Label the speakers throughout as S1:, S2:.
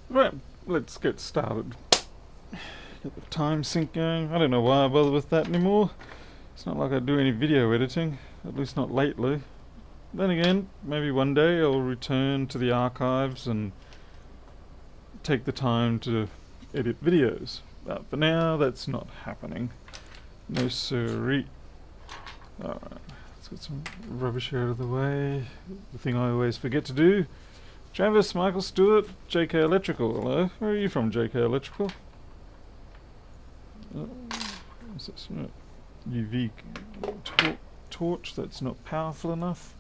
S1: Right, let's get started. Get the time sync going. I don't know why I bother with that anymore. It's not like I do any video editing, at least not lately. Then again, maybe one day I'll return to the archives and take the time to edit videos. But for now, that's not happening. No siree. Alright, let's get some rubbish out of the way. The thing I always forget to do. Travis, Michael Stewart, JK Electrical. Hello, where are you from, JK Electrical? What's this? UV torch, that's not powerful enough.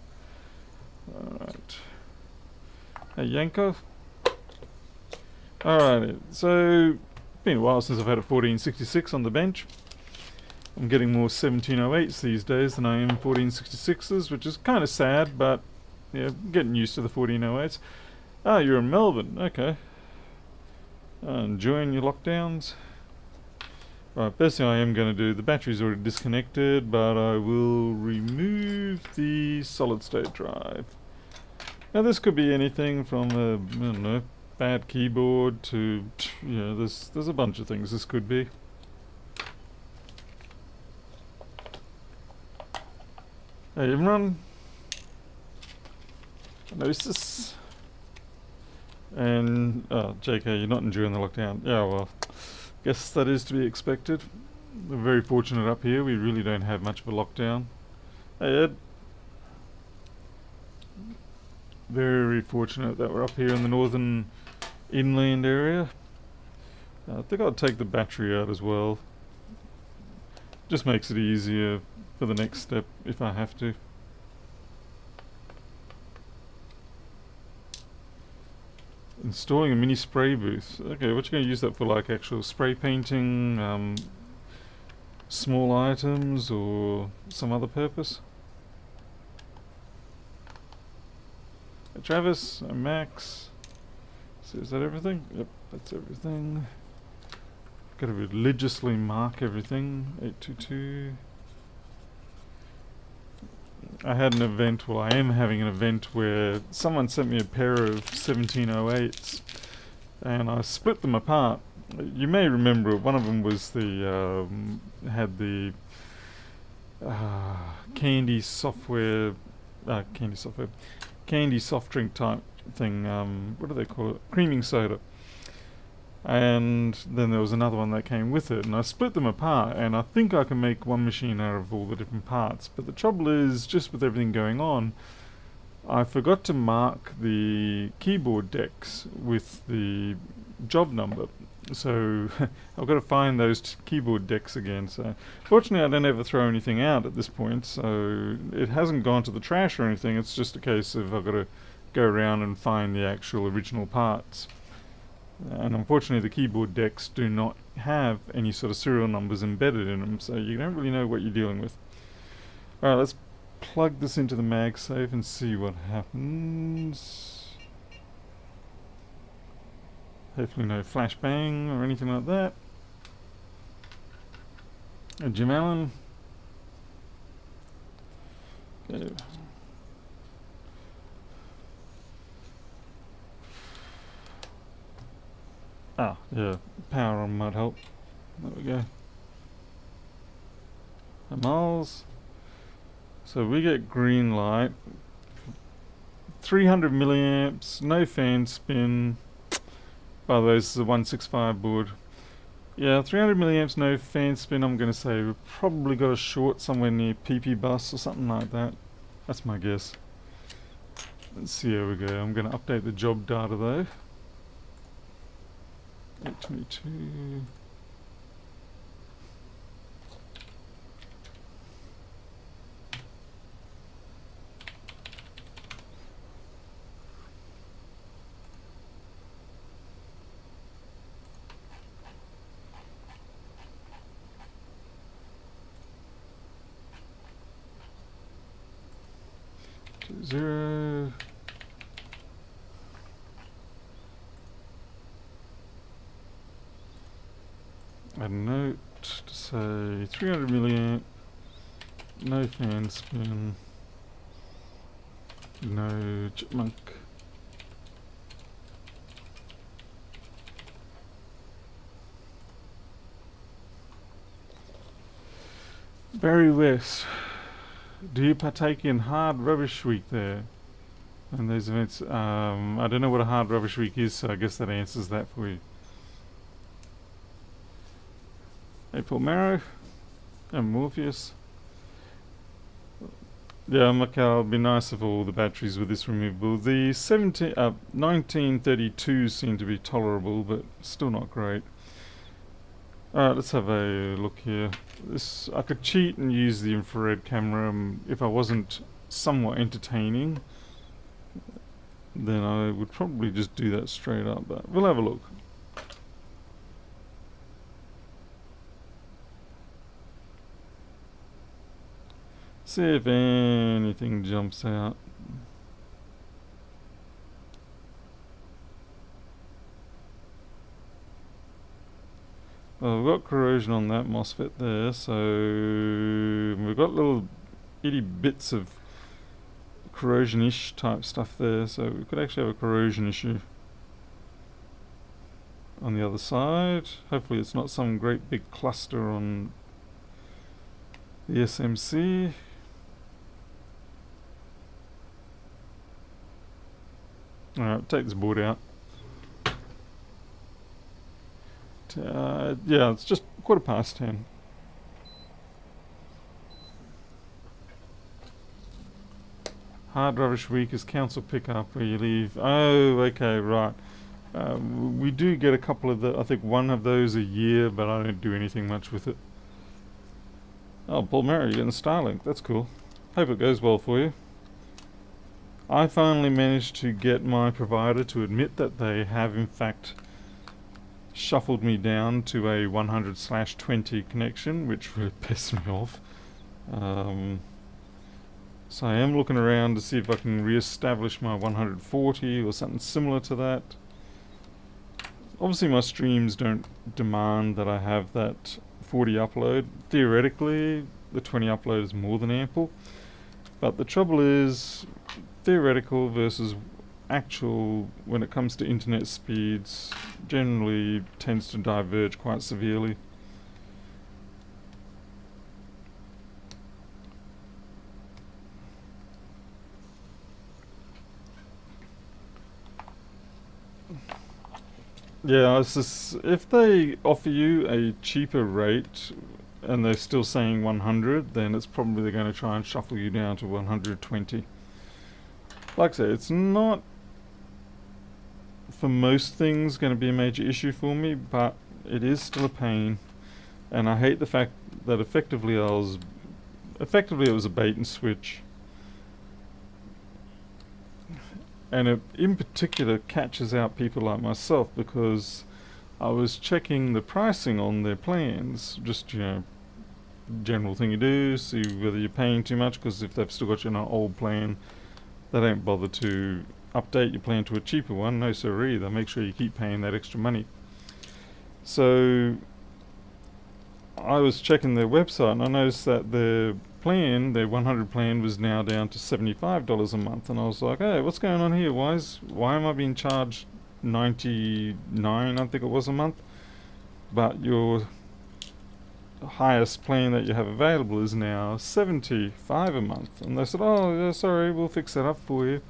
S1: Alright. Hey, Yanko. Alrighty, so it's been a while since I've had a 1466 on the bench. I'm getting more 1708s these days than I am 1466s, which is kind of sad, but yeah, getting used to the 1408s. Ah, you're in Melbourne, okay. Enjoying your lockdowns? Right, first thing I am going to do, the battery's already disconnected, but I will remove the solid state drive. Now this could be anything from a, I don't know, bad keyboard to, yeah, there's a bunch of things this could be. Hey everyone, Gnosis. And, oh, JK, you're not enjoying the lockdown. Yeah, well, guess that is to be expected. We're very fortunate up here, we really don't have much of a lockdown. Hey Ed. Very fortunate that we're up here in the northern inland area. I think I'll take the battery out as well. Just makes it easier for the next step if I have to. Installing a mini spray booth. Okay, what you going to use that for? Like actual spray painting, small items, or some other purpose? Hey, Travis, I'm Max. So is that everything? Yep, that's everything. Got to religiously mark everything. 822. I had an event, well I am having an event where someone sent me a pair of 1708s and I split them apart. You may remember one of them was the, had the candy soft drink type thing, what do they call it? Creaming soda. And then there was another one that came with it, and I split them apart, and I think I can make one machine out of all the different parts. But the trouble is, just with everything going on, I forgot to mark the keyboard decks with the job number. So I've got to find those keyboard decks again. So fortunately I don't ever throw anything out at this point, so it hasn't gone to the trash or anything. It's just a case of I've got to go around and find the actual original parts. And unfortunately the keyboard decks do not have any sort of serial numbers embedded in them, so you don't really know what you're dealing with. Alright, let's plug this into the MagSafe and see what happens. Hopefully no flashbang or anything like that. Jim Allen. Okay. Ah, yeah, power on might help. There we go. Miles. So we get green light. 300 milliamps, no fan spin. By the way, this is a 165 board. Yeah, 300 milliamps, no fan spin. I'm going to say we've probably got a short somewhere near PP bus or something like that. That's my guess. Let's see how we go. I'm going to update the job data though. 822. Zero. A note to say 300 milliamp, no fan spin, no chipmunk. Barry West, do you partake in Hard Rubbish Week there? And those events, I don't know what a Hard Rubbish Week is, so I guess that answers that for you. April Marrow and Morpheus. Yeah, Macau, it'd be nice if all the batteries were this removable. The 1932 seem to be tolerable, but still not great. Alright, let's have a look here. This, I could cheat and use the infrared camera if I wasn't somewhat entertaining. Then I would probably just do that straight up, but we'll have a look. See if anything jumps out. Well, we've got corrosion on that MOSFET there, so we've got little itty bits of corrosion-ish type stuff there, so we could actually have a corrosion issue on the other side. Hopefully it's not some great big cluster on the SMC. Alright, take this board out. Yeah, it's just 10:15. Hard Rubbish Week is council pickup where you leave. Oh, okay, right. We do get a couple of I think one of those a year, but I don't do anything much with it. Oh, Paul Murray, you're getting Starlink. That's cool. Hope it goes well for you. I finally managed to get my provider to admit that they have in fact shuffled me down to a 100/20 connection, which really pissed me off. So I am looking around to see if I can re-establish my 140 or something similar to that. Obviously my streams don't demand that I have that 40 upload. Theoretically, the 20 upload is more than ample. But the trouble is, theoretical versus actual, when it comes to internet speeds, generally tends to diverge quite severely. Yeah, it's just, if they offer you a cheaper rate and they're still saying 100, then it's probably they're going to try and shuffle you down to 120. Like I say, it's not for most things going to be a major issue for me, but it is still a pain, and I hate the fact that effectively it was a bait and switch, and it in particular catches out people like myself because I was checking the pricing on their plans, just, you know, general thing you do, see whether you're paying too much, because if they've still got you on an old plan, they don't bother to update your plan to a cheaper one. No siree, they'll make sure you keep paying that extra money. So I was checking their website and I noticed that their 100 plan was now down to $75 a month, and I was like, hey, what's going on here? Why am I being charged $99, I think it was, a month, but your highest plan that you have available is now $75 a month? And they said, oh yeah, sorry, we'll fix that up for you.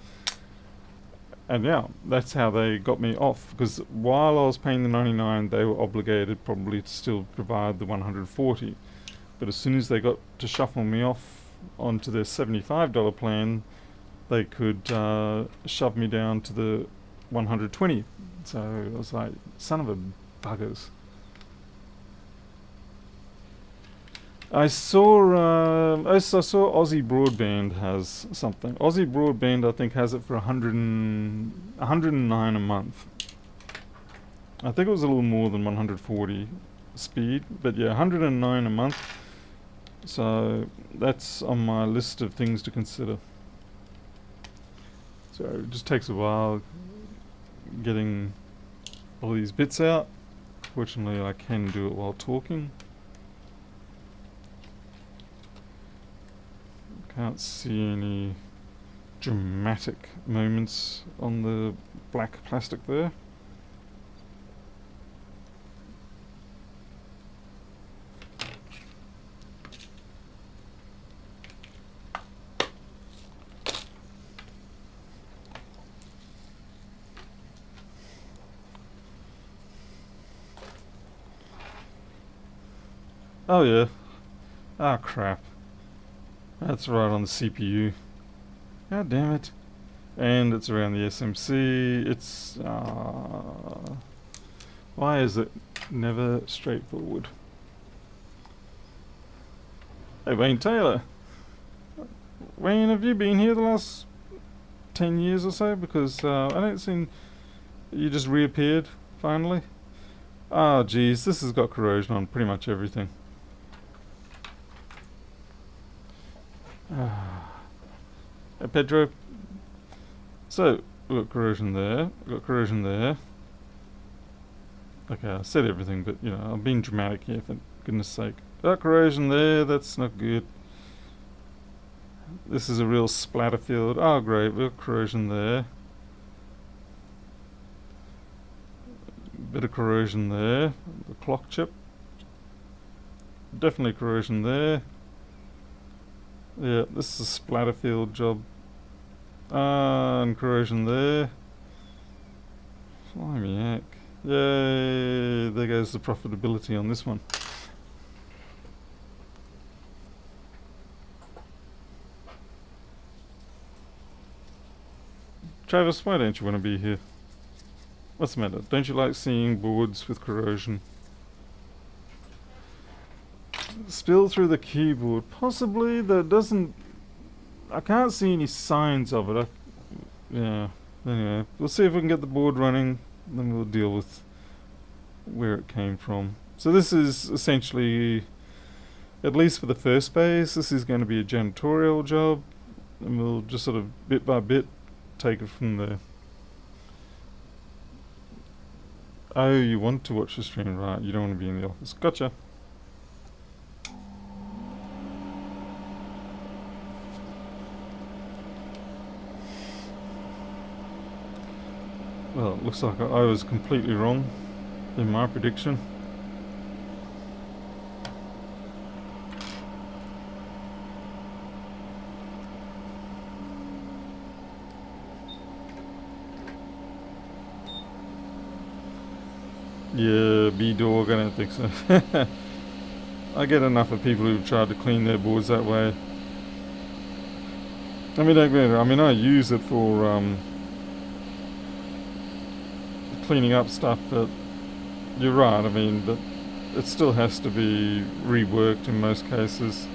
S1: And yeah, that's how they got me off, because while I was paying the $99, they were obligated probably to still provide the $140. But as soon as they got to shuffle me off onto their $75 plan, they could shove me down to the 120. So I was like, son of a buggers. I saw Aussie Broadband has something. Aussie Broadband, I think, has it for 109 a month. I think it was a little more than 140 speed, but yeah, 109 a month. So that's on my list of things to consider. So it just takes a while getting all these bits out. Fortunately, I can do it while talking. Can't see any dramatic moments on the black plastic there. Oh yeah. Ah crap. That's right on the CPU. God damn it. And it's around the SMC. It's why is it never straightforward? Hey Wayne Taylor. Wayne, have you been here the last 10 years or so? Because I don't seem you just reappeared finally. Oh geez, this has got corrosion on pretty much everything. Hey Pedro. So, we've got corrosion there, we've got corrosion there. Okay, I said everything, but you know, I'm being dramatic here for goodness sake. Got corrosion there, that's not good. This is a real splatter field. Oh great, we've got corrosion there. Bit of corrosion there. The clock chip. Definitely corrosion there. Yeah, this is a splatter field job. And corrosion there. Blimey heck. Yay! There goes the profitability on this one. Travis, why don't you want to be here? What's the matter? Don't you like seeing boards with corrosion? Spill through the keyboard. Possibly. That doesn't... I can't see any signs of it. Yeah. Anyway, we'll see if we can get the board running. Then we'll deal with where it came from. So this is essentially, at least for the first phase, this is going to be a janitorial job. And we'll just sort of bit by bit take it from there. Oh, you want to watch the stream, right? You don't want to be in the office. Gotcha. Well, it looks like I was completely wrong in my prediction. Yeah, B-Dog, I don't think so. I get enough of people who've tried to clean their boards that way. I mean, don't get me wrong, I mean, I use it for cleaning up stuff, but you're right, I mean, but it still has to be reworked in most cases.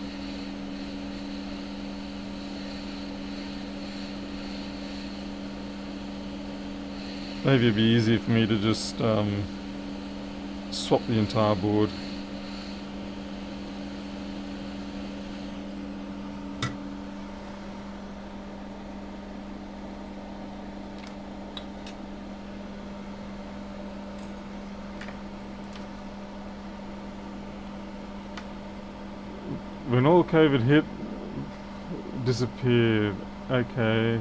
S1: Maybe it'd be easier for me to just swap the entire board. When all COVID hit, disappeared. Okay.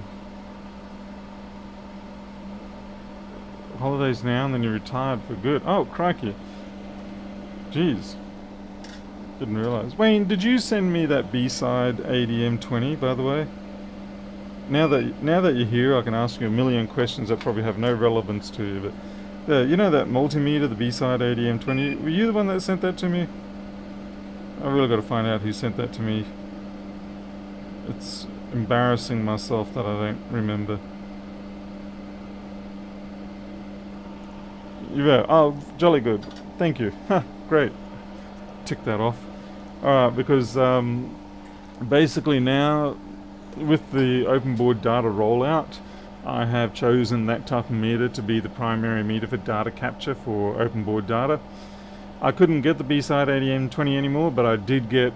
S1: Holidays now and then you retired for good. Oh, crikey. Jeez. Didn't realise. Wayne, did you send me that B-side ADM20, by the way? Now that you're here, I can ask you a million questions that probably have no relevance to you, but you know that multimeter, the B-side ADM20, were you the one that sent that to me? I really got to find out who sent that to me. It's embarrassing myself that I don't remember. Yeah, oh, jolly good. Thank you. Great. Tick that off. Alright, because basically now, with the open board data rollout, I have chosen that type of meter to be the primary meter for data capture for open board data. I couldn't get the B-side ADM20 anymore, but I did get,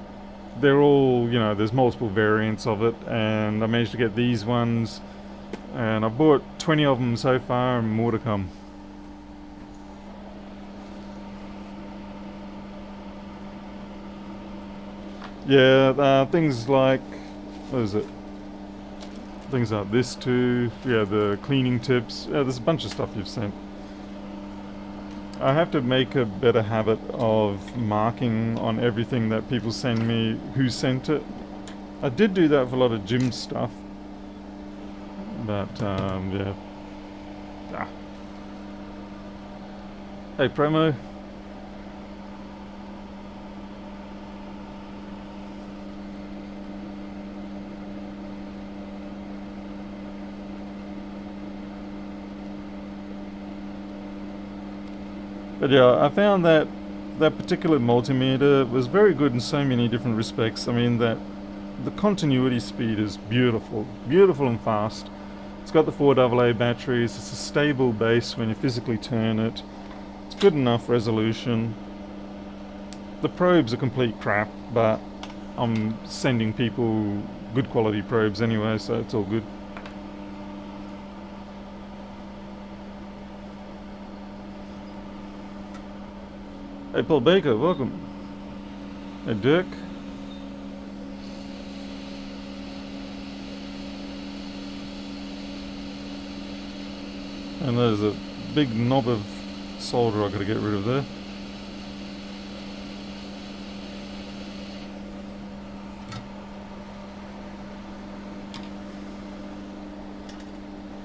S1: they're all, you know, there's multiple variants of it, and I managed to get these ones, and I bought 20 of them so far, and more to come. Yeah, things like, what is it? Things like this too. Yeah, the cleaning tips. Yeah, there's a bunch of stuff you've sent. I have to make a better habit of marking on everything that people send me who sent it. I did do that for a lot of gym stuff. But, yeah. Ah. Hey, Promo. But yeah, I found that that particular multimeter was very good in so many different respects. I mean, that the continuity speed is beautiful, beautiful and fast. It's got the 4AA batteries. It's a stable base when you physically turn it. It's good enough resolution. The probes are complete crap, but I'm sending people good quality probes anyway, so it's all good. Hey Paul Baker, welcome. Hey Dirk. And there's a big knob of solder I've got to get rid of there.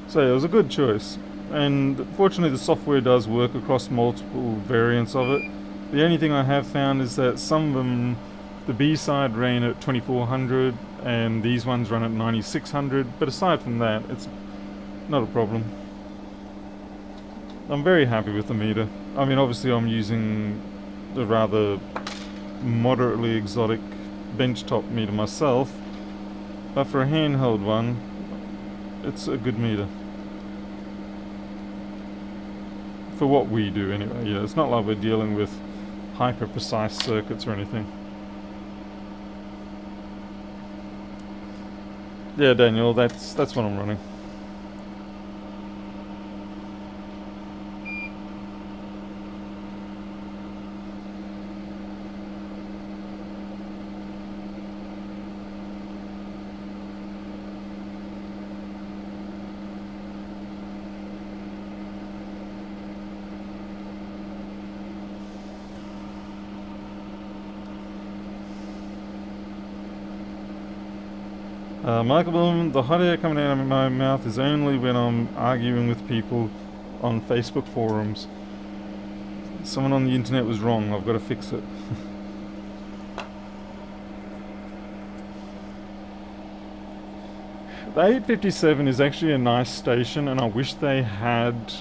S1: So yeah, it was a good choice. And fortunately the software does work across multiple variants of it. The only thing I have found is that some of them, the B side ran at 2400 and these ones run at 9600, but aside from that, it's not a problem. I'm very happy with the meter. I mean, obviously I'm using the rather moderately exotic benchtop meter myself, but for a handheld one, it's a good meter. For what we do anyway, yeah, it's not like we're dealing with hyper precise circuits or anything. Yeah, Daniel, that's what I'm running. Michael Bloom, the hot air coming out of my mouth is only when I'm arguing with people on Facebook forums. Someone on the internet was wrong, I've got to fix it. The 857 is actually a nice station, and I wish they had...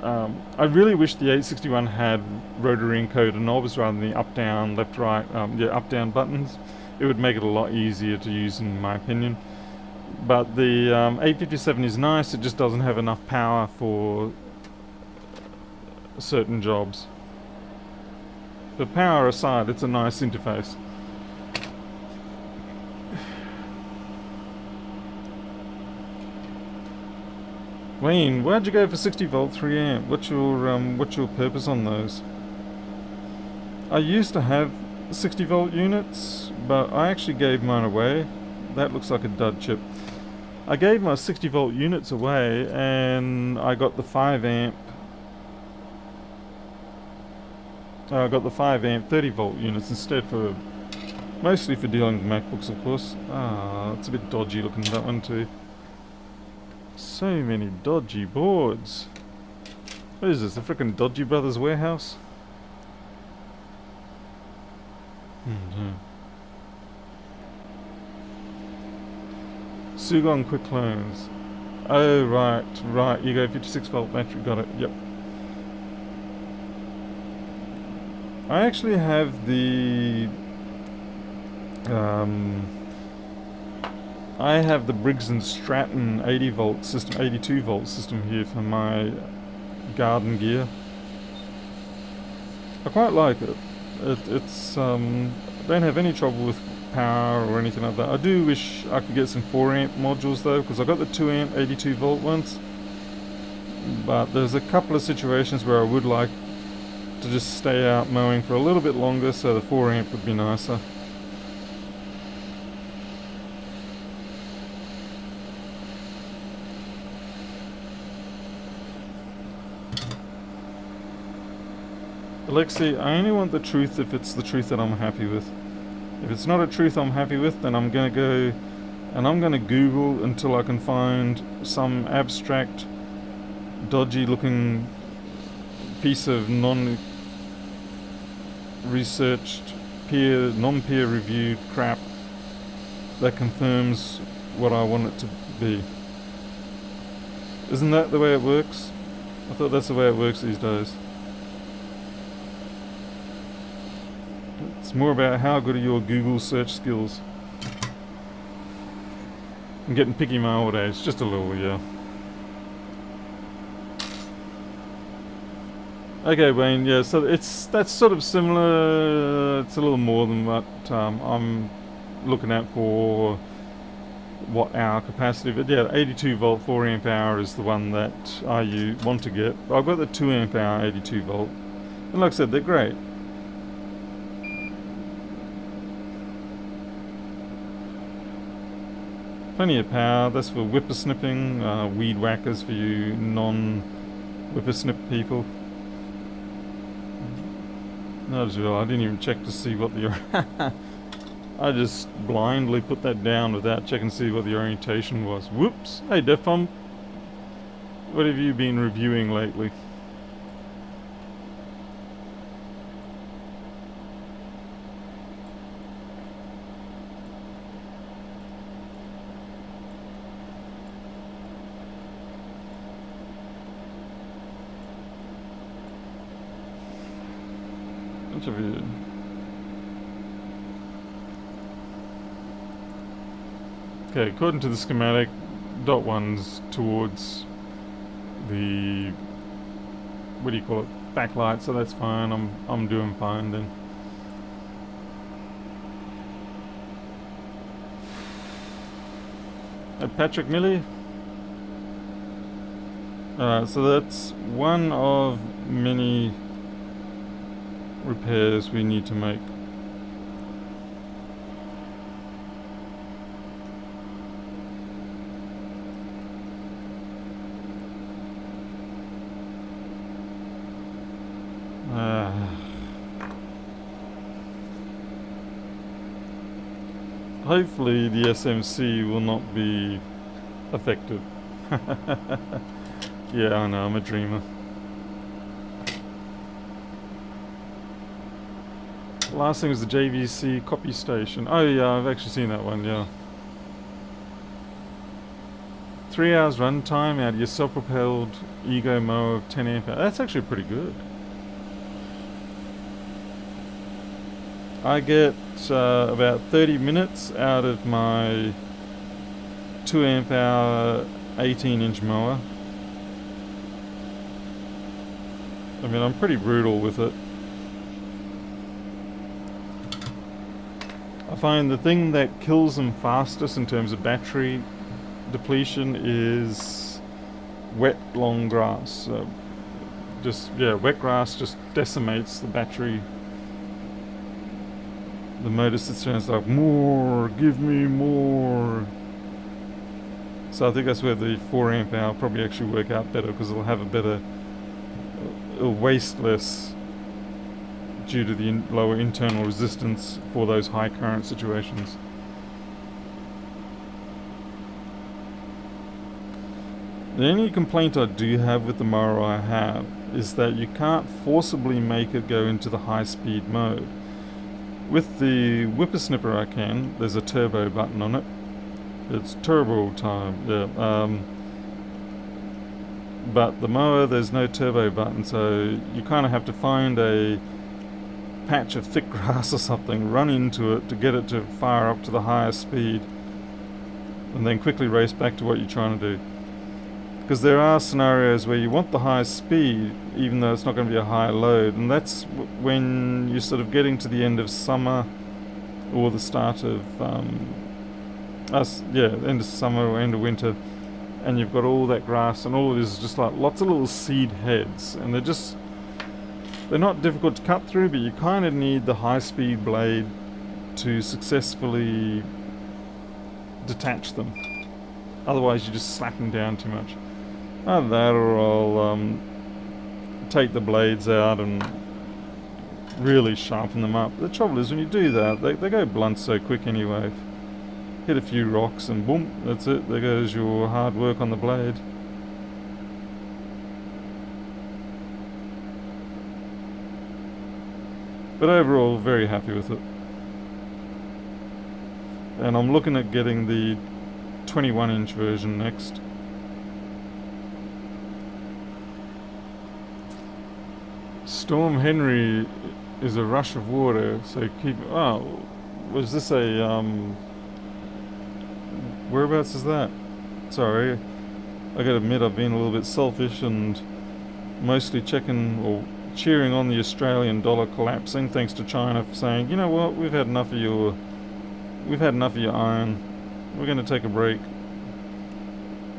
S1: I really wish the 861 had rotary encoder knobs rather than the up-down, left-right, up-down buttons. It would make it a lot easier to use in my opinion. But the 857 is nice, it just doesn't have enough power for certain jobs. But power aside, it's a nice interface. Wayne, why'd you go for 60 volt 3 amp? What's your purpose on those? I used to have 60 volt units, but I actually gave mine away. That looks like a dud chip. I gave my 60 volt units away and I got the 5 amp 30 volt units instead, for mostly for dealing with MacBooks, of course. It's a bit dodgy looking, that one too. So many dodgy boards. What is this, the frickin' Dodgy Brothers warehouse? Sugon quick clones. Oh right, you go 56 volt battery, got it, yep. I actually have the Briggs & Stratton 80 volt system, 82 volt system here for my garden gear. I quite like it. It's don't have any trouble with power or anything like that. I do wish I could get some 4 amp modules though, because I got the 2 amp 82 volt ones, but there's a couple of situations where I would like to just stay out mowing for a little bit longer, so the 4 amp would be nicer. Alexi, I only want the truth if it's the truth that I'm happy with. If it's not a truth I'm happy with, then I'm gonna go and I'm gonna Google until I can find some abstract, dodgy looking piece of non-researched, non-peer reviewed crap that confirms what I want it to be. Isn't that the way it works? I thought that's the way it works these days. It's more about how good are your Google search skills. I'm getting picky my old age, just a little, yeah. Okay, Wayne, yeah, so that's sort of similar. It's a little more than what I'm looking at for watt-hour capacity, but yeah, 82 volt 4 amp hour is the one that I want to get. I've got the 2 amp hour 82 volt, and like I said, they're great. Plenty of power. That's for whippersnipping, weed whackers for you non-whippersnip people. No, I didn't even check to see what the... I just blindly put that down without checking to see what the orientation was. Whoops! Hey, Defcom, what have you been reviewing lately? Bunch of you. Okay, according to the schematic, dot one's towards the, what do you call it, backlight, so that's fine. I'm doing fine then. Patrick Millie. Alright, so that's one of many repairs we need to make. Hopefully the SMC will not be affected. Yeah, I know, I'm a dreamer. Last thing was the JVC copy station. Oh yeah, I've actually seen that one, yeah. 3 hours runtime out of your self-propelled Ego mower of 10 amp hour. That's actually pretty good. I get about 30 minutes out of my 2 amp hour 18-inch mower. I mean, I'm pretty brutal with it. I find the thing that kills them fastest in terms of battery depletion is wet long grass. Wet grass just decimates the battery. The motor sits there and it's like, more, give me more. So I think that's where the 4 amp hour will probably actually work out better, because it'll have a better, it'll waste less due to the lower internal resistance for those high current situations. The only complaint I do have with the mower I have is that you can't forcibly make it go into the high speed mode. With the whippersnipper I can. There's a turbo button on it. It's turbo time, yeah. But the mower, there's no turbo button, so you kind of have to find a patch of thick grass or something, run into it to get it to fire up to the highest speed, and then quickly race back to what you're trying to do. Because there are scenarios where you want the highest speed, even though it's not going to be a high load, and that's when you're sort of getting to the end of summer or the start of end of summer or end of winter, and you've got all that grass, and all it is just like lots of little seed heads, and they're not difficult to cut through, but you kind of need the high-speed blade to successfully detach them. Otherwise, you're just slapping down too much. Either that, or I'll take the blades out and really sharpen them up. The trouble is, when you do that, they go blunt so quick anyway. Hit a few rocks and boom, that's it. There goes your hard work on the blade. But overall, very happy with it. And I'm looking at getting the 21-inch version next. Storm Henry is a rush of water. So keep. Oh, was this a whereabouts is that? Sorry, I gotta admit I've been a little bit selfish and mostly checking or cheering on the Australian dollar collapsing, thanks to China for saying, you know what, we've had enough of your iron. We're going to take a break.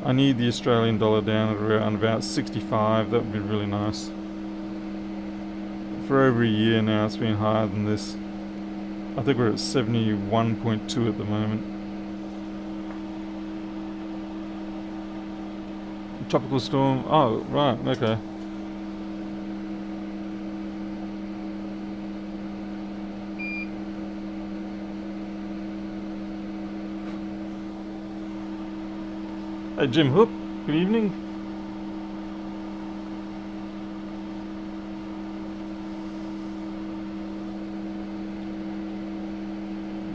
S1: I need the Australian dollar down at around about 65. That would be really nice. For over a year now, it's been higher than this. I think we're at 71.2 at the moment. Tropical storm. Oh, right, okay. Hey, Jim Hook, good evening.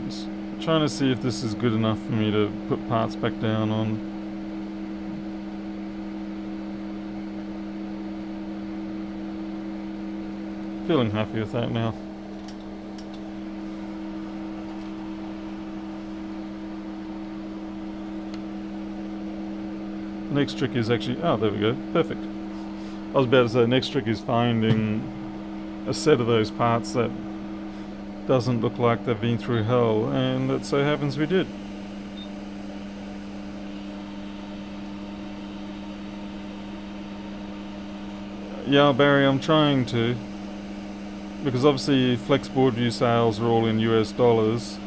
S1: Just trying to see if this is good enough for me to put parts back down on. Feeling happy with that now. The next trick is actually, oh, there we go, perfect. I was about to say, the next trick is finding a set of those parts that doesn't look like they've been through hell, and it so happens we did. Yeah, Barry, I'm trying to, because obviously Flex Board View sales are all in US dollars.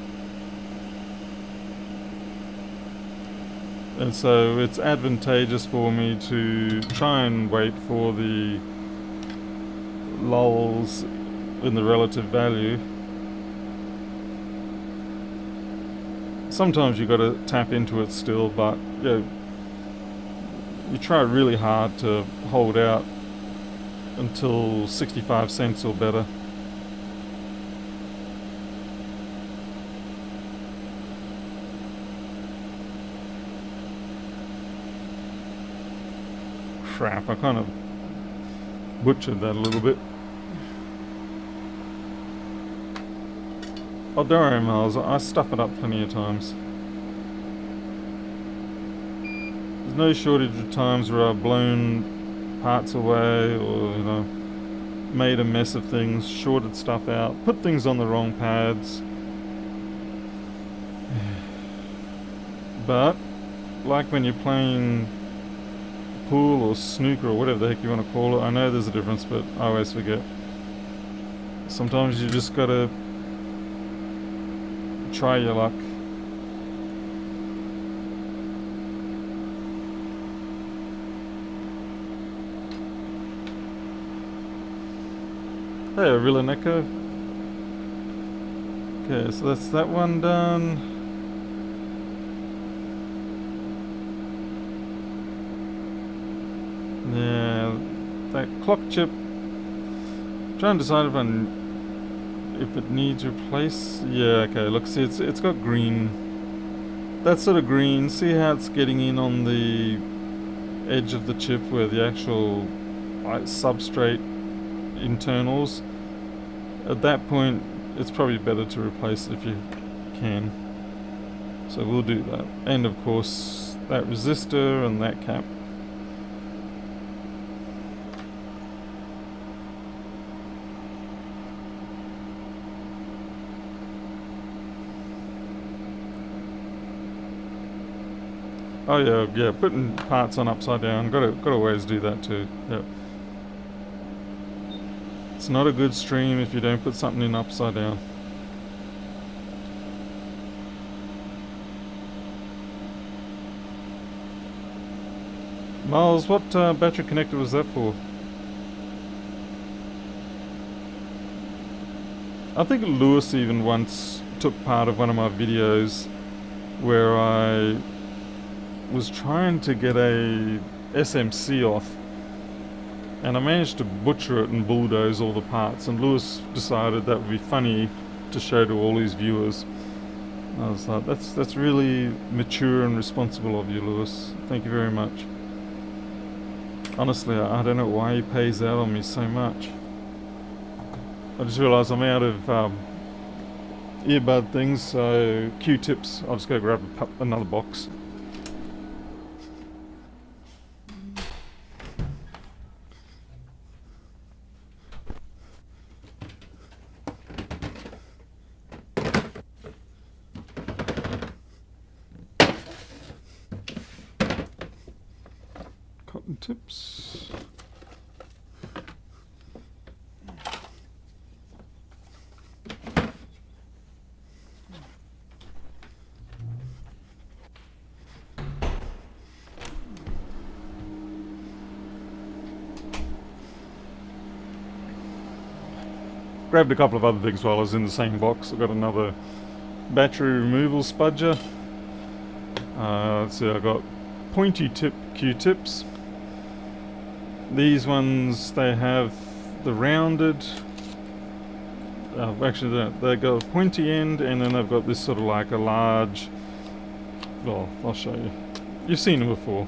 S1: And so it's advantageous for me to try and wait for the lulls in the relative value. Sometimes you've got to tap into it still, but you try really hard to hold out until 65 cents or better. Crap, I kind of butchered that a little bit. Oh, don't worry, Miles, I stuff it up plenty of times. There's no shortage of times where I've blown parts away or, made a mess of things, shorted stuff out, put things on the wrong pads. But, like when you're playing pool or snooker or whatever the heck you want to call it, I know there's a difference, but I always forget. Sometimes you just gotta try your luck. Hey, Rilaneko. Okay, so that's that one done. Yeah, that clock chip. I'm trying to decide if it needs replace. Yeah, okay. Look, see, it's got green. That sort of green. See how it's getting in on the edge of the chip where the actual substrate internals. At that point, it's probably better to replace it if you can. So we'll do that. And of course, that resistor and that cap. Oh yeah, putting parts on upside down. Got to always do that too. Yeah. It's not a good stream if you don't put something in upside down. Miles, what battery connector was that for? I think Lewis even once took part of one of my videos where I was trying to get a SMC off, and I managed to butcher it and bulldoze all the parts, and Lewis decided that would be funny to show to all his viewers. I was like, that's really mature and responsible of you, Lewis. Thank you very much. Honestly, I don't know why he pays out on me so much. I just realised I'm out of earbud things, so Q-tips. I'll just go grab another box. Cotton tips. Grabbed a couple of other things while I was in the same box. I've got another battery removal spudger. Let's see, I've got pointy tip Q-tips. These ones, they have the rounded, actually they've got a pointy end, and then they've got this sort of like a large, well, I'll show you. You've seen them before,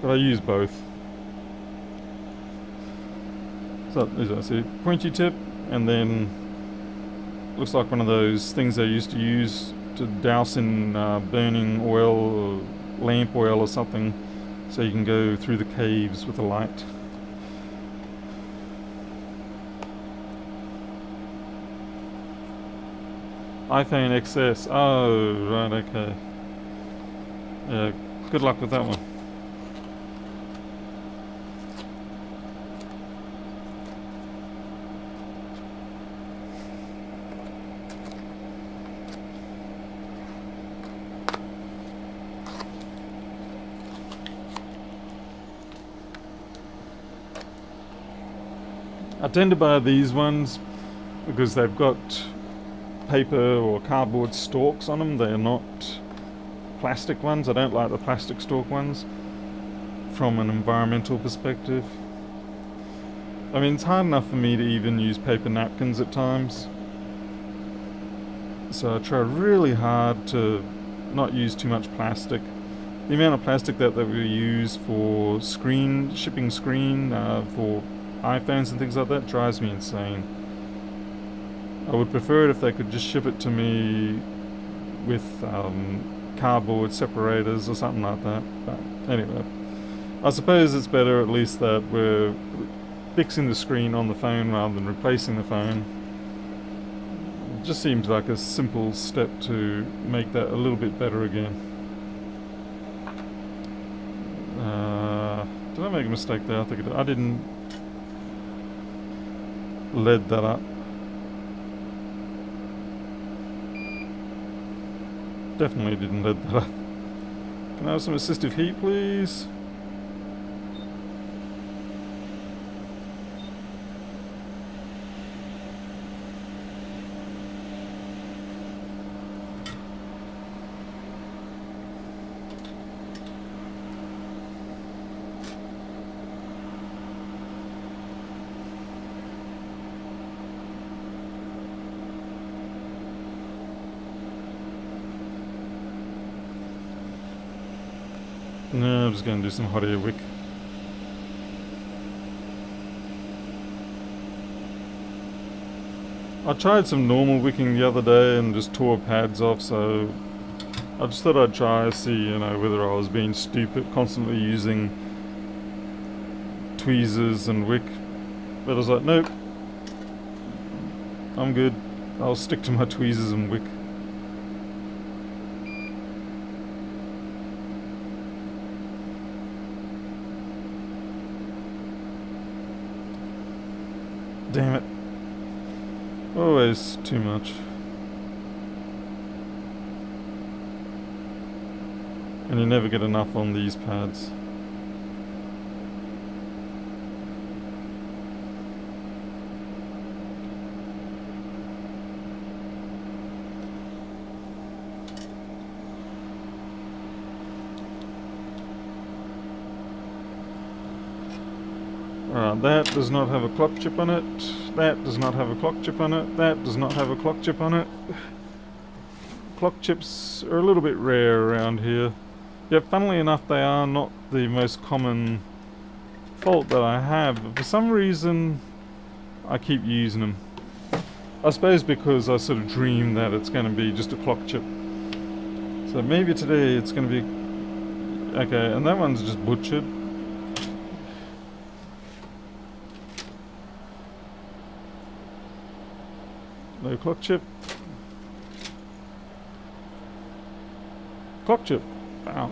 S1: but I use both. So as I see, pointy tip, and then looks like one of those things they used to use to douse in burning oil or lamp oil or something, so you can go through the caves with a light. iPhone XS. Oh, right, okay. Yeah, good luck with that one. I tend to buy these ones because they've got paper or cardboard stalks on them. They're not plastic ones. I don't like the plastic stalk ones from an environmental perspective. I mean, it's hard enough for me to even use paper napkins at times. So I try really hard to not use too much plastic. The amount of plastic that we use for shipping screen for iPhones and things like that drives me insane. I would prefer it if they could just ship it to me with cardboard separators or something like that. But anyway, I suppose it's better at least that we're fixing the screen on the phone rather than replacing the phone. It just seems like a simple step to make that a little bit better again. Did I make a mistake there? I think I didn't lead that up. Definitely didn't lead that up. Can I have some assistive heat, please? No, I'm just going to do some hot air wick. I tried some normal wicking the other day and just tore pads off, so I just thought I'd try, see, whether I was being stupid, constantly using tweezers and wick. But I was like, nope, I'm good. I'll stick to my tweezers and wick. Damn it. Always too much. And you never get enough on these pads. Alright, that does not have a clock chip on it. That does not have a clock chip on it. That does not have a clock chip on it. Clock chips are a little bit rare around here. Yeah, funnily enough, they are not the most common fault that I have. But for some reason, I keep using them. I suppose because I sort of dream that it's going to be just a clock chip. So maybe today it's going to be... Okay, and that one's just butchered. No clock chip. Clock chip. Wow.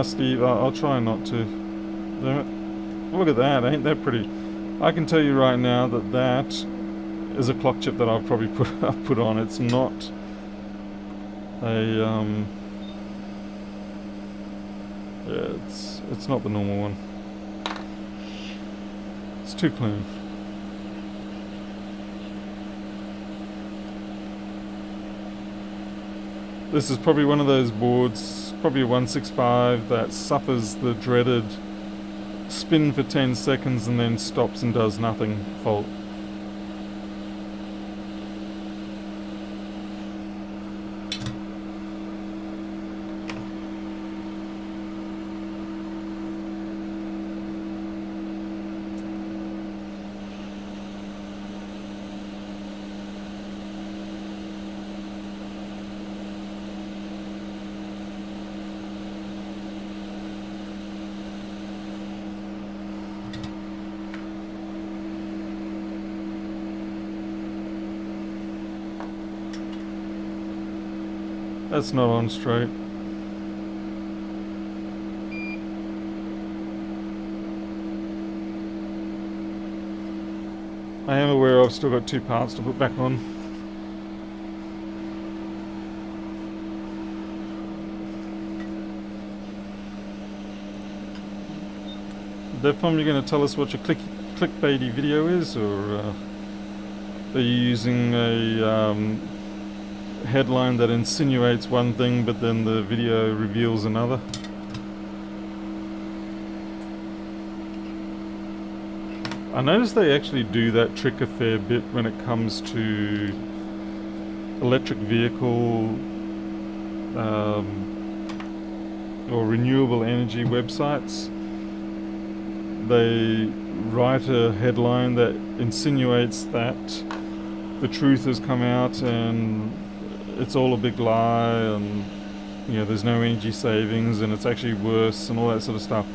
S1: Steve, I'll try not to. Damn it. Look at that, ain't that pretty? I can tell you right now that that is a clock chip that I'll probably put on. It's not a yeah, it's not the normal one. It's too clean. This is probably one of those boards, probably a 165, that suffers the dreaded spin for 10 seconds and then stops and does nothing fault. That's not on straight. I am aware I've still got 2 parts to put back on. Defcom, you're going to tell us what your clickbaity video is, or are you using a headline that insinuates one thing but then the video reveals another? I noticed they actually do that trick a fair bit when it comes to electric vehicle or renewable energy websites. They write a headline that insinuates that the truth has come out and it's all a big lie, and there's no energy savings and it's actually worse and all that sort of stuff.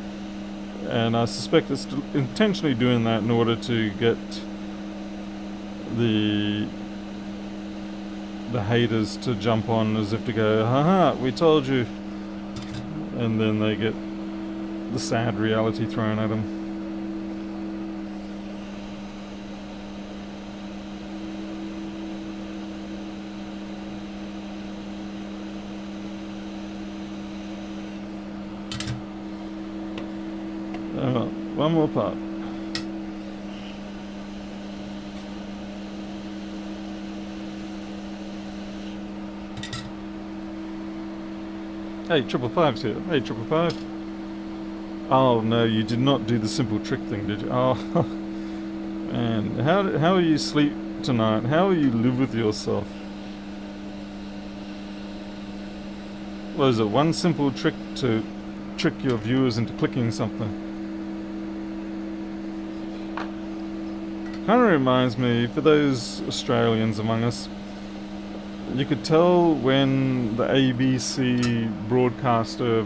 S1: And I suspect it's intentionally doing that in order to get the haters to jump on, as if to go, haha, we told you, and then they get the sad reality thrown at them. One more part. Hey, 555's here. Hey, 555. Oh no, you did not do the simple trick thing, did you? Oh, man, how will you sleep tonight? How will you live with yourself? What is it? One simple trick to trick your viewers into clicking something. Kind of reminds me, for those Australians among us, you could tell when the ABC broadcaster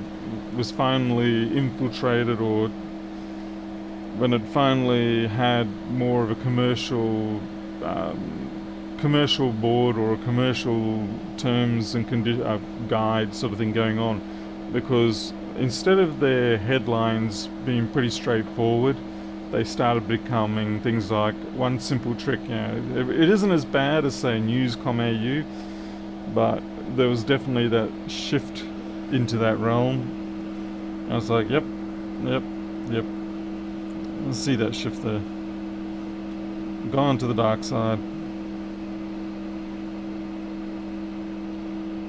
S1: was finally infiltrated, or when it finally had more of a commercial board or a commercial terms and guide sort of thing going on, because instead of their headlines being pretty straightforward, they started becoming things like one simple trick. It isn't as bad as, say, News.com.au, but there was definitely that shift into that realm. I was like, yep. I see that shift there. Gone to the dark side.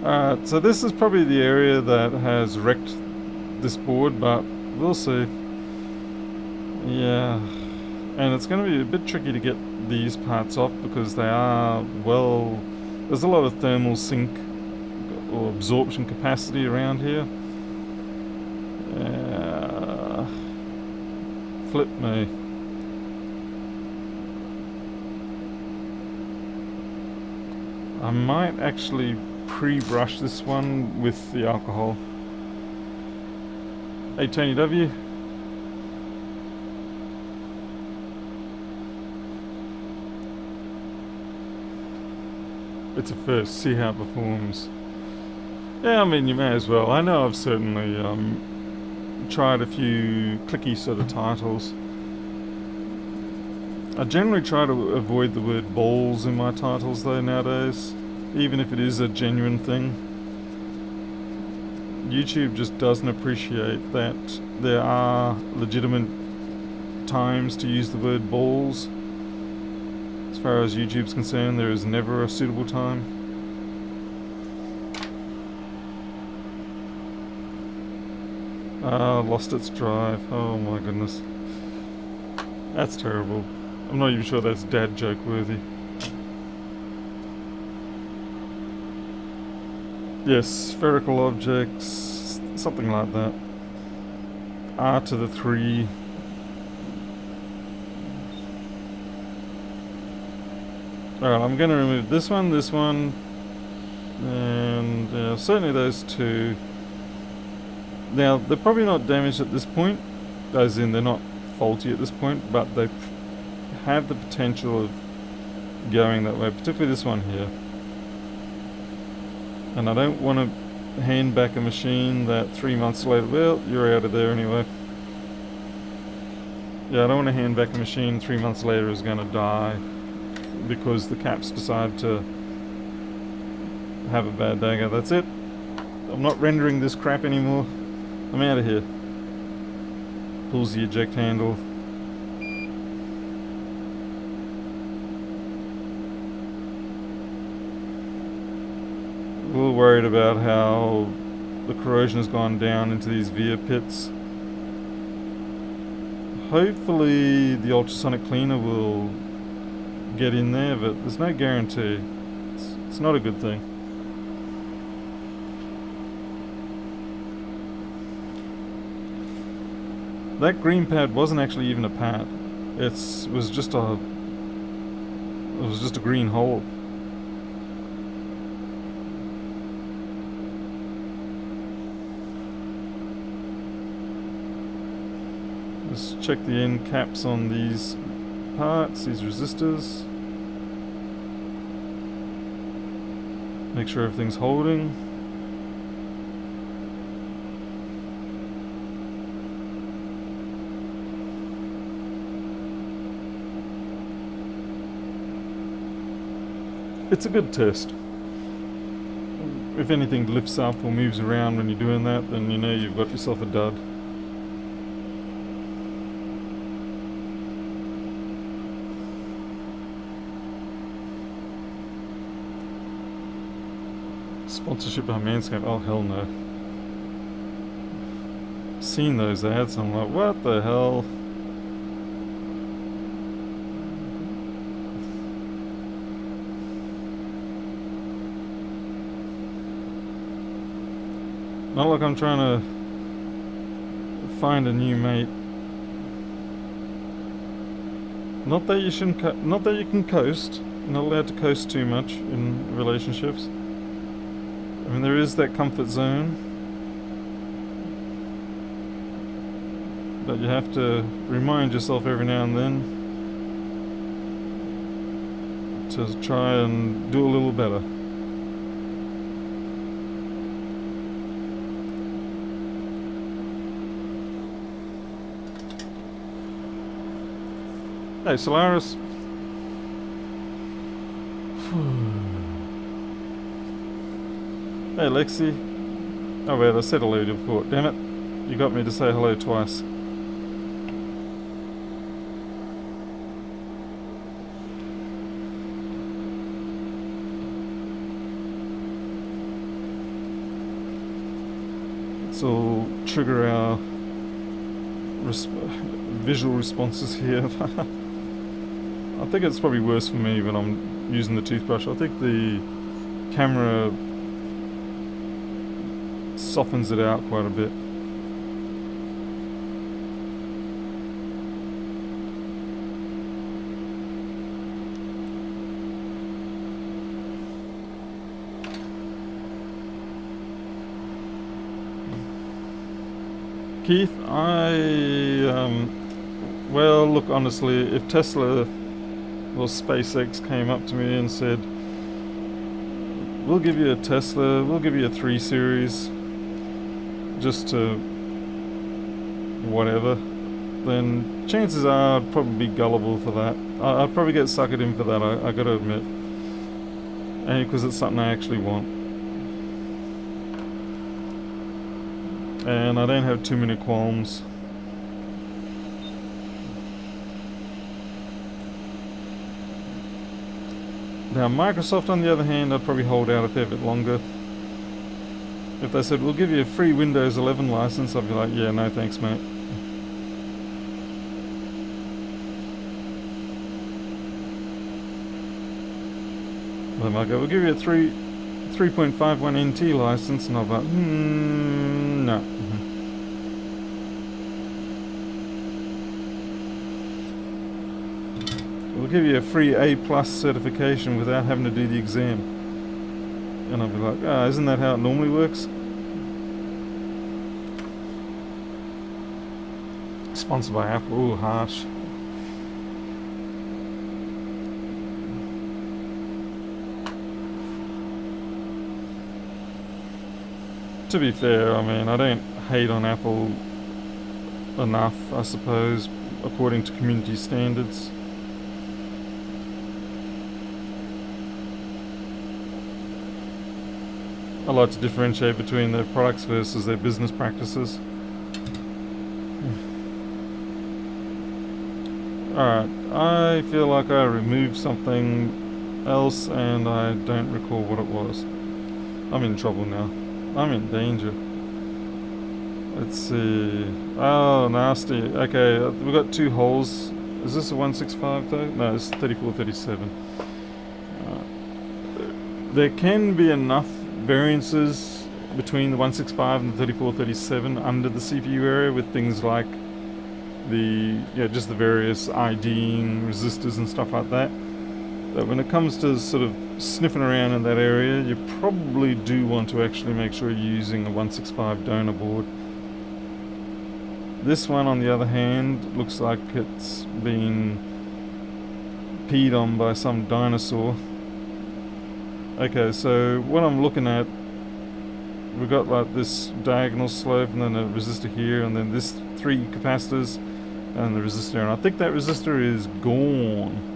S1: Alright, so this is probably the area that has wrecked this board, but we'll see. Yeah, and it's going to be a bit tricky to get these parts off because they are, well, there's a lot of thermal sink or absorption capacity around here. Flip me. I might actually pre-brush this one with the alcohol. Hey Tony W. It's a first, see how it performs. Yeah, I mean, you may as well. I know I've certainly tried a few clicky sort of titles. I generally try to avoid the word balls in my titles though nowadays, even if it is a genuine thing. YouTube just doesn't appreciate that there are legitimate times to use the word balls. As far as YouTube's concerned, there is never a suitable time. Lost its drive. Oh my goodness. That's terrible. I'm not even sure that's dad joke worthy. Yes, spherical objects, something like that. R to the 3. Alright, I'm going to remove this one, and certainly those two. Now, they're probably not damaged at this point, as in they're not faulty at this point, but they have the potential of going that way, particularly this one here. And I don't want to hand back a machine that 3 months later, well, you're out of there anyway. Yeah, I don't want to hand back a machine 3 months later is going to die because the caps decide to have a bad dagger. That's it. I'm not rendering this crap anymore. I'm out of here. Pulls the eject handle. A little worried about how the corrosion has gone down into these via pits. Hopefully the ultrasonic cleaner will get in there, but there's no guarantee. It's not a good thing. That green pad wasn't actually even a pad. It was just a green hole. Just check the end caps on these parts, these resistors. Make sure everything's holding. It's a good test. If anything lifts up or moves around when you're doing that, then you know you've got yourself a dud. Sponsorship by Manscaped? Oh hell no. Seen those ads, I'm like, what the hell? Not like I'm trying to find a new mate. Not that you shouldn't. Not that you can coast. You're not allowed to coast too much in relationships. I mean, there is that comfort zone, but you have to remind yourself every now and then to try and do a little better. Hey, Solaris. Hey, Lexi. Oh wait, I said hello before. Damn it. You got me to say hello twice. This will trigger our visual responses here. I think it's probably worse for me when I'm using the toothbrush. I think the camera softens it out quite a bit. Keith, well, look, honestly, if Tesla or SpaceX came up to me and said, we'll give you a Tesla, we'll give you a 3 Series, just to whatever, then chances are I'd probably be gullible for that. I'd probably get suckered in for that, I gotta admit. And because it's something I actually want. And I don't have too many qualms. Now Microsoft, on the other hand, I'd probably hold out a fair bit longer. If they said, we'll give you a free Windows 11 license, I'd be like, yeah, no thanks, mate. They might go, we'll give you a 3.51 NT license, and I'll be like, no. We'll give you a free A+ certification without having to do the exam. And I'll be like, isn't that how it normally works? Sponsored by Apple, ooh, harsh. To be fair, I mean, I don't hate on Apple enough, I suppose, according to community standards. I like to differentiate between their products versus their business practices. Alright, I feel like I removed something else and I don't recall what it was. I'm in trouble now. I'm in danger. Let's see. Oh, nasty. Okay, we've got 2 holes. Is this a 165 though? No, it's 3437. There can be enough variances between the 165 and the 3437 under the CPU area with things like just the various IDing resistors and stuff like that. But when it comes to sort of sniffing around in that area, you probably do want to actually make sure you're using a 165 donor board. This one, on the other hand, looks like it's been peed on by some dinosaur. Okay, so what I'm looking at, we've got like this diagonal slope and then a resistor here and then this 3 capacitors and the resistor, and I think that resistor is gone.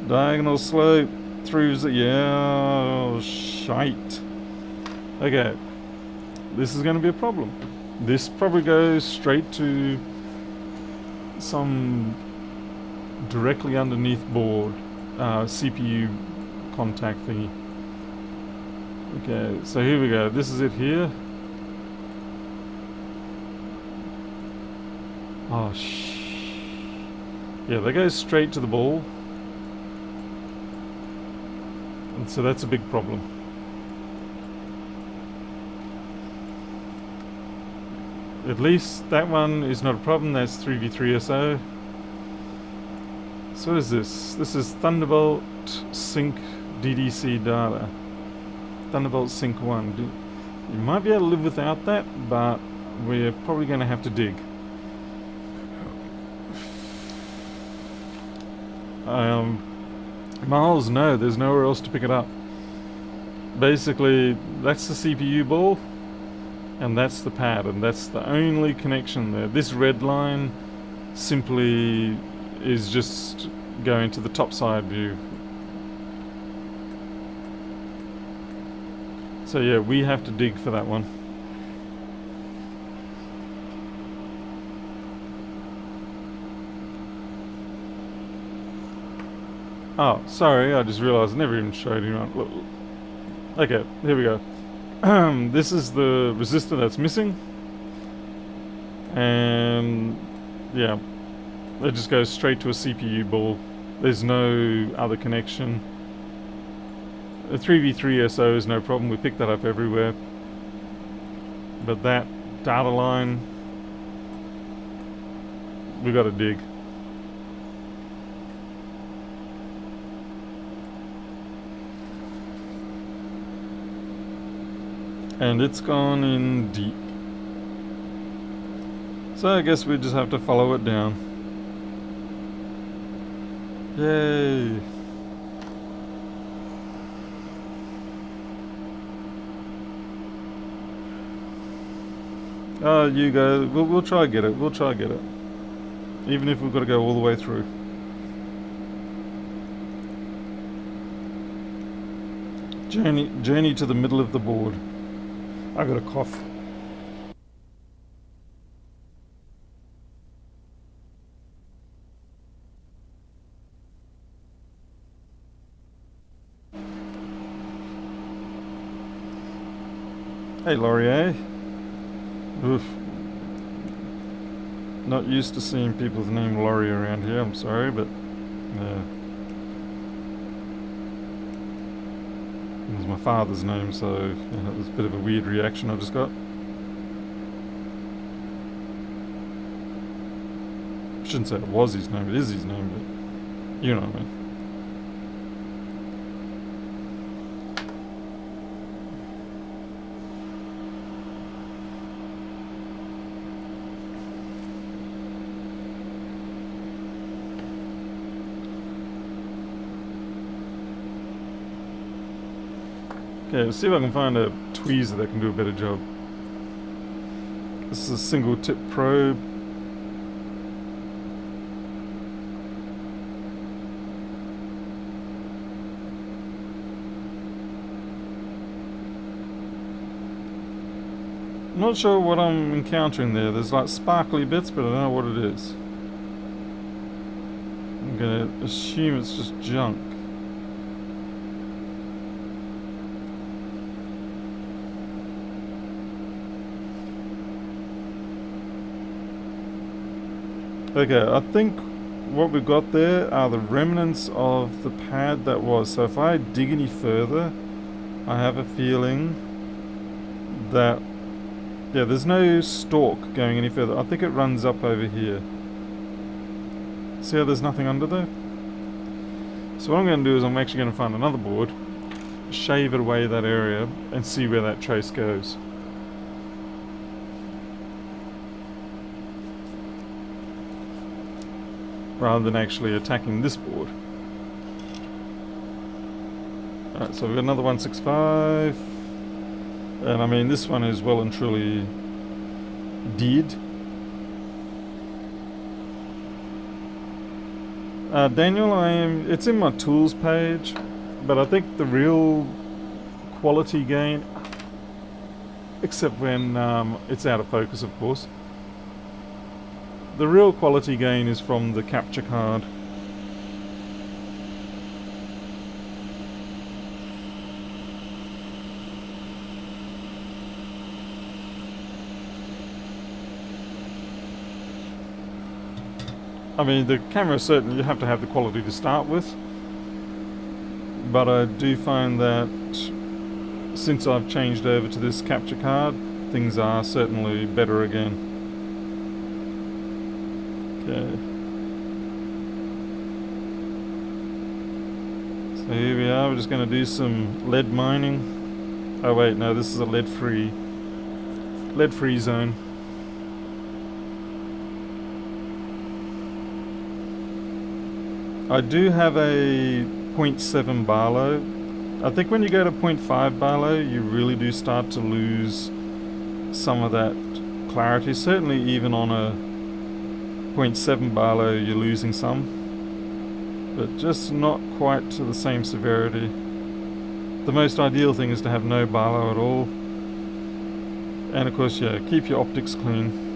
S1: Diagonal slope through, yeah, shite. Okay, this is going to be a problem. This probably goes straight to some directly underneath board CPU contact thingy. Okay, so here we go. This is it here. Oh, yeah, they go straight to the ball. And so that's a big problem. At least that one is not a problem. That's 3v3SO. So what is this? This is Thunderbolt Sync DDC data. Thunderbolt Sync 1. You might be able to live without that, but we're probably going to have to dig. Miles, no, there's nowhere else to pick it up. Basically, that's the CPU ball, and that's the pad, and that's the only connection there. This red line simply is just going to the top side view. So yeah, we have to dig for that one. Oh, sorry, I just realised I never even showed you. Look. Okay, here we go. This is the resistor that's missing. And yeah, it just goes straight to a CPU ball. There's no other connection. A 3v3SO is no problem, we pick that up everywhere. But that data line, we got to dig. And it's gone in deep. So I guess we just have to follow it down. Yay! Oh, you go. We'll try get it. We'll try get it. Even if we've got to go all the way through. Journey to the middle of the board. I got a cough. Hey, Laurier. Oof. Not used to seeing people's name Laurie around here, I'm sorry, but yeah. It was my father's name, so it was a bit of a weird reaction I just got. I shouldn't say it was his name, it is his name, but you know what I mean. Okay, let's see if I can find a tweezer that can do a better job. This is a single tip probe. I'm not sure what I'm encountering there. There's like sparkly bits, but I don't know what it is. I'm gonna assume it's just junk. Okay, I think what we've got there are the remnants of the pad that was. So if I dig any further, I have a feeling that, yeah, there's no stalk going any further. I think it runs up over here. See how there's nothing under there? So what I'm going to do is I'm actually going to find another board, shave it away that area, and see where that trace goes. Rather than actually attacking this board. Alright, so we've got another 165. And I mean, this one is well and truly dead. Daniel, it's in my tools page, but I think the real quality gain, except when it's out of focus, of course. The real quality gain is from the capture card. I mean, the camera certainly you have to have the quality to start with, but I do find that since I've changed over to this capture card, things are certainly better again. Okay. So here we are, we're just going to do some lead mining. Oh wait, no, this is a lead-free zone. I do have a 0.7 Barlow. I think when you go to 0.5 Barlow, you really do start to lose some of that clarity. Certainly even on a 0.7 Barlow, you're losing some, but just not quite to the same severity. The most ideal thing is to have no Barlow at all. And of course, yeah, keep your optics clean.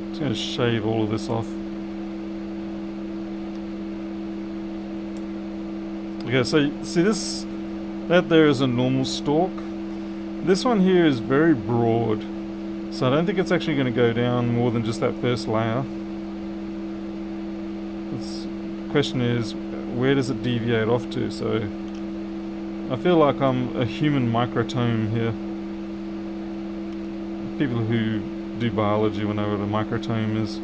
S1: Just going to shave all of this off. Okay, so see this, that there is a normal stalk. This one here is very broad, so I don't think it's actually going to go down more than just that first layer. The question is, where does it deviate off to? So I feel like I'm a human microtome here. People who do biology will know what a microtome is.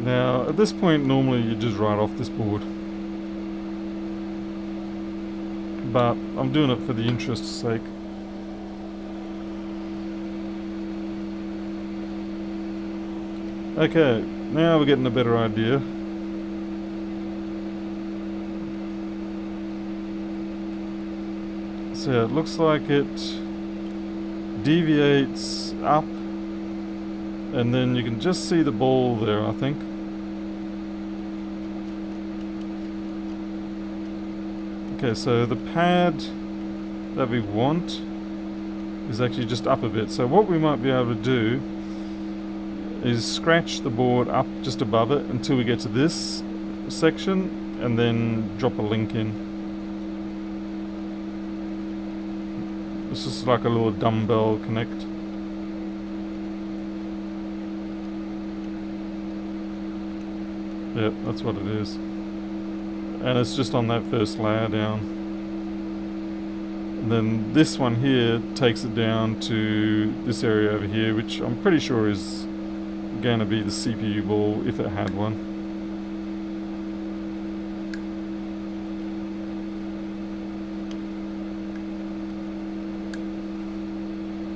S1: Now, at this point, normally you just write off this board. But I'm doing it for the interest's sake. Okay, now we're getting a better idea. So it looks like it deviates up, and then you can just see the ball there, I think. Okay, so the pad that we want is actually just up a bit. So what we might be able to do is scratch the board up just above it until we get to this section, and then drop a link in. It's just like a little dumbbell connect. Yep, that's what it is. And it's just on that first layer down. And then this one here takes it down to this area over here, which I'm pretty sure is going to be the CPU ball if it had one.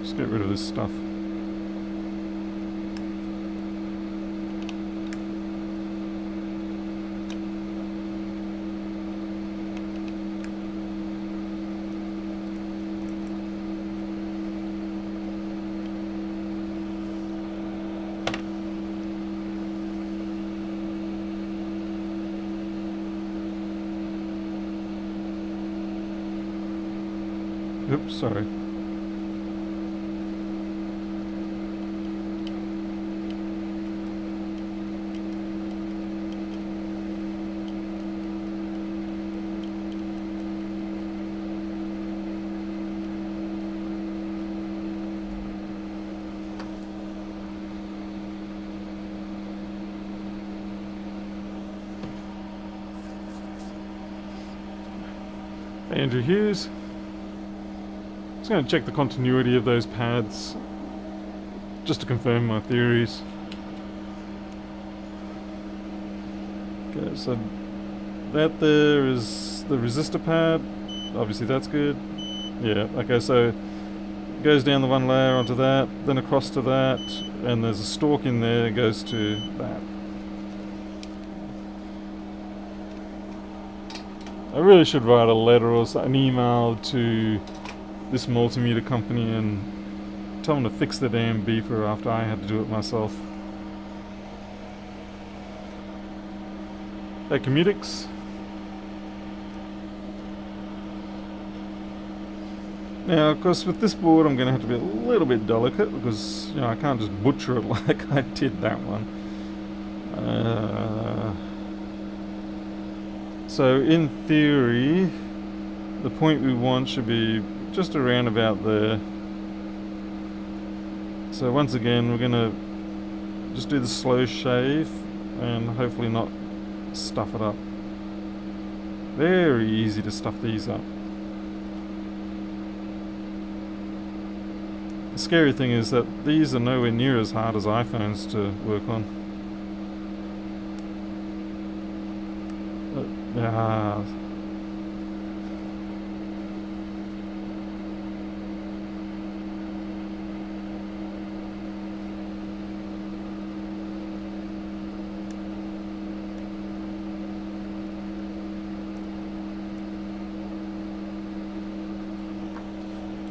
S1: Just get rid of this stuff. Oops, sorry. Andrew Hughes. Just going to check the continuity of those pads just to confirm my theories. Okay, so that there is the resistor pad. Obviously that's good. Yeah, okay, so it goes down the one layer onto that, then across to that, and there's a stalk in there that goes to that. I really should write a letter or an email to this multimeter company and tell them to fix the damn beeper after I had to do it myself. Hey, Commutix. Now, of course, with this board I'm going to have to be a little bit delicate because, you know, I can't just butcher it like I did that one. So, in theory, the point we want should be just around about there. So once again, we're going to just do the slow shave and hopefully not stuff it up. Very easy to stuff these up. The scary thing is that these are nowhere near as hard as iPhones to work on. Yeah.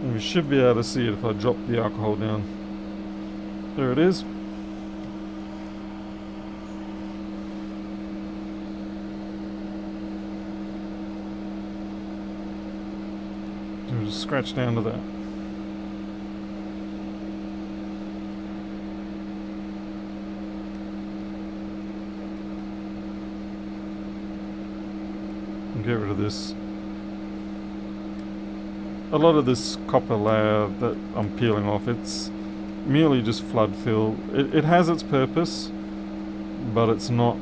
S1: And we should be able to see it if I drop the alcohol down. There it is. We'll just scratch down to that. And get rid of this. A lot of this copper layer that I'm peeling off, it's merely just flood fill. It has its purpose, but it's not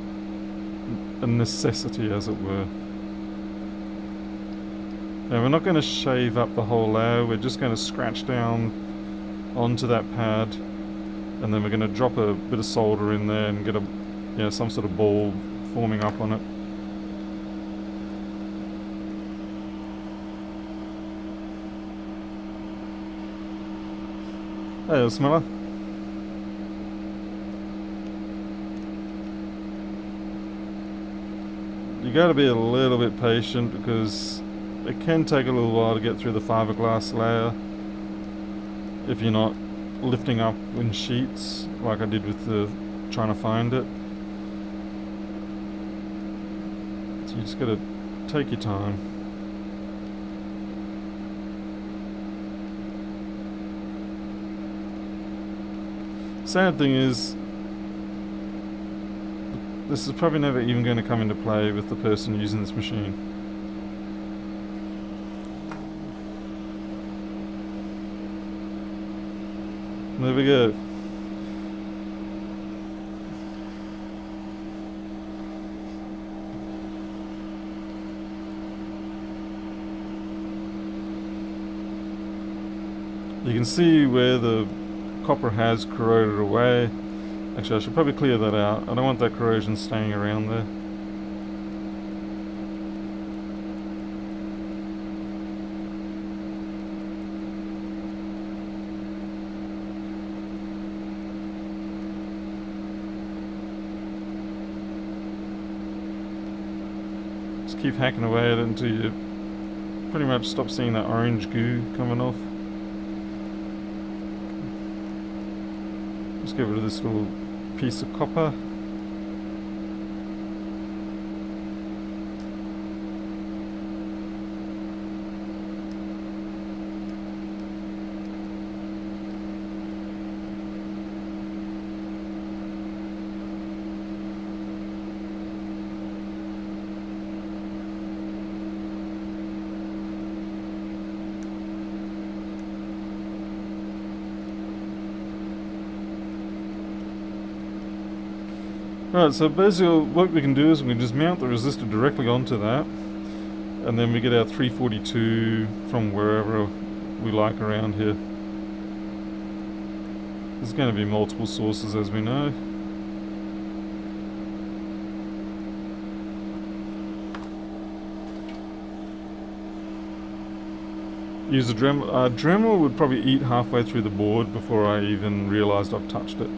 S1: a necessity, as it were. Now we're not going to shave up the whole layer, we're just going to scratch down onto that pad, and then we're going to drop a bit of solder in there and get a some sort of ball forming up on it. Hey, Smeller. You got to be a little bit patient because it can take a little while to get through the fiberglass layer if you're not lifting up in sheets like I did with the trying to find it. So you just got to take your time. Sad thing is, this is probably never even going to come into play with the person using this machine. There we go. You can see where the copper has corroded away. Actually, I should probably clear that out. I don't want that corrosion staying around there. Just keep hacking away at it until you pretty much stop seeing that orange goo coming off. Just get rid of this little piece of copper. Right, so basically what we can do is we can just mount the resistor directly onto that, and then we get our 342 from wherever we like around here. There's going to be multiple sources, as we know. Use a Dremel. Dremel would probably eat halfway through the board before I even realised I've touched it.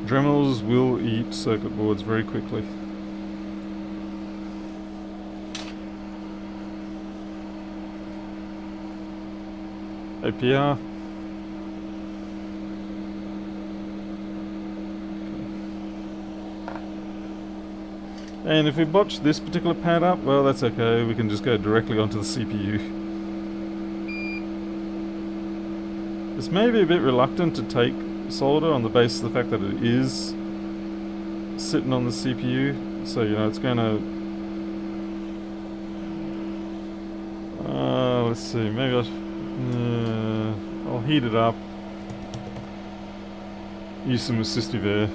S1: Dremels will eat circuit boards very quickly. APR. And if we botch this particular pad up, well, that's okay. We can just go directly onto the CPU. This may be a bit reluctant to take solder on the basis of the fact that it is sitting on the CPU, so it's gonna let's see, maybe I'll heat it up, use some assistive air.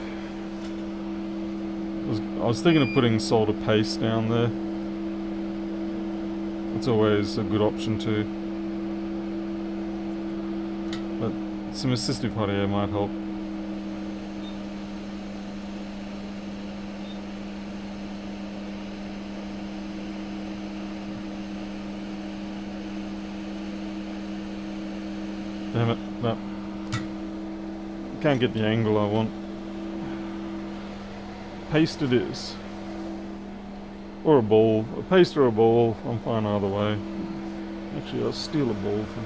S1: I was thinking of putting solder paste down there. It's always a good option too, but some assistive hot air might help. Damn it, no. Can't get the angle I want. Paste it is. Or a ball. A paste or a ball, I'm fine either way. Actually, I'll steal a ball from...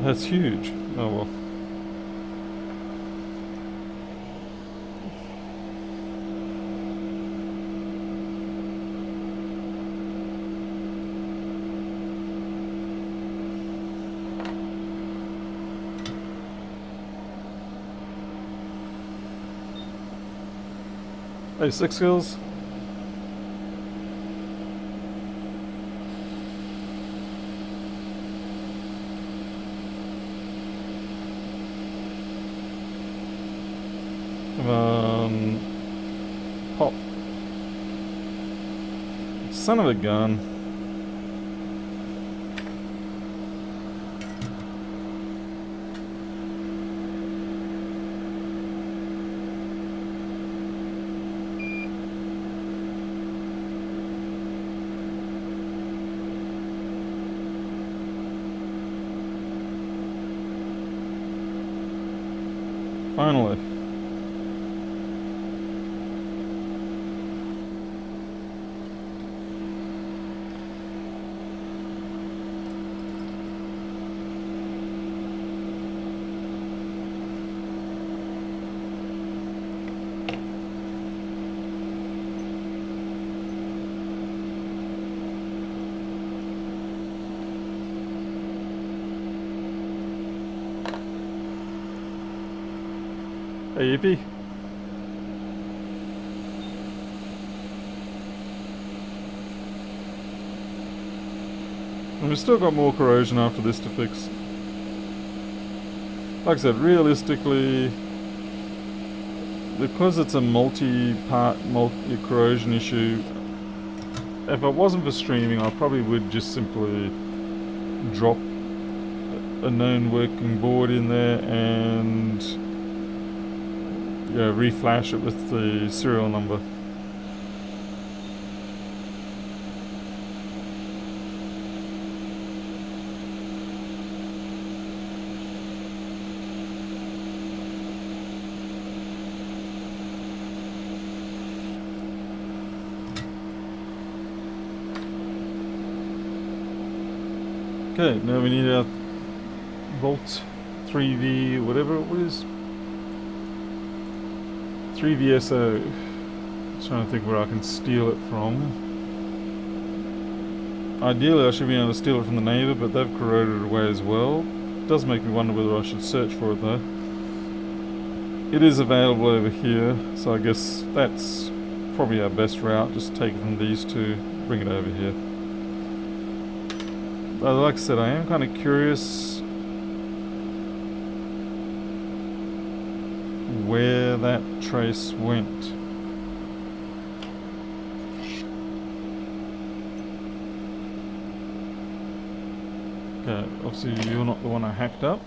S1: That's huge. Oh well. Hey, 6 skills. Son of a gun. Finally. Hey, Yippee. And we've still got more corrosion after this to fix. Like I said, realistically, because it's a multi-part, multi-corrosion issue, if it wasn't for streaming, I probably would just simply drop a known working board in there and reflash it with the serial number. Okay, now we need our Volt 3V, whatever it was. 3VSO. Trying to think where I can steal it from. Ideally I should be able to steal it from the neighbour, but they've corroded it away as well. It does make me wonder whether I should search for it though. It is available over here, so I guess that's probably our best route. Just take it from these two, bring it over here. But like I said, I am kind of curious where that trace went. Okay, obviously you're not the one I hacked up.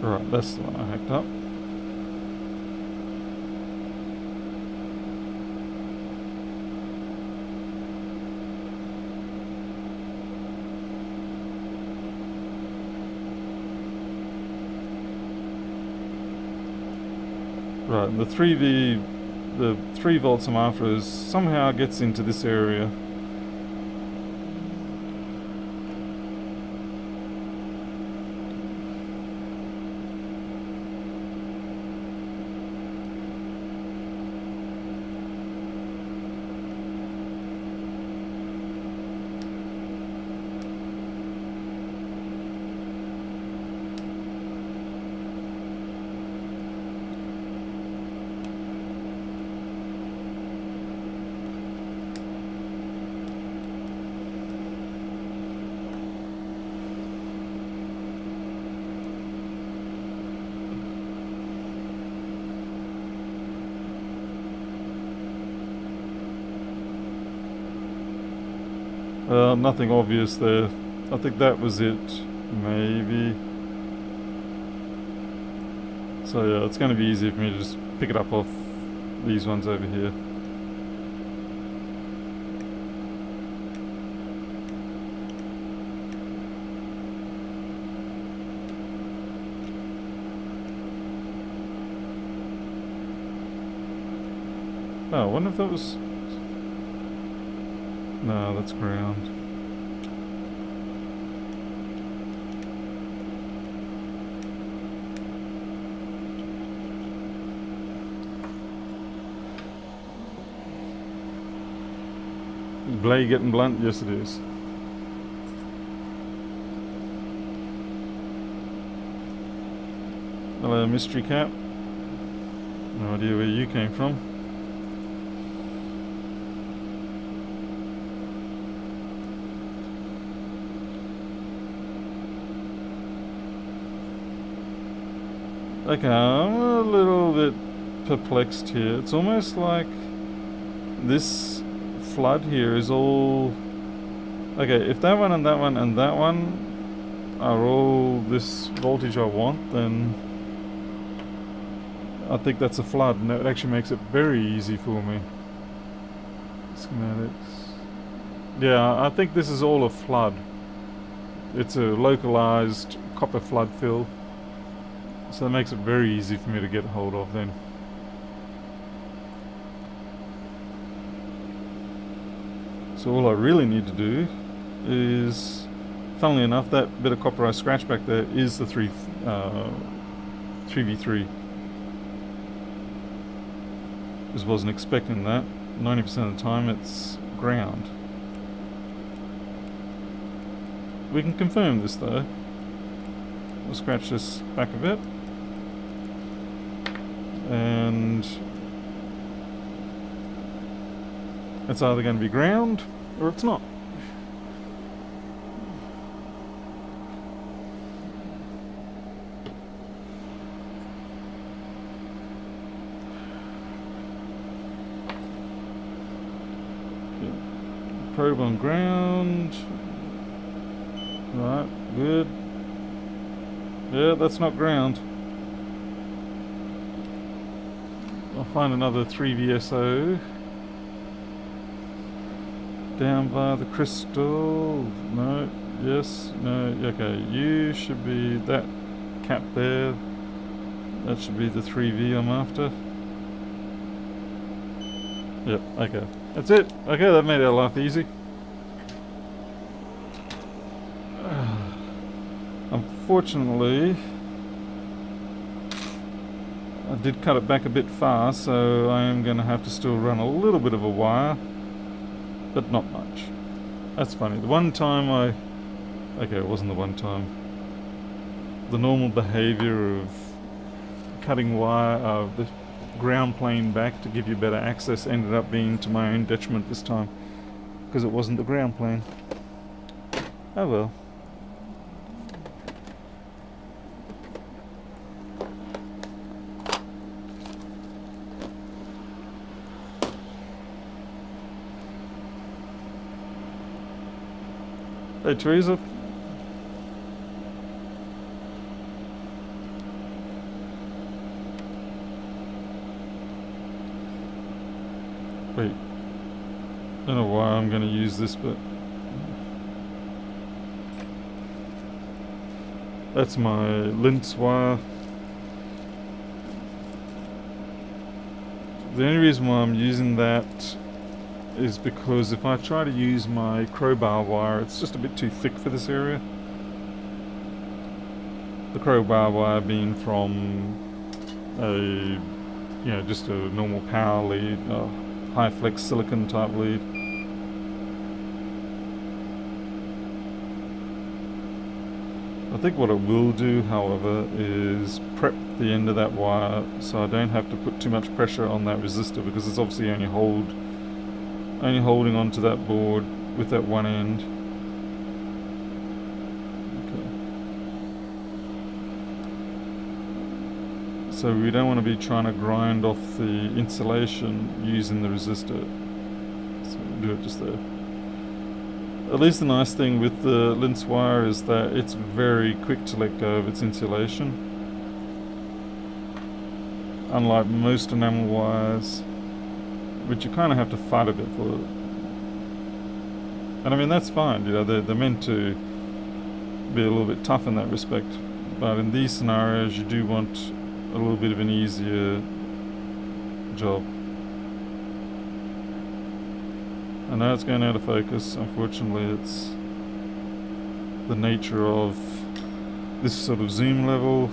S1: Right, that's the one I hacked up. Right, the 3 volts I'm after is somehow gets into this area. Nothing obvious there. I think that was it, maybe. So yeah, it's going to be easy for me to just pick it up off these ones over here. Oh, I wonder if that was... No, that's ground. Blade getting blunt? Yes it is. Hello, mystery cat. No idea where you came from. Okay, I'm a little bit perplexed here. It's almost like this flood here is all... Okay, if that one and that one and that one are all this voltage I want, then I think that's a flood, and that actually makes it very easy for me. Schematics. Yeah, I think this is all a flood. It's a localized copper flood fill. So that makes it very easy for me to get hold of then. So all I really need to do is, funnily enough, that bit of copper I scratched back there is the 3v3. Just wasn't expecting that. 90% of the time it's ground. We can confirm this though. We'll scratch this back a bit. And it's either going to be ground or it's not. Okay. Probe on ground. Right, good. Yeah, that's not ground. I'll find another 3VSO. Down by the crystal. No, yes, no, okay. You should be that cap there. That should be the 3V I'm after. Yep, okay. That's it. Okay, that made our life easy. Unfortunately, I did cut it back a bit far, so I am going to have to still run a little bit of a wire, but not much. That's funny. The one time okay, it wasn't the one time. The normal behavior of cutting wire, the ground plane back to give you better access ended up being to my own detriment this time, because it wasn't the ground plane. Oh well. Hey Teresa. Wait. I don't know why I'm going to use this, but that's my lintz wire. The only reason why I'm using that is because if I try to use my crowbar wire, it's just a bit too thick for this area. The crowbar wire being from just a normal power lead, high flex silicon type lead. I think what it will do, however, is prep the end of that wire so I don't have to put too much pressure on that resistor, because it's obviously only holding onto that board with that one end. Okay. So we don't want to be trying to grind off the insulation using the resistor. So we'll do it just there. At least the nice thing with the lintz wire is that it's very quick to let go of its insulation. Unlike most enamel wires, which you kind of have to fight a bit for. And I mean, that's fine, they're meant to be a little bit tough in that respect. But in these scenarios, you do want a little bit of an easier job. I know it's going out of focus, unfortunately. It's the nature of this sort of zoom level.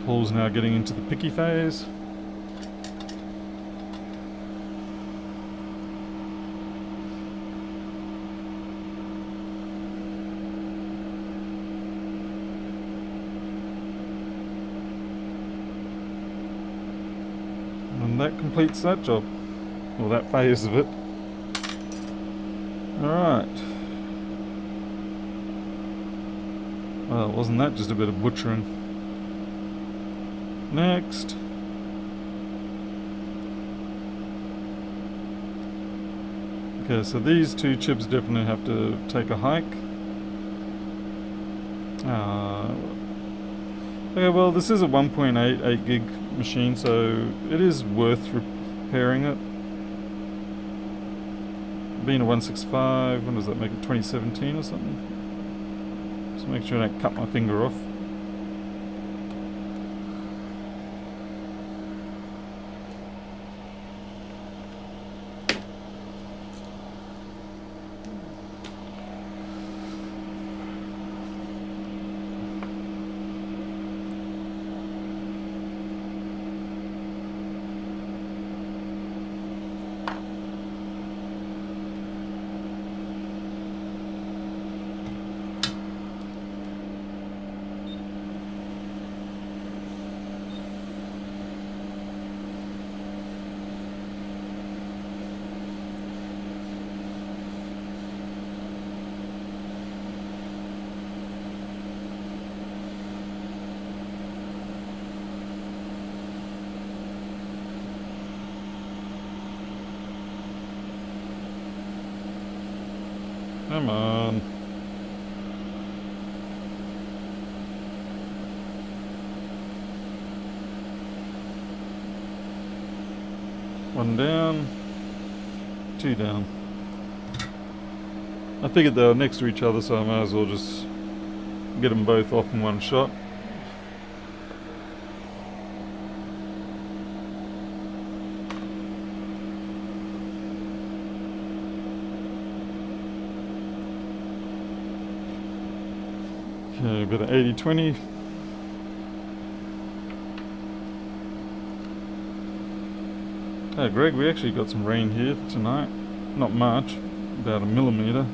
S1: Paul's now getting into the picky phase. And that completes that job. Or that phase of it. Alright. Well, wasn't that just a bit of butchering? Next. Okay, so these two chips definitely have to take a hike. Okay, well, this is a 1.8 gig machine, so it is worth repairing it. Being a 165, when does that make it? 2017 or something? Just make sure I don't cut my finger off. Come on. One down, two down. I figured they were next to each other, so I might as well just get them both off in one shot. Okay, a bit of 80-20. Hey Greg, we actually got some rain here tonight. Not much, about a millimeter.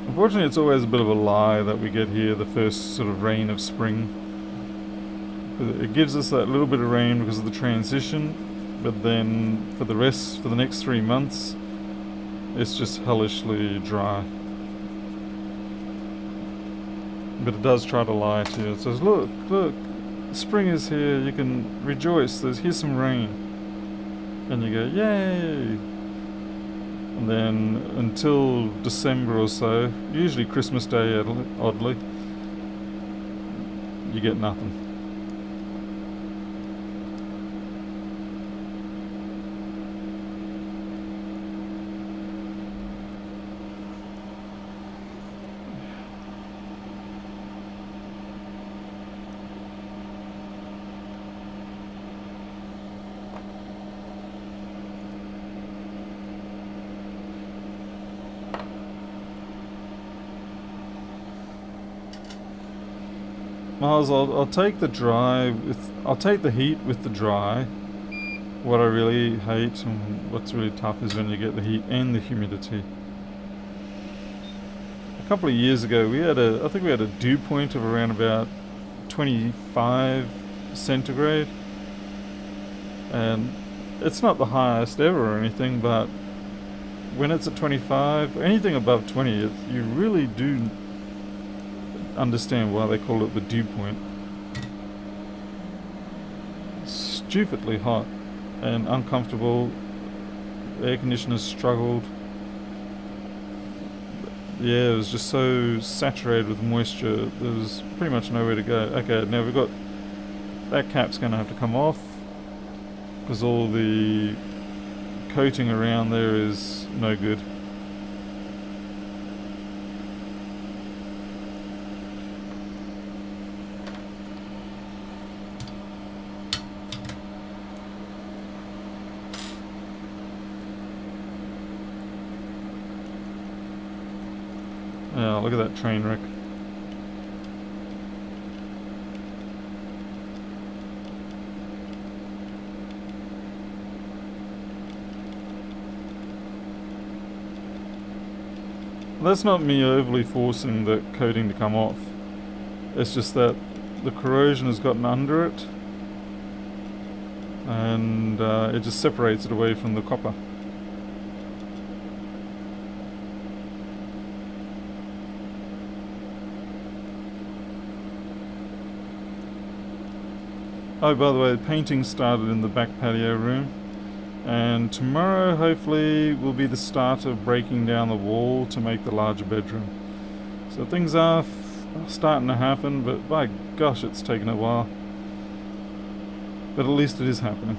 S1: Unfortunately, it's always a bit of a lie that we get here the first sort of rain of spring. It gives us that little bit of rain because of the transition, but then for the next 3 months, it's just hellishly dry. But it does try to lie to you. It says, look, spring is here, you can rejoice, here's some rain. And you go, yay! And then until December or so, usually Christmas Day oddly, you get nothing. Miles, I'll take the dry I'll take the heat with the dry. What I really hate and what's really tough is when you get the heat and the humidity. A couple of years ago, I think we had a dew point of around about 25 centigrade, and it's not the highest ever or anything, but when it's at 25, anything above 20, you really do understand why they call it the dew point. Stupidly hot and uncomfortable. Air conditioners struggled. Yeah, it was just so saturated with moisture, there was pretty much nowhere to go. Okay, now we've got that cap's going to have to come off because all the coating around there is no good. Yeah, look at that train wreck. That's not me overly forcing the coating to come off. It's just that the corrosion has gotten under it and it just separates it away from the copper. Oh, by the way, painting started in the back patio room, and tomorrow hopefully will be the start of breaking down the wall to make the larger bedroom. So things are starting to happen, but by gosh, it's taken a while. But at least it is happening.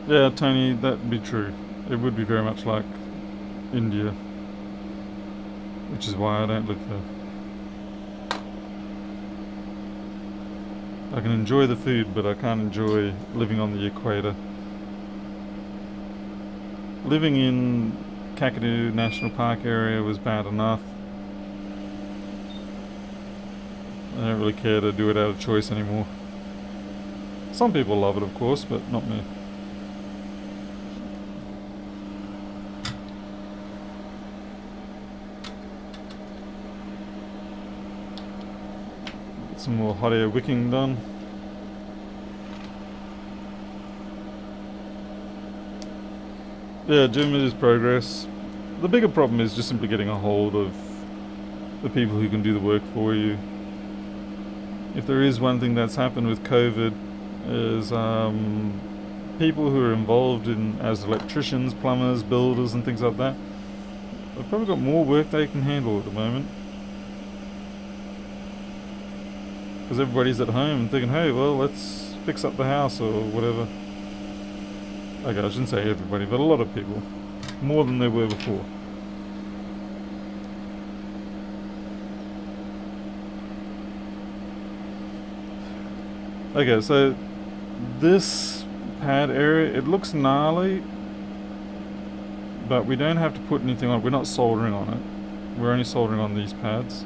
S1: Yeah, Tony, that'd be true. It would be very much like India, which is why I don't live there. I can enjoy the food, but I can't enjoy living on the equator. Living in Kakadu National Park area was bad enough. I don't really care to do it out of choice anymore. Some people love it, of course, but not me. Get some more hot air wicking done. Yeah, Jim, it is progress. The bigger problem is just simply getting a hold of the people who can do the work for you. If there is one thing that's happened with COVID is people who are involved in as electricians, plumbers, builders and things like that, they've probably got more work they can handle at the moment. Because everybody's at home and thinking, hey, well, let's fix up the house or whatever. Okay, I shouldn't say everybody, but a lot of people. More than there were before. Okay, so this pad area, it looks gnarly, but we don't have to put anything on it. We're not soldering on it. We're only soldering on these pads.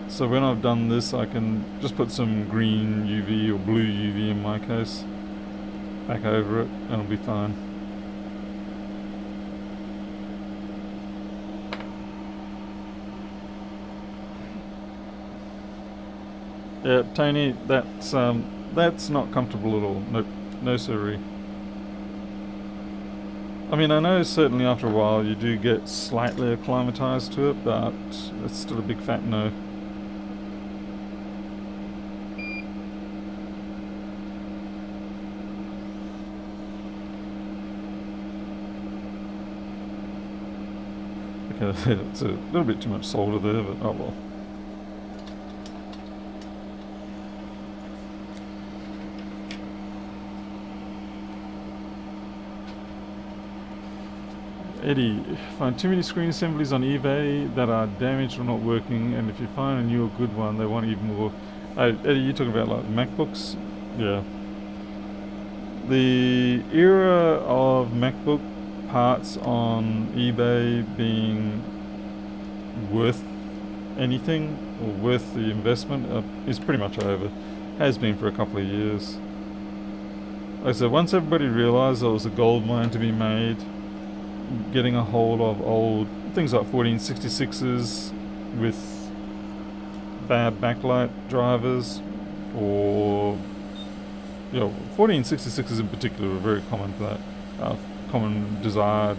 S1: So when I've done this, I can just put some green UV or blue UV in my case back over it, and it'll be fine. Yeah, Tony, that's not comfortable at all. Nope, no siree. I mean, I know certainly after a while you do get slightly acclimatized to it, but it's still a big fat no. Okay, it's a little bit too much solder there, but oh well. Eddie, find too many screen assemblies on eBay that are damaged or not working, and if you find a new or good one, they want even more. Eddie, you're talking about like MacBooks? Yeah. The era of MacBook parts on eBay being worth anything or worth the investment is pretty much over. Has been for a couple of years. Like I said, once everybody realised there was a gold mine to be made, getting a hold of old things like 1466s with bad backlight drivers, or 1466s in particular are very common for that, common desired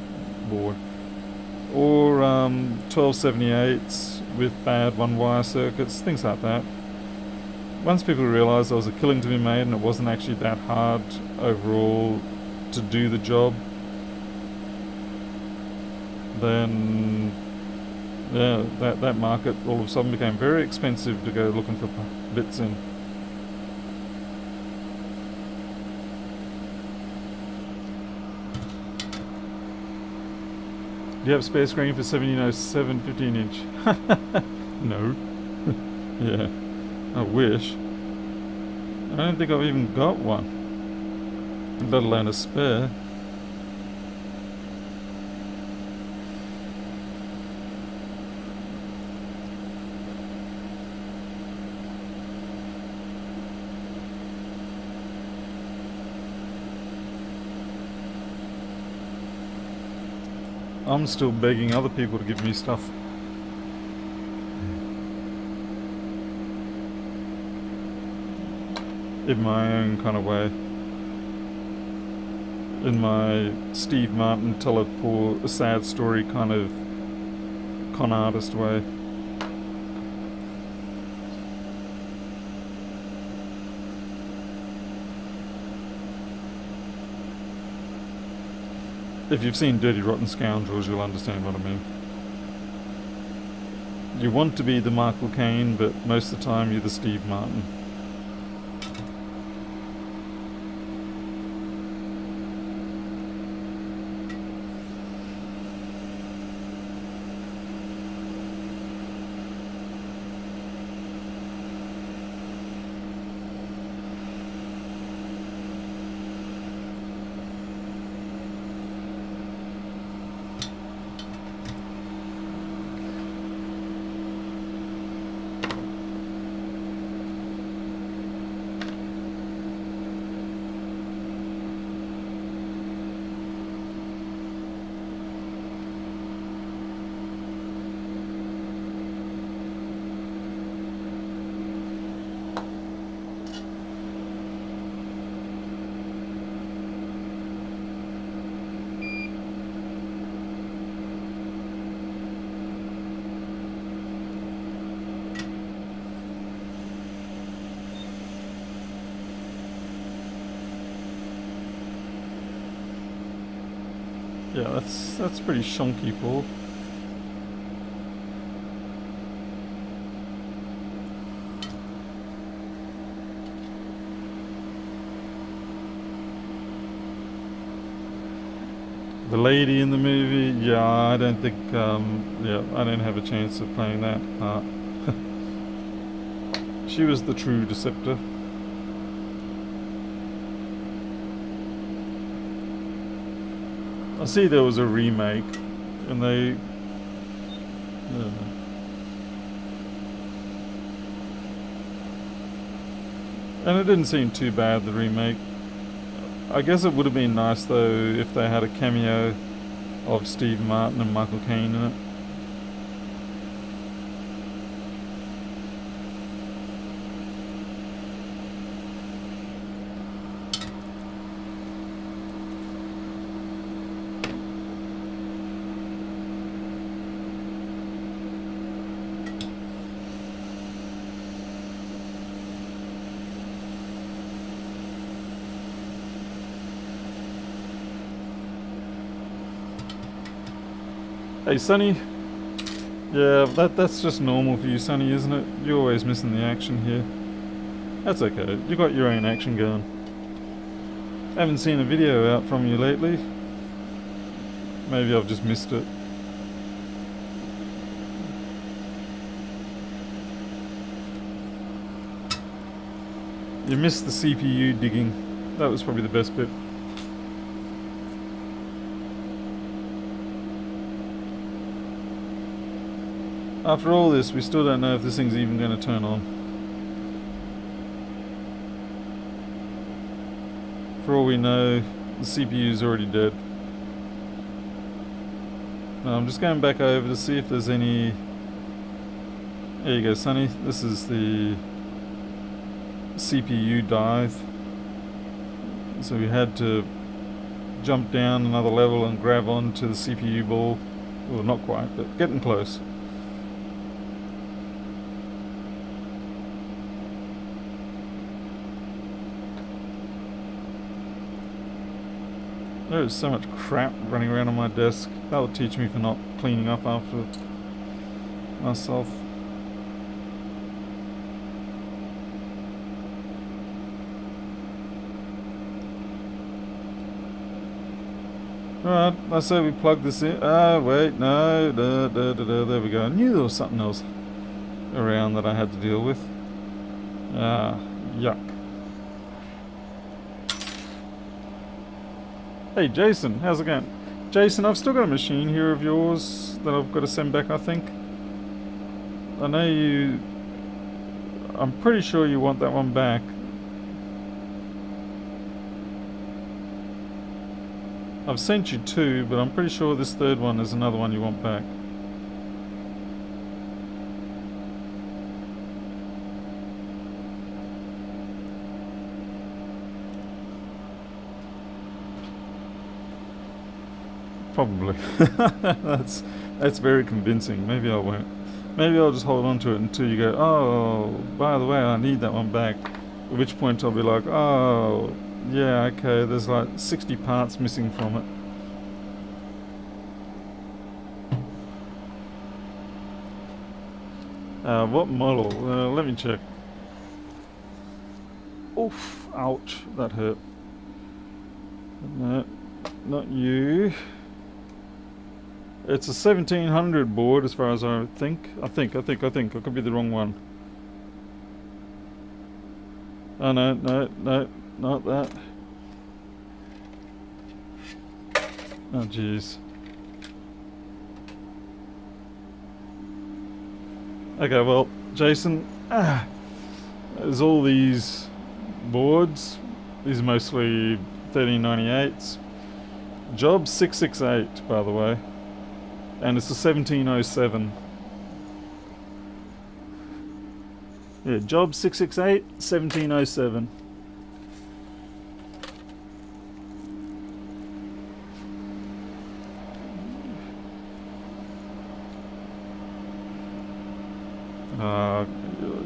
S1: board, or 1278s with bad one-wire circuits, things like that. Once people realised there was a killing to be made and it wasn't actually that hard overall to do the job, then yeah, that market all of a sudden became very expensive to go looking for bits in. Do you have spare screen for 1707 15-inch? No. Yeah, I wish. I don't think I've even got one, let alone a spare. I'm still begging other people to give me stuff. In my own kind of way. In my Steve Martin tell a sad story kind of con artist way. If you've seen Dirty Rotten Scoundrels, you'll understand what I mean. You want to be the Michael Caine, but most of the time you're the Steve Martin. Yeah, that's pretty shonky, Paul. The lady in the movie, yeah, I don't think, I don't have a chance of playing that part. She was the true deceptor. I see there was a remake, and they... and it didn't seem too bad, the remake. I guess it would have been nice, though, if they had a cameo of Steve Martin and Michael Caine in it. Hey, Sonny. Yeah, that's just normal for you, Sonny, isn't it? You're always missing the action here. That's okay. You got your own action going. Haven't seen a video out from you lately. Maybe I've just missed it. You missed the CPU digging. That was probably the best bit. After all this, we still don't know if this thing's even going to turn on. For all we know, the CPU's already dead. Now I'm just going back over to see if there's any... There you go, Sonny. This is the CPU dive. So we had to jump down another level and grab onto the CPU ball. Well, not quite, but getting close. There's so much crap running around on my desk. That'll teach me for not cleaning up after myself. Alright, I say we plug this in. Ah, wait, no. There we go. I knew there was something else around that I had to deal with. Ah, yuck. Hey Jason, how's it going? Jason, I've still got a machine here of yours that I've got to send back, I think. I know you... I'm pretty sure you want that one back. I've sent you 2, but I'm pretty sure this third one is another one you want back. Probably. that's very convincing. Maybe I won't. Maybe I'll just hold on to it until you go, oh, by the way, I need that one back. At which point I'll be like, oh, yeah, okay, there's like 60 parts missing from it. What model? Let me check. Oof, ouch, that hurt. No, not you. It's a 1700 board as far as I think. I think. I could be the wrong one. Oh no, not that. Oh jeez. Okay, well, Jason, there's all these boards. These are mostly 1398s. Job 668, by the way. And it's a 1707. Yeah, Job 668, 1707.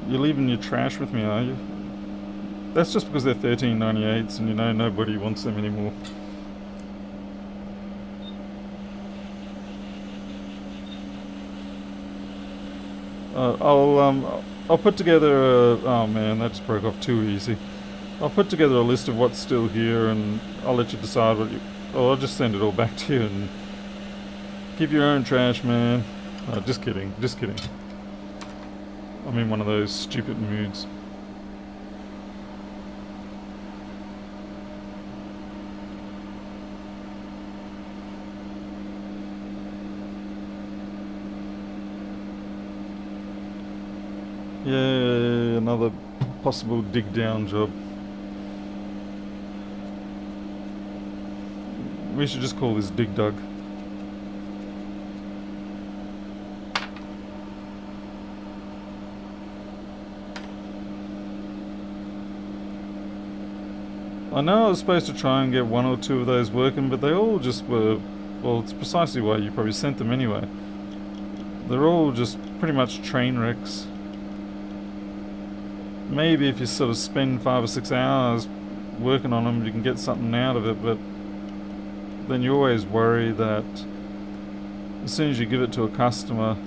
S1: You're leaving your trash with me, are you? That's just because they're 1398s and you know nobody wants them anymore. I'll put together oh man, that just broke off too easy. I'll put together a list of what's still here and I'll let you decide what you... Oh, I'll just send it all back to you and keep your own trash, man. Oh, just kidding. I'm in one of those stupid moods. Yeah, another possible dig down job. We should just call this Dig Dug. I know I was supposed to try and get 1 or 2 of those working, but they all just were... Well, it's precisely why you probably sent them anyway. They're all just pretty much train wrecks. Maybe if you sort of spend 5 or 6 hours working on them, you can get something out of it, but then you always worry that as soon as you give it to a customer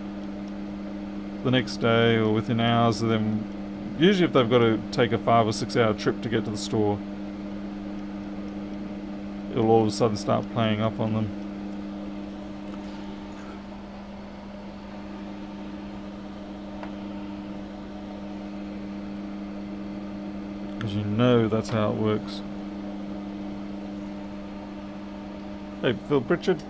S1: the next day or within hours of them, usually if they've got to take a 5 or 6 hour trip to get to the store, it'll all of a sudden start playing up on them. Because you know that's how it works. Hey, Phil Pritchard.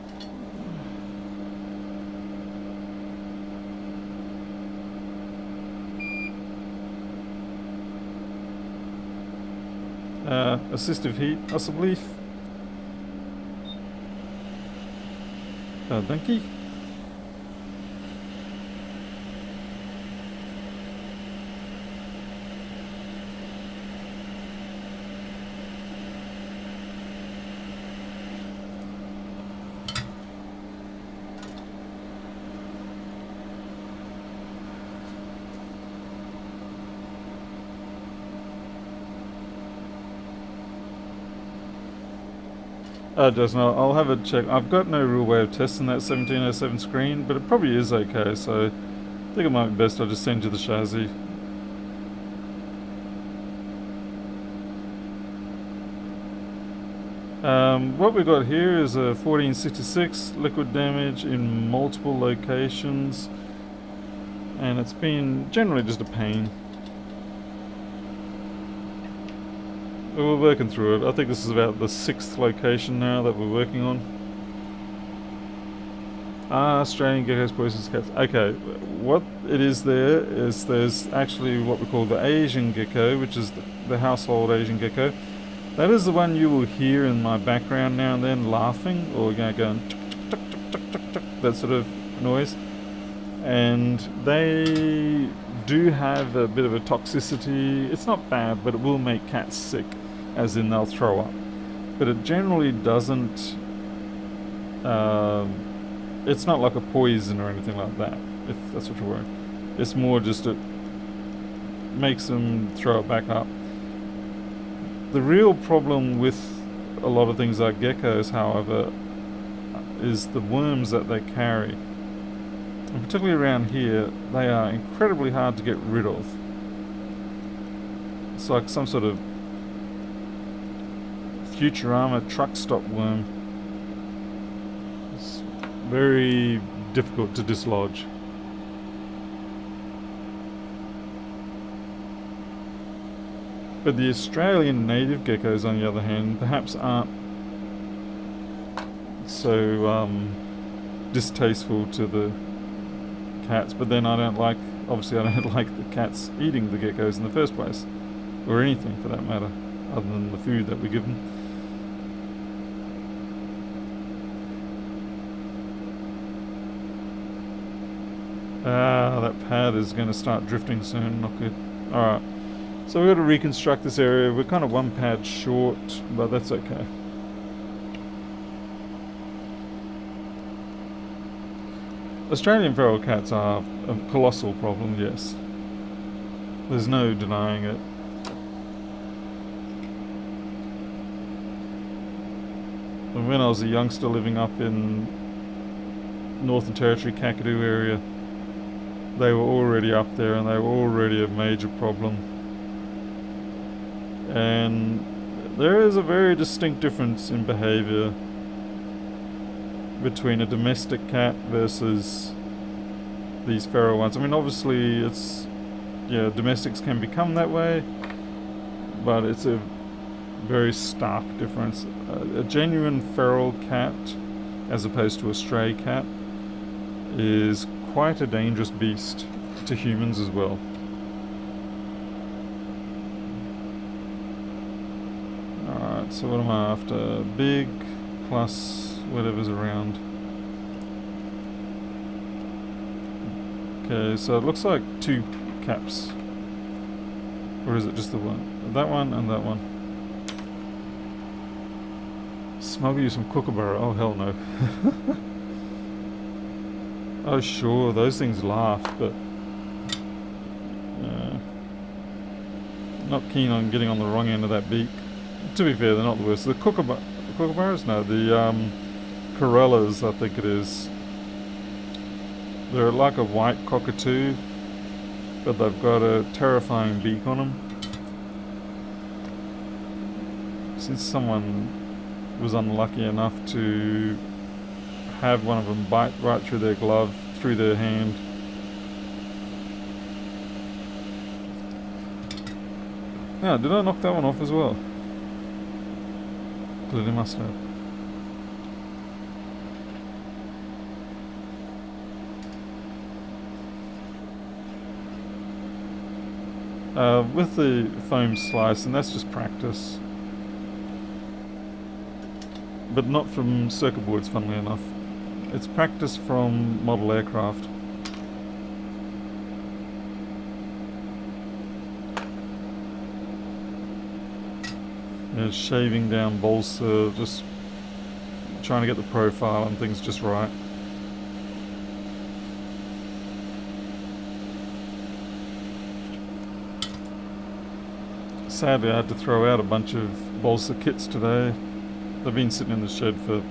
S1: Assistive heat, possibly. Donkey. Jason, I'll have a check. I've got no real way of testing that 1707 screen, but it probably is okay, so I think it might be best I just send you the chassis. What we've got here is a 1466 liquid damage in multiple locations, and it's been generally just a pain. We're working through it. I think this is about the 6th location now that we're working on. Australian geckos, poisonous cats. Okay, what it is there is there's actually what we call the Asian gecko, which is the household Asian gecko. That is the one you will hear in my background now and then, laughing, or going tuk, tuk, tuk, tuk, tuk, tuk, that sort of noise. And they do have a bit of a toxicity. It's not bad, but it will make cats sick, as in they'll throw up. But it generally doesn't. It's not like a poison or anything like that, if that's what you're worried. It's more just it makes them throw it back up. The real problem with a lot of things like geckos, however, is the worms that they carry. And particularly around here, they are incredibly hard to get rid of. It's like some sort of Futurama truck stop worm. It's very difficult to dislodge. But the Australian native geckos, on the other hand, perhaps aren't so distasteful to the cats. But then obviously I don't like the cats eating the geckos in the first place. Or anything for that matter, other than the food that we give them. That pad is going to start drifting soon, not good. Alright. So we've got to reconstruct this area. We're kind of one pad short, but that's okay. Australian feral cats are a colossal problem, yes. There's no denying it. And when I was a youngster living up in Northern Territory, Kakadu area, they were already up there and they were already a major problem. And there is a very distinct difference in behaviour between a domestic cat versus these feral ones. I mean, obviously domestics can become that way, but it's a very stark difference. A genuine feral cat, as opposed to a stray cat, is quite a dangerous beast to humans as well. Alright, so what am I after? Big plus whatever's around. Okay, so it looks like 2 caps. Or is it just the one? That one and that one. Smuggle you some kookaburra. Oh, hell no. Oh, sure, those things laugh, but not keen on getting on the wrong end of that beak. To be fair, they're not the worst. The kookaburras? No, the corellas, I think it is. They're like a white cockatoo, but they've got a terrifying beak on them. Since someone was unlucky enough to have one of them bite right through their glove, through their hand. Ah, did I knock that one off as well? Clearly must have. With the foam slice, and that's just practice. But not from circuit boards, funnily enough. It's practice from model aircraft. Shaving down balsa, just trying to get the profile and things just right. Sadly, I had to throw out a bunch of balsa kits today. They've been sitting in the shed for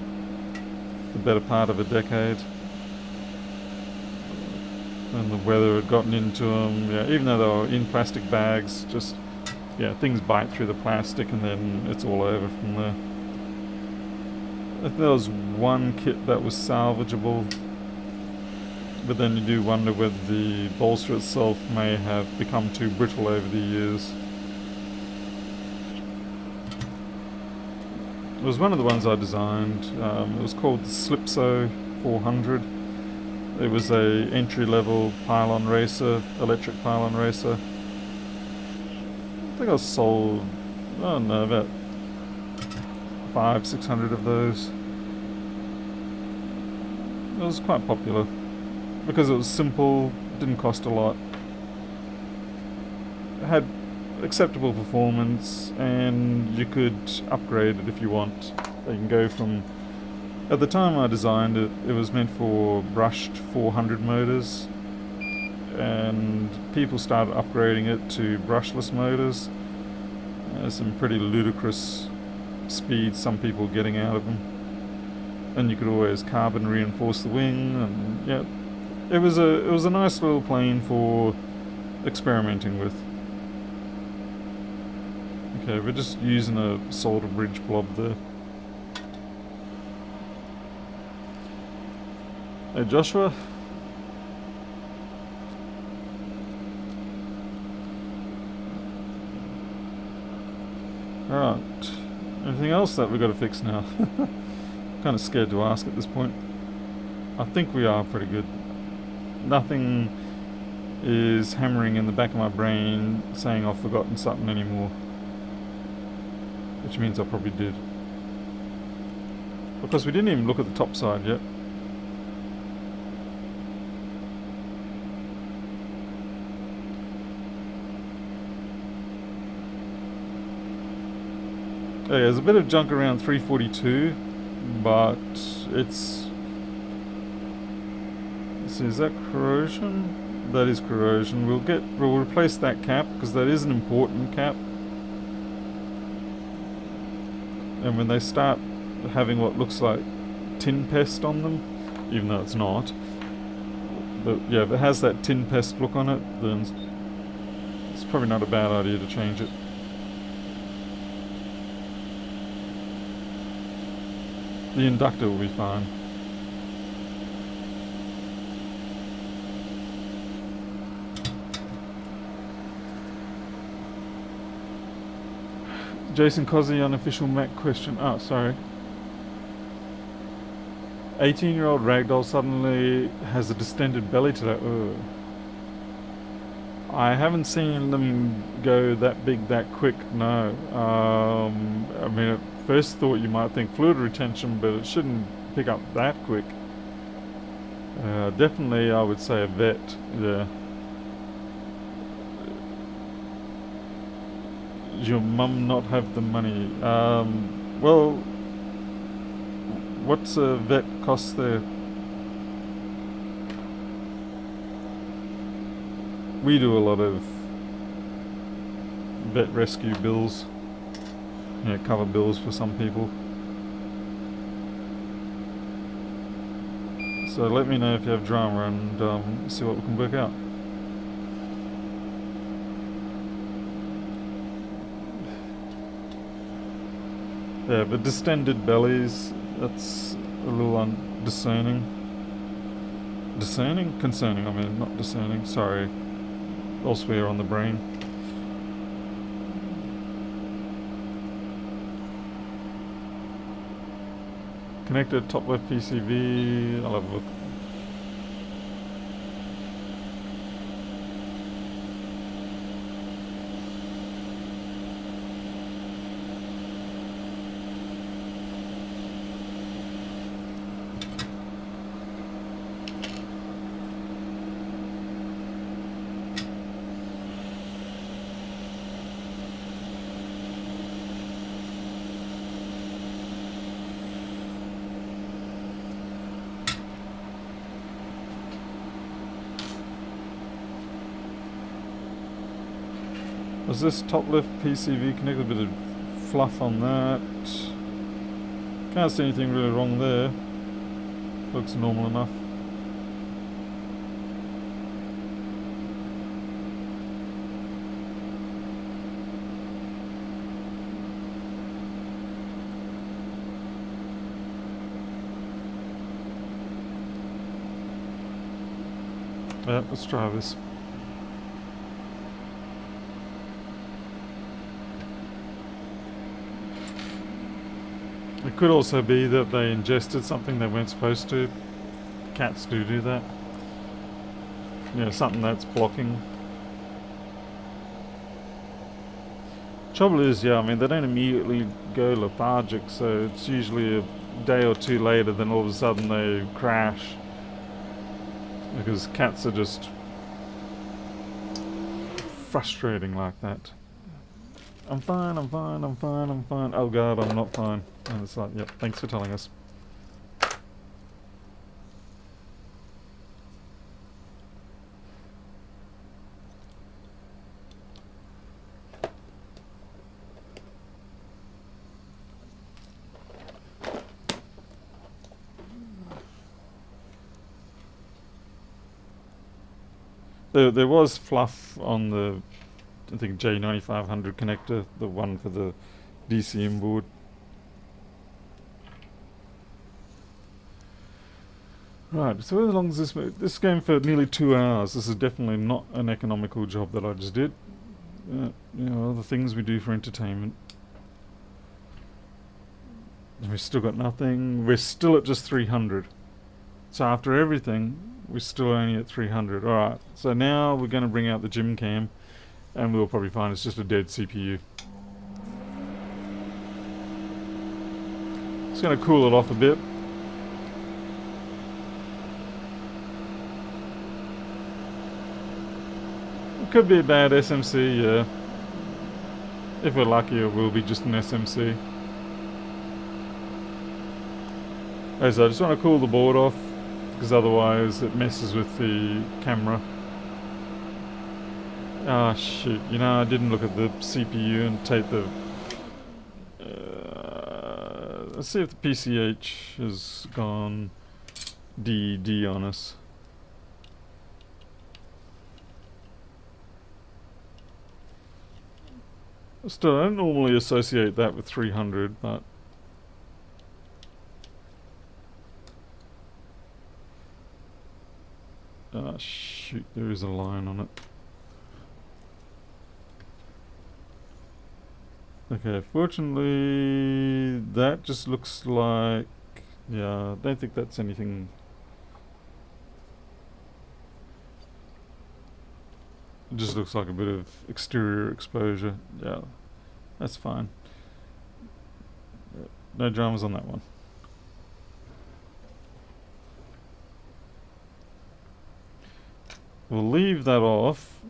S1: the better part of a decade. And the weather had gotten into them. Yeah, even though they were in plastic bags, just, things bite through the plastic and then it's all over from there. I think there was one kit that was salvageable, but then you do wonder whether the bolster itself may have become too brittle over the years. It was one of the ones I designed. It was called the Slipso 400. It was a entry-level pylon racer, electric pylon racer. I think I sold, about 600 of those. It was quite popular because it was simple, didn't cost a lot, it had acceptable performance, and you could upgrade it if you want. You can go from, at the time I designed it, it was meant for brushed 400 motors, and people started upgrading it to brushless motors. There's some pretty ludicrous speeds some people getting out of them, and you could always carbon reinforce the wing, and yeah, it was a nice little plane for experimenting with. Okay, we're just using a solder bridge blob there. Hey Joshua. Alright. Anything else that we've got to fix now? Kind of scared to ask at this point. I think we are pretty good. Nothing is hammering in the back of my brain saying I've forgotten something anymore. Which means I probably did. Because we didn't even look at the top side yet. Yeah, there's a bit of junk around 342, but it's... Let's see, is that corrosion? That is corrosion. We'll replace that cap because that is an important cap. And when they start having what looks like tin pest on them, even though it's not, but yeah, if it has that tin pest look on it, then it's probably not a bad idea to change it. The inductor will be fine. Jason Cozzi, unofficial Mac question. Oh, sorry. 18-year-old ragdoll suddenly has a distended belly today. Ugh. I haven't seen them go that big that quick, no. I mean, at first thought you might think fluid retention, but it shouldn't pick up that quick. Definitely I would say a vet, yeah. Does your mum not have the money? Well, what's a vet cost there? We do a lot of vet rescue bills. Yeah, cover bills for some people. So let me know if you have drama and see what we can work out. Yeah, but distended bellies, that's a little discerning. Discerning? Concerning, I mean, not discerning, sorry. Elsewhere on the brain. Connected top left PCB, I'll have a look. Was this top left PCB connected? A bit of fluff on that. Can't see anything really wrong there. Looks normal enough. Yeah, let's try this. It could also be that they ingested something they weren't supposed to. Cats do that. You know, something that's blocking. Trouble is, yeah, I mean, they don't immediately go lethargic, so it's usually a day or two later, then all of a sudden they crash. Because cats are just frustrating like that. I'm fine, I'm fine, I'm fine, I'm fine. Oh god, I'm not fine. And it's like, yep, thanks for telling us. There was fluff on the, I think, J9500 connector, the one for the DCM board. Right, so how long is this? This is going for nearly 2 hours. This is definitely not an economical job that I just did. You know, the things we do for entertainment. And we've still got nothing. We're still at just 300. So after everything, we're still only at 300. Alright, so now we're going to bring out the gym cam, and we'll probably find it's just a dead CPU. It's going to cool it off a bit. It could be a bad SMC, yeah. If we're lucky, it will be just an SMC. Okay, so I just want to cool the board off, because otherwise it messes with the camera. Ah, shoot. You know, I didn't look at the CPU and take the... let's see if the PCH has gone DD on us. Still, I don't normally associate that with 300, but... ah, shoot, there is a line on it. Okay, fortunately, that just looks like... yeah, I don't think that's anything... it just looks like a bit of exterior exposure. Yeah, that's fine. No dramas on that one. We'll leave that off.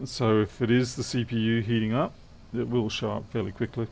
S1: So if it is the CPU heating up, it will show up fairly quickly.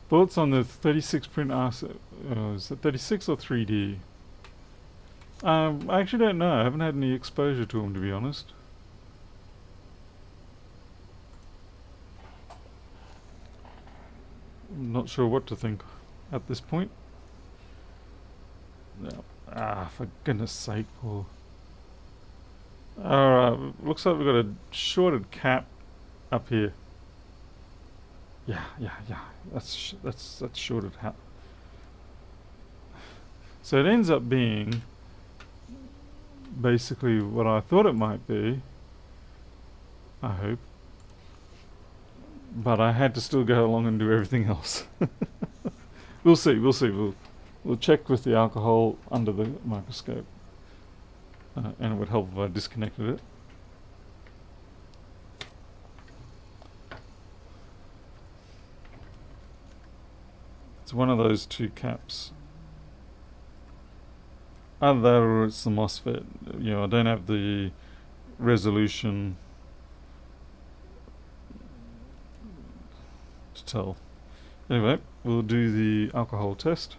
S1: Thoughts on the 36 print RC? Is it 36 or 3D? I actually don't know. I haven't had any exposure to them, to be honest. I'm not sure what to think at this point. Yeah. Ah, for goodness sake, Paul. Alright, looks like we've got a shorted cap up here. Yeah. That's shorted hat. So it ends up being basically what I thought it might be. I hope. But I had to still go along and do everything else. We'll see. We'll check with the alcohol under the microscope. And it would help if I disconnected it. It's one of those two caps. Either that or it's the MOSFET. You know, I don't have the resolution to tell. Anyway, we'll do the alcohol test.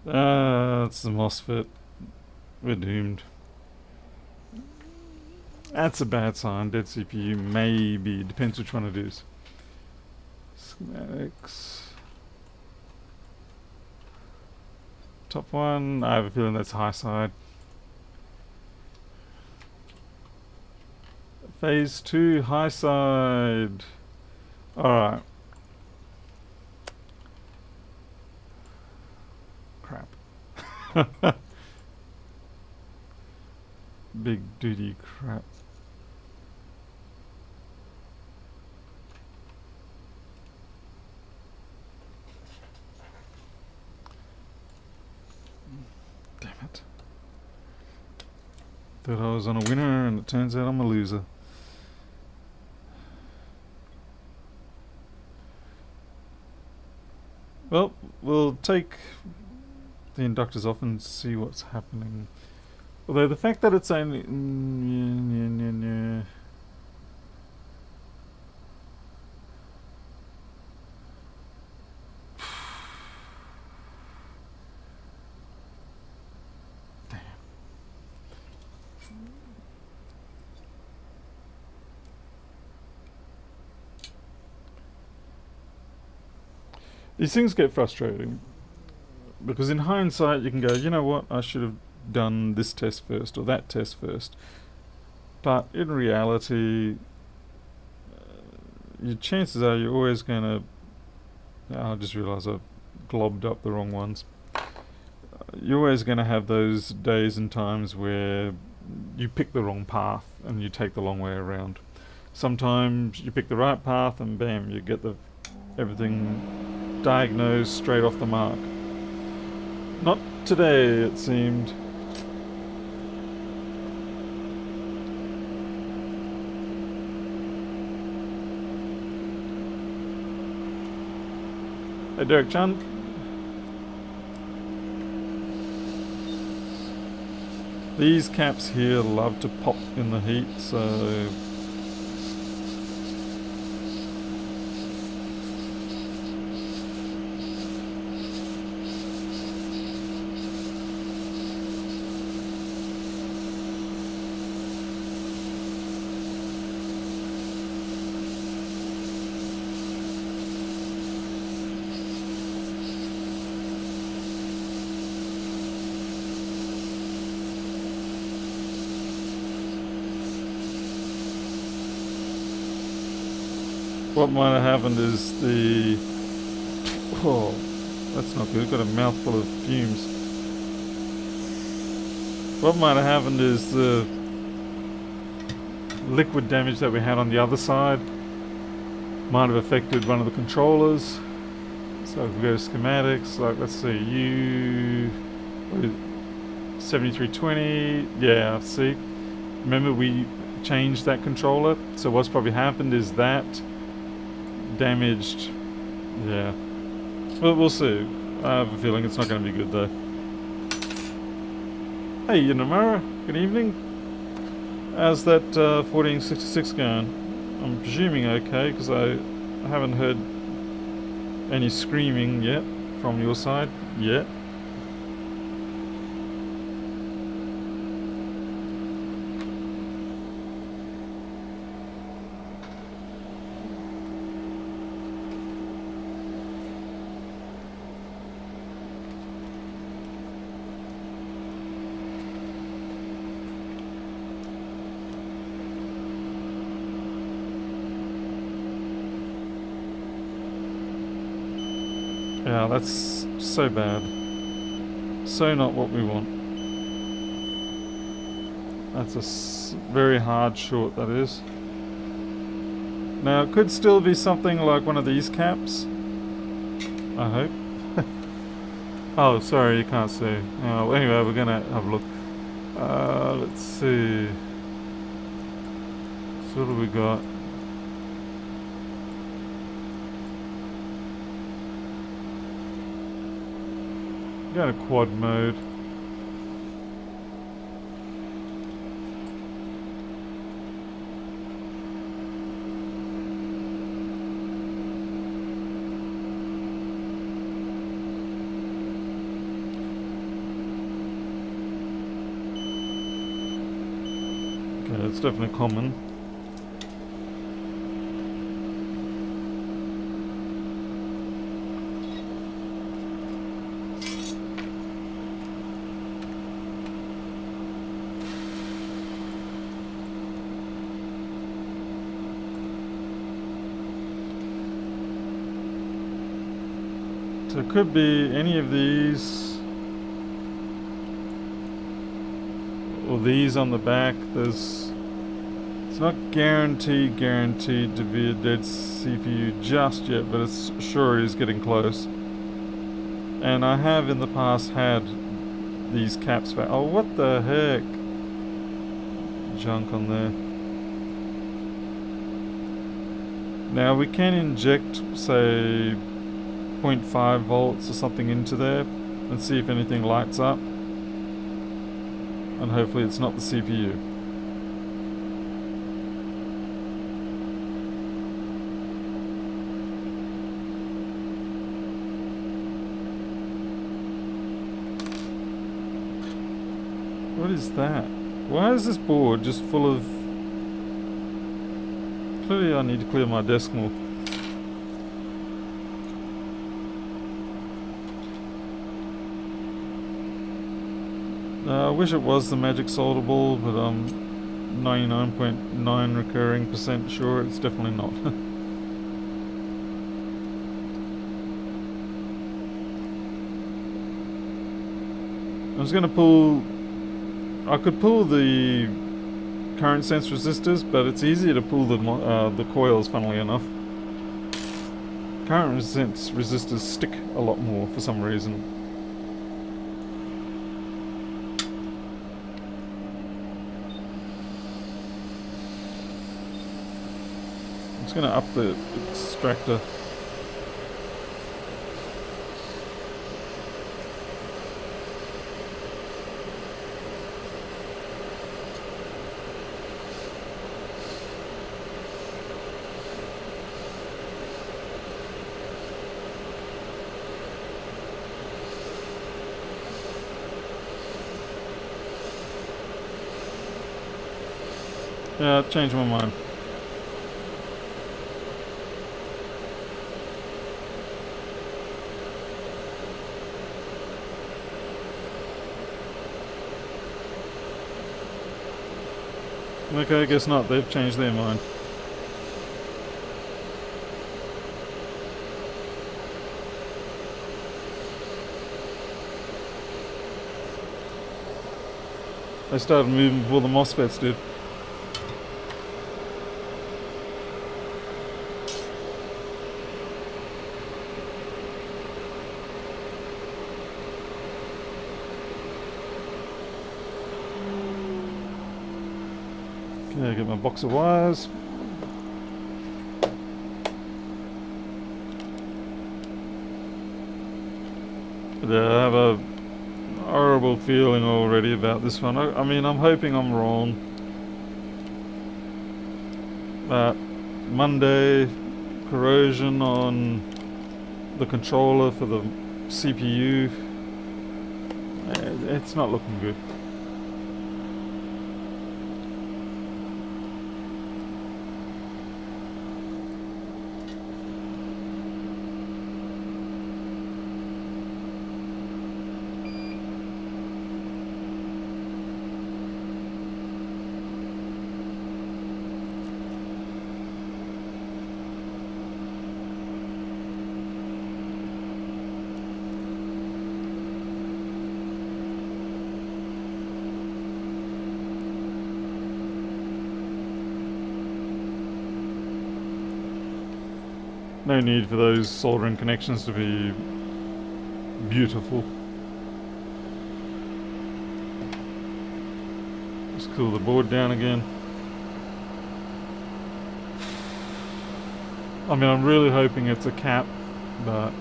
S1: That's the MOSFET. We're doomed. That's a bad sign. Dead CPU, maybe. Depends which one it is. Schematics. Top one, I have a feeling that's high side. Phase 2, high side. Alright. Crap. Big duty crap. Damn it. Thought I was on a winner and it turns out I'm a loser. Well, we'll take the inductors off and see what's happening. Although the fact that it's only... These things get frustrating because in hindsight you can go, you know what, I should have done this test first or that test first. But in reality, your chances are you're always going to... I just realised I globbed up the wrong ones. You're always going to have those days and times where you pick the wrong path and you take the long way around. Sometimes you pick the right path and bam, you get the everything diagnosed straight off the mark. Not today, it seemed. Hey Derek Chan. These caps here love to pop in the heat, so what might have happened is the... Oh, that's not good. Got a mouthful of fumes. What might have happened is the liquid damage that we had on the other side might have affected one of the controllers. So if we go to schematics, like let's see, what is it? 7320. Yeah, see. Remember we changed that controller, so what's probably happened is that damaged. Yeah. Well, we'll see. I have a feeling it's not going to be good though. Hey Yanamara, good evening. How's that 1466 going? I'm presuming okay, because I haven't heard any screaming yet from your side yet. Yeah, that's so bad. So not what we want. That's a very hard short, that is. Now, it could still be something like one of these caps. I hope. Oh, sorry, you can't see. Oh, anyway, we're going to have a look. Let's see. So what do we got? Got a quad mode. Okay, it's definitely common. So it could be any of these, or these on the back. It's not guaranteed to be a dead CPU just yet, but it's sure is getting close. And I have in the past had these caps back. Oh, what the heck? Junk on there. Now we can inject, say, 0.5 volts or something into there and see if anything lights up, and hopefully it's not the CPU. What is that? Why is this board just full of... Clearly I need to clear my desk more. I wish it was the magic solder ball, but I'm 99.9 recurring % sure it's definitely not. I was going to pull... I could pull the current sense resistors, but it's easier to pull the coils, funnily enough. Current sense resistors stick a lot more for some reason. I'm just going to up the extractor. Yeah, I changed my mind. Okay, I guess not. They've changed their mind. They started moving before the MOSFETs did. Okay, get my box of wires. Yeah, I have a horrible feeling already about this one. I mean, I'm hoping I'm wrong. But Monday, corrosion on the controller for the CPU. It's not looking good. No need for those soldering connections to be beautiful. Just cool the board down again. I mean, I'm really hoping it's a cap, but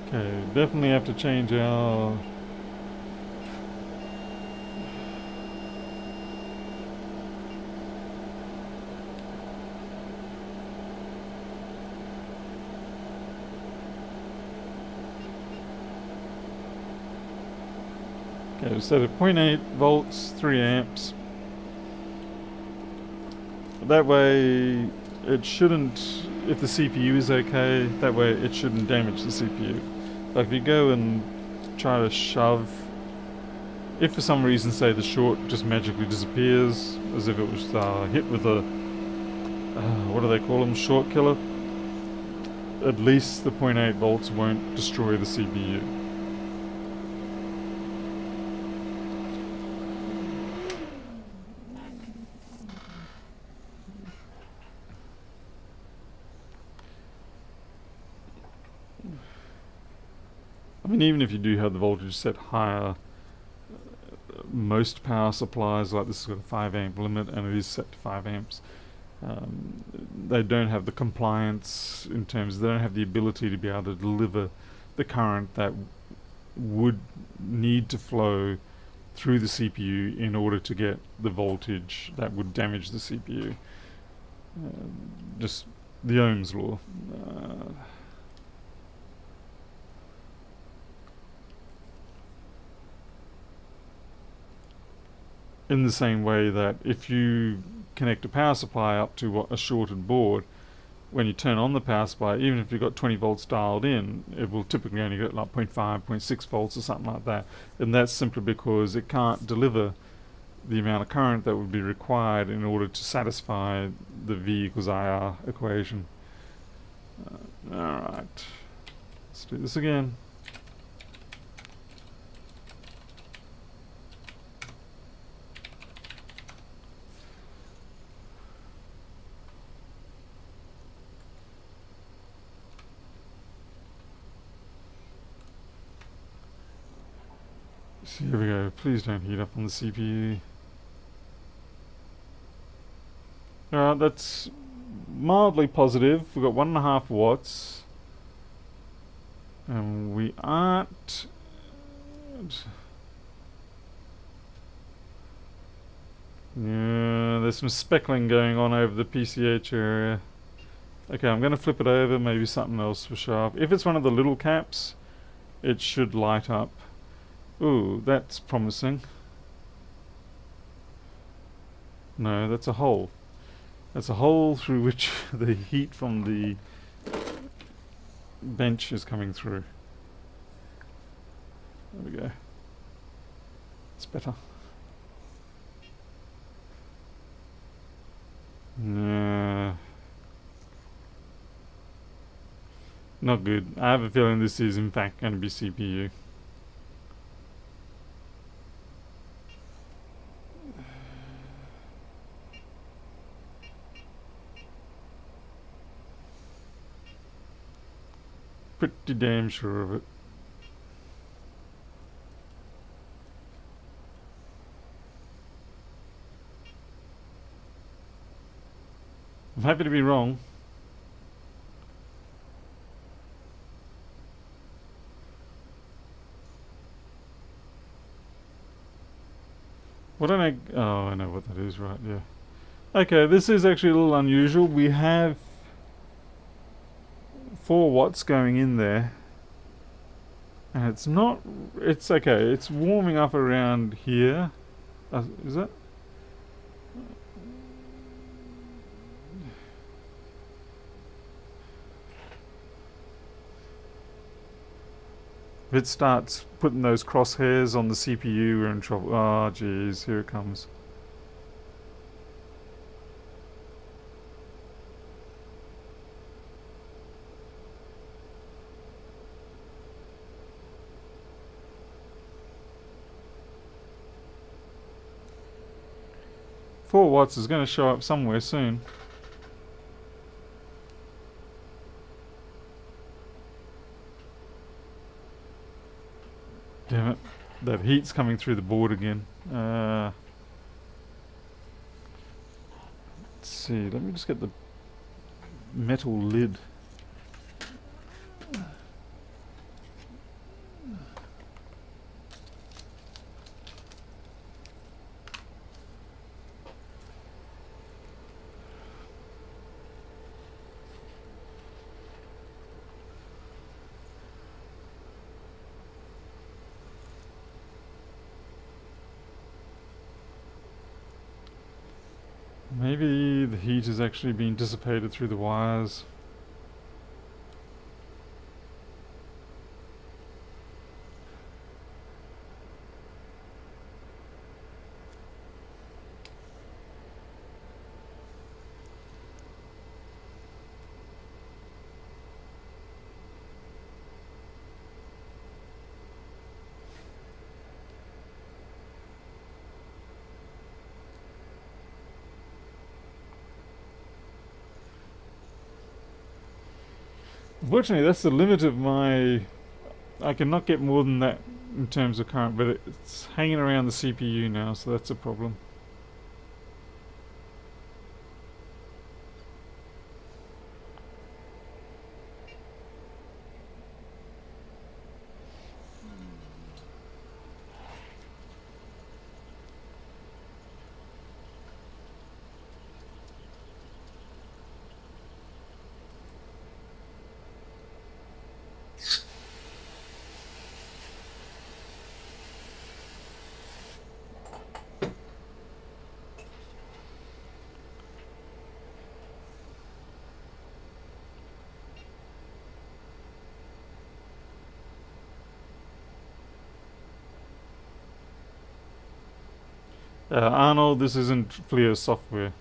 S1: okay, definitely have to change our. Okay, set at 0.8 volts, 3 amps. That way, it shouldn't. If the CPU is okay, that way it shouldn't damage the CPU. Like if you go and try to shove, if for some reason, say the short just magically disappears, as if it was hit with a what do they call them, short killer, at least the 0.8 volts won't destroy the CPU. I mean, even if you do have the voltage set higher, most power supplies, like this has got a 5 amp limit and it is set to 5 amps, they don't have the compliance in terms, they don't have the ability to be able to deliver the current that would need to flow through the CPU in order to get the voltage that would damage the CPU. Just the Ohm's law. In the same way that if you connect a power supply up to a shorted board, when you turn on the power supply, even if you've got 20 volts dialed in, it will typically only get like 0.5, 0.6 volts or something like that. And that's simply because it can't deliver the amount of current that would be required in order to satisfy the V equals IR equation. Alright, let's do this again. So here we go, please don't heat up on the CPU. Alright, that's mildly positive. We've got 1.5 watts. And we aren't... Yeah, there's some speckling going on over the PCH area. Okay, I'm going to flip it over, maybe something else will show up. If it's one of the little caps, it should light up. Ooh, that's promising. No, that's a hole. That's a hole through which the heat from the bench is coming through. There we go. It's better. Nah. Not good. I have a feeling this is in fact going to be CPU. Pretty damn sure of it. I'm happy to be wrong. What don't I... Oh, I know what that is, right, yeah. Okay, this is actually a little unusual. We have 4 watts going in there. And it's not... It's okay, it's warming up around here. Is it? If it starts putting those crosshairs on the CPU, we're in trouble. Oh, geez, here it comes. $4 watts is going to show up somewhere soon. Damn it. That heat's coming through the board again. Let's see, let me just get the metal lid. Maybe the heat is actually being dissipated through the wires. Unfortunately, that's the limit of my... I cannot get more than that in terms of current, but it's hanging around the CPU now, so that's a problem. Arnold, this isn't FLIR software.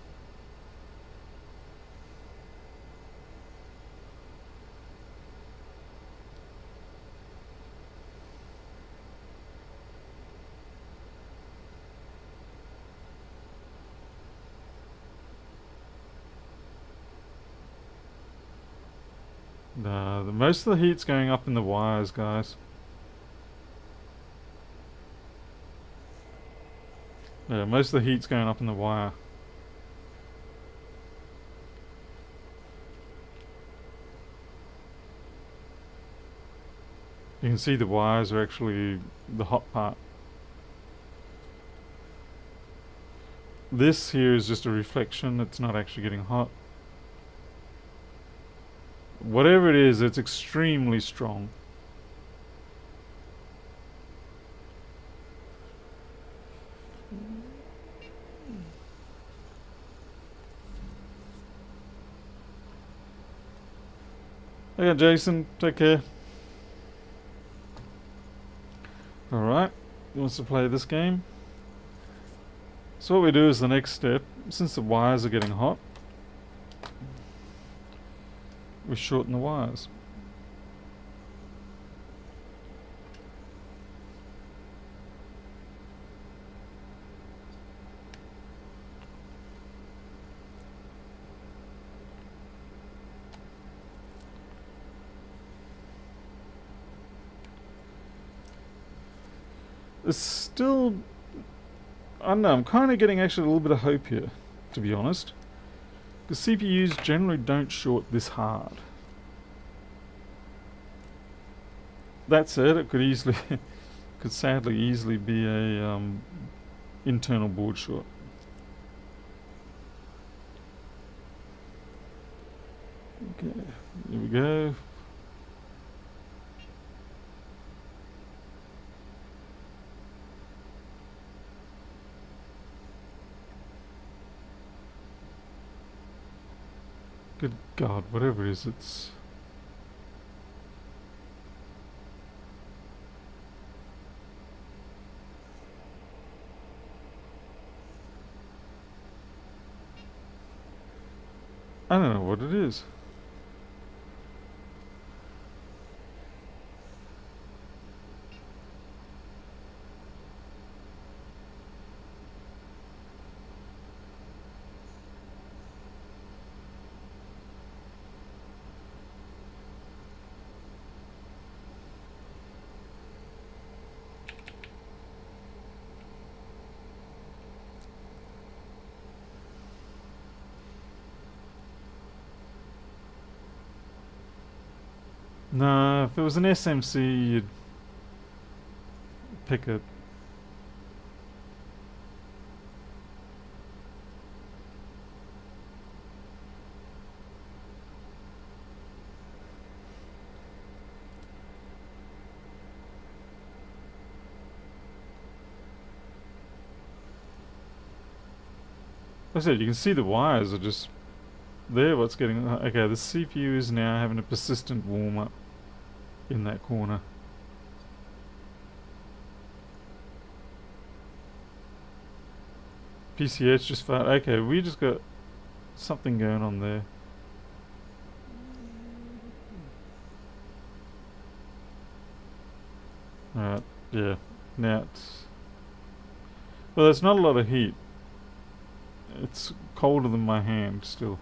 S1: Most of the heat's going up in the wires, guys. Yeah, most of the heat's going up in the wire. You can see the wires are actually the hot part. This here is just a reflection, it's not actually getting hot. Whatever it is, it's extremely strong. Okay, Jason, take care. Alright, he wants to play this game. So what we do is the next step, since the wires are getting hot, we shorten the wires. It's still... I don't know, I'm kind of getting actually a little bit of hope here, to be honest. Because CPUs generally don't short this hard. That said, it could easily... could sadly easily be a internal board short. Okay, here we go. Good God, whatever it is, it's... I don't know what it is. No, if it was an SMC, you'd pick it. Like I said, you can see the wires are just there. What's getting... Okay, the CPU is now having a persistent warm-up in that corner. PCH just fired. Okay, we just got something going on there. Alright, yeah. Now it's... Well, there's not a lot of heat. It's colder than my hand still.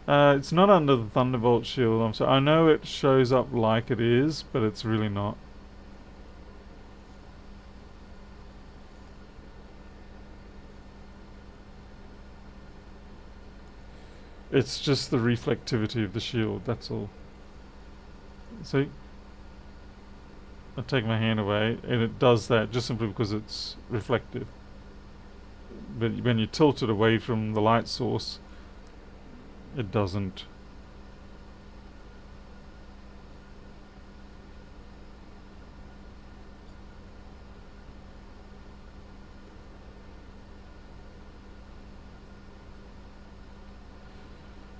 S1: It's not under the Thunderbolt shield. I'm sorry. I know it shows up like it is, but it's really not. It's just the reflectivity of the shield, that's all. See? I take my hand away and it does that just simply because it's reflective. But when you tilt it away from the light source, it doesn't.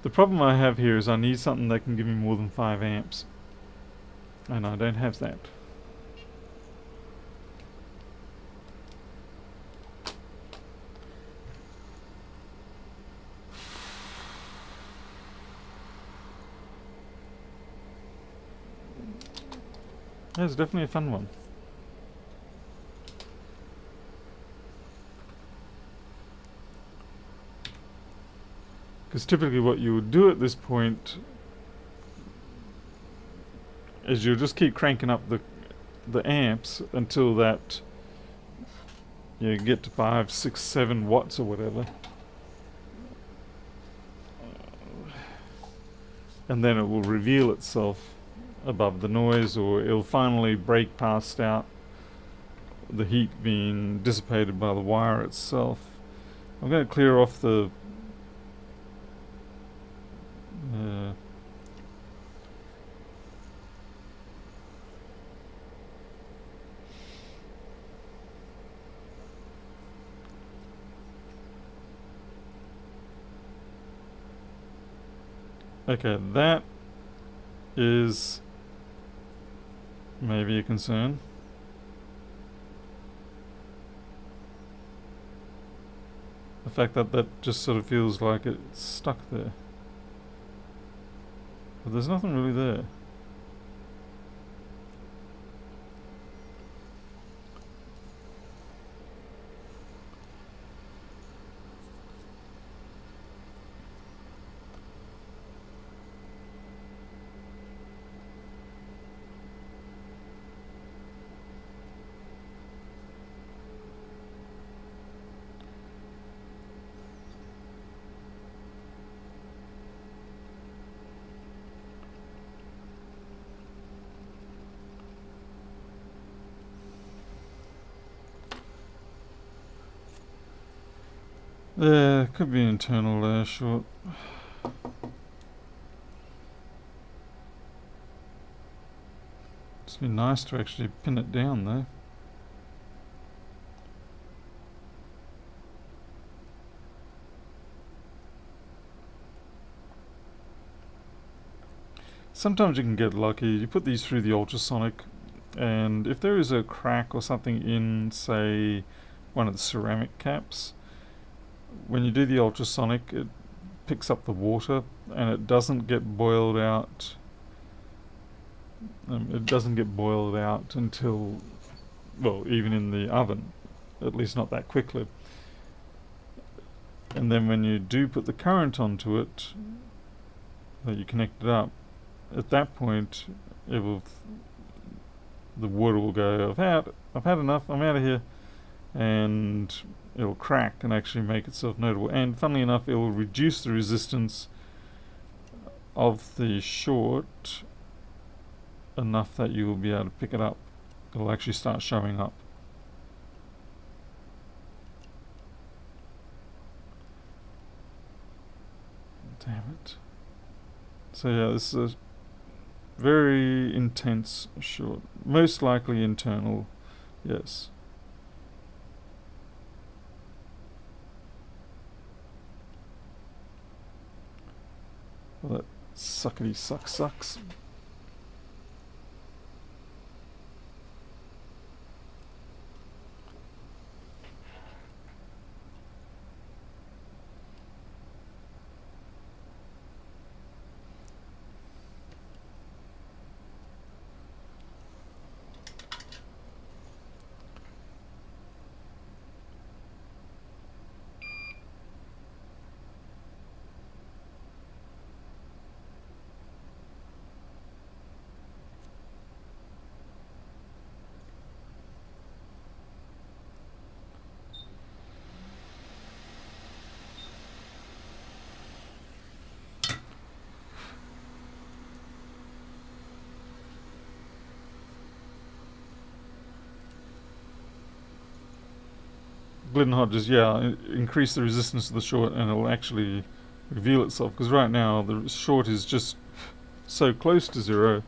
S1: The problem I have here is I need something that can give me more than 5 amps. And I don't have that. That's definitely a fun one. Because typically what you would do at this point is you'll just keep cranking up the amps until that you get to 5, 6, 7 watts or whatever. And then it will reveal itself above the noise, or it'll finally break past out the heat being dissipated by the wire itself. I'm going to clear off the okay, that is maybe a concern. The fact that that just sort of feels like it's stuck there. But there's nothing really there. There could be an internal air short. It'd be nice to actually pin it down though. Sometimes you can get lucky. You put these through the ultrasonic, and if there is a crack or something in, say, one of the ceramic caps, when you do the ultrasonic, it picks up the water and it doesn't get boiled out. It doesn't get boiled out until, well, even in the oven, at least not that quickly. And then when you do put the current onto it, that you connect it up, at that point, it will, the water will go, I've had enough, I'm out of here, and it'll crack and actually make itself notable. And funnily enough, it will reduce the resistance of the short enough that you will be able to pick it up. It'll actually start showing up. Damn it. So yeah, this is a very intense short. Most likely internal, yes. Well, that suckety sucks. Glidden Hodges, yeah, increase the resistance of the short and it'll actually reveal itself, because right now the short is just so close to zero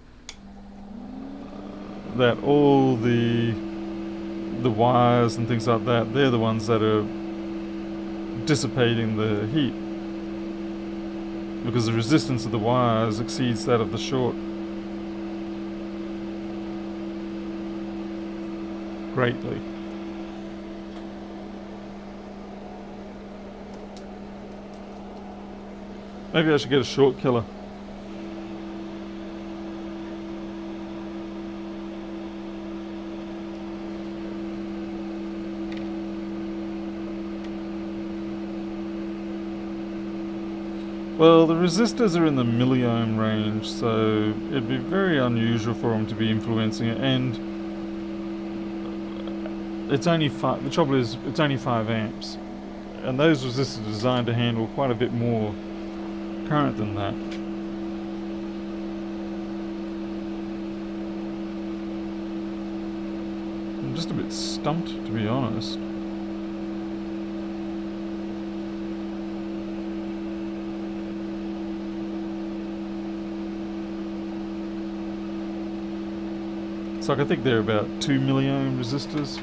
S1: that all the wires and things like that, they're the ones that are dissipating the heat, because the resistance of the wires exceeds that of the short greatly. Maybe I should get a short killer. Well, the resistors are in the milliohm range, so it'd be very unusual for them to be influencing it, and it's only the trouble is, it's only 5 amps, and those resistors are designed to handle quite a bit more current than that. I'm just a bit stumped, to be honest. It's like, I think they're about 2 milliohm resistors.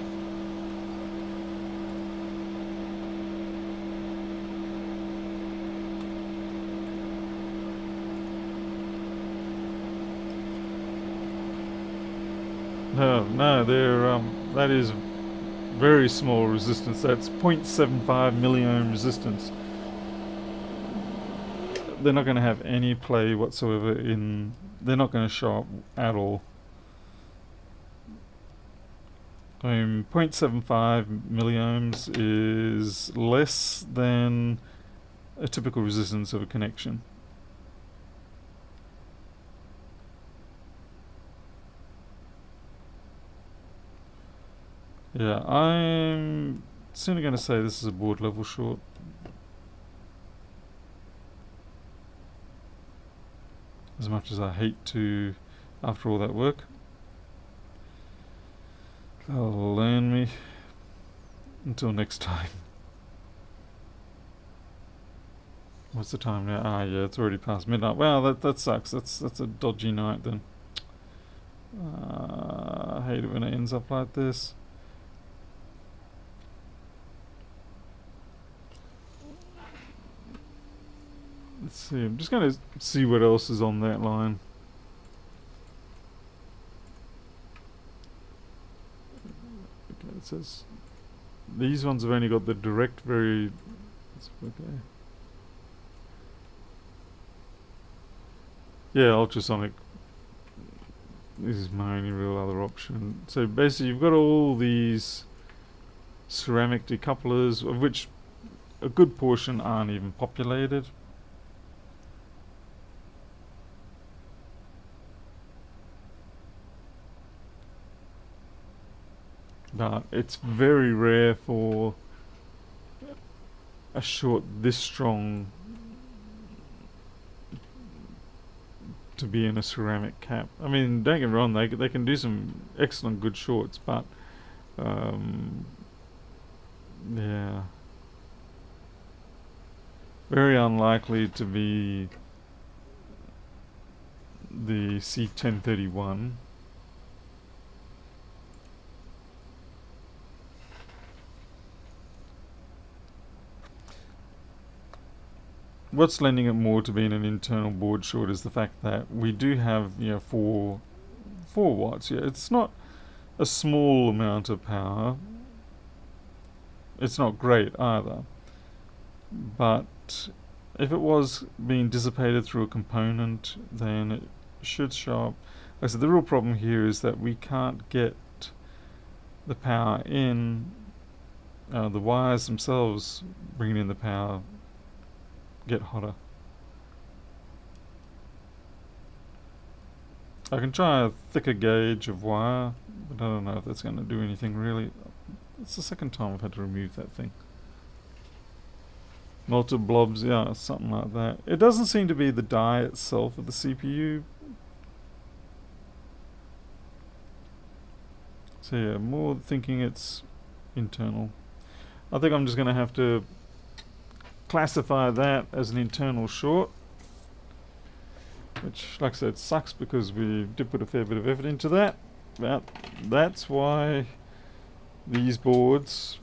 S1: No, they're that is very small resistance. That's 0.75 milliohm resistance. They're not going to have any play whatsoever in. They're not going to show up at all. I mean, 0.75 milliohms is less than a typical resistance of a connection. Yeah, I'm sooner going to say this is a board level short. As much as I hate to, after all that work. That'll learn me. Until next time. What's the time now? Ah, yeah, it's already past midnight. Well, that sucks. That's a dodgy night then. I hate it when it ends up like this. Let's see. I'm just going to see what else is on that line. Okay, it says these ones have only got the direct very. Okay. Yeah, ultrasonic. This is my only real other option. So basically, you've got all these ceramic decouplers, of which a good portion aren't even populated. But it's very rare for a short this strong to be in a ceramic cap. I mean, don't get me wrong, they can do some excellent good shorts, but yeah, very unlikely to be the C1031. What's lending it more to being an internal board short is the fact that we do have, you know, 4 watts. Yeah, it's not a small amount of power. It's not great either. But if it was being dissipated through a component, then it should show up. Like I said, the real problem here is that we can't get the power in. The wires themselves bringing in the power get hotter. I can try a thicker gauge of wire, but I don't know if that's going to do anything really. It's the second time I've had to remove that thing. Multiple blobs, yeah, something like that. It doesn't seem to be the die itself of the CPU. So yeah, more thinking it's internal. I think I'm just going to have to classify that as an internal short, which, like I said, sucks because we did put a fair bit of effort into that. But that's why these boards,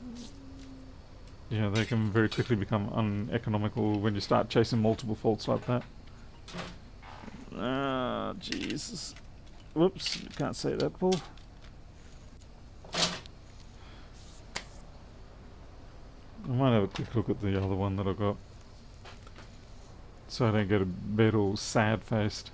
S1: yeah, they can very quickly become uneconomical when you start chasing multiple faults like that. Ah, Jesus. Whoops, can't say that, Paul. I might have a quick look at the other one that I got, so I don't get a bit all sad-faced.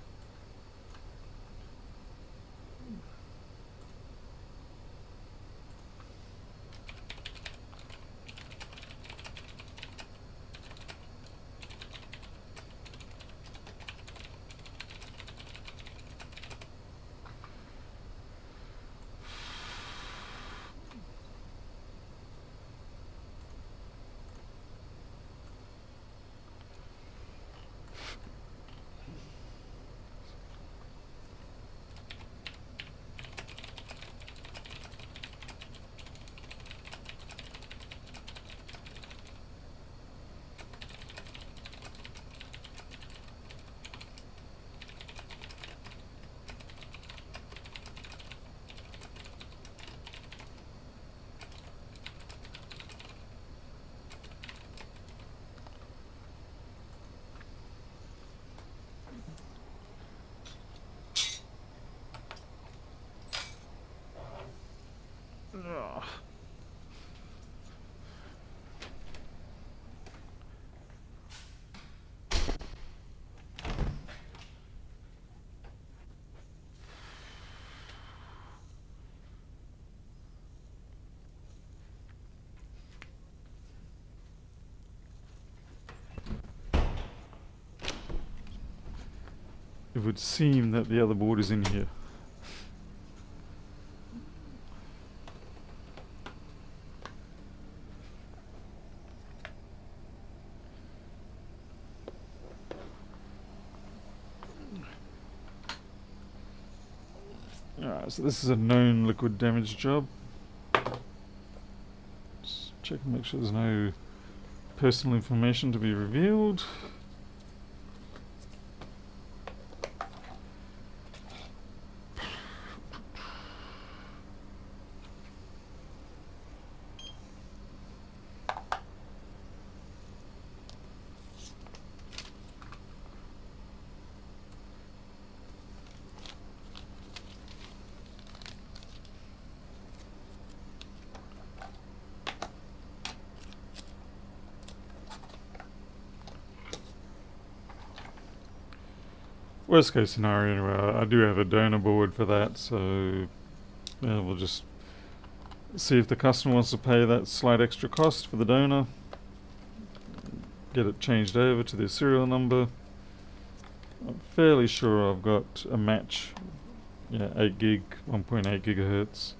S1: Ugh. It would seem that the other board is in here. Alright, so this is a known liquid damage job. Just check and make sure there's no personal information to be revealed. Worst case scenario, anyway, I do have a donor board for that, so yeah, we'll just see if the customer wants to pay that slight extra cost for the donor. Get it changed over to their serial number. I'm fairly sure I've got a match, yeah, 8 gig, 1.8 gigahertz.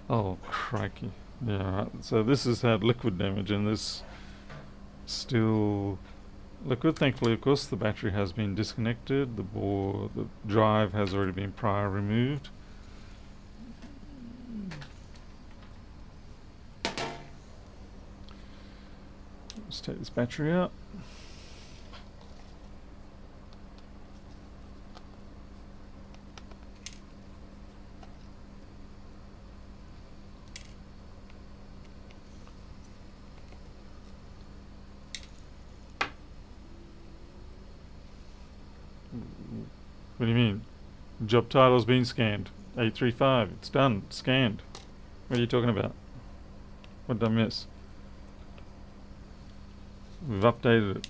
S1: Oh, crikey. Yeah, right. So this has had liquid damage and this still liquid. Thankfully, of course, the battery has been disconnected. The drive has already been prior removed. Let's take this battery out. What do you mean? Job title's been scanned. 835. It's done. It's scanned. What are you talking about? What did I miss? We've updated it.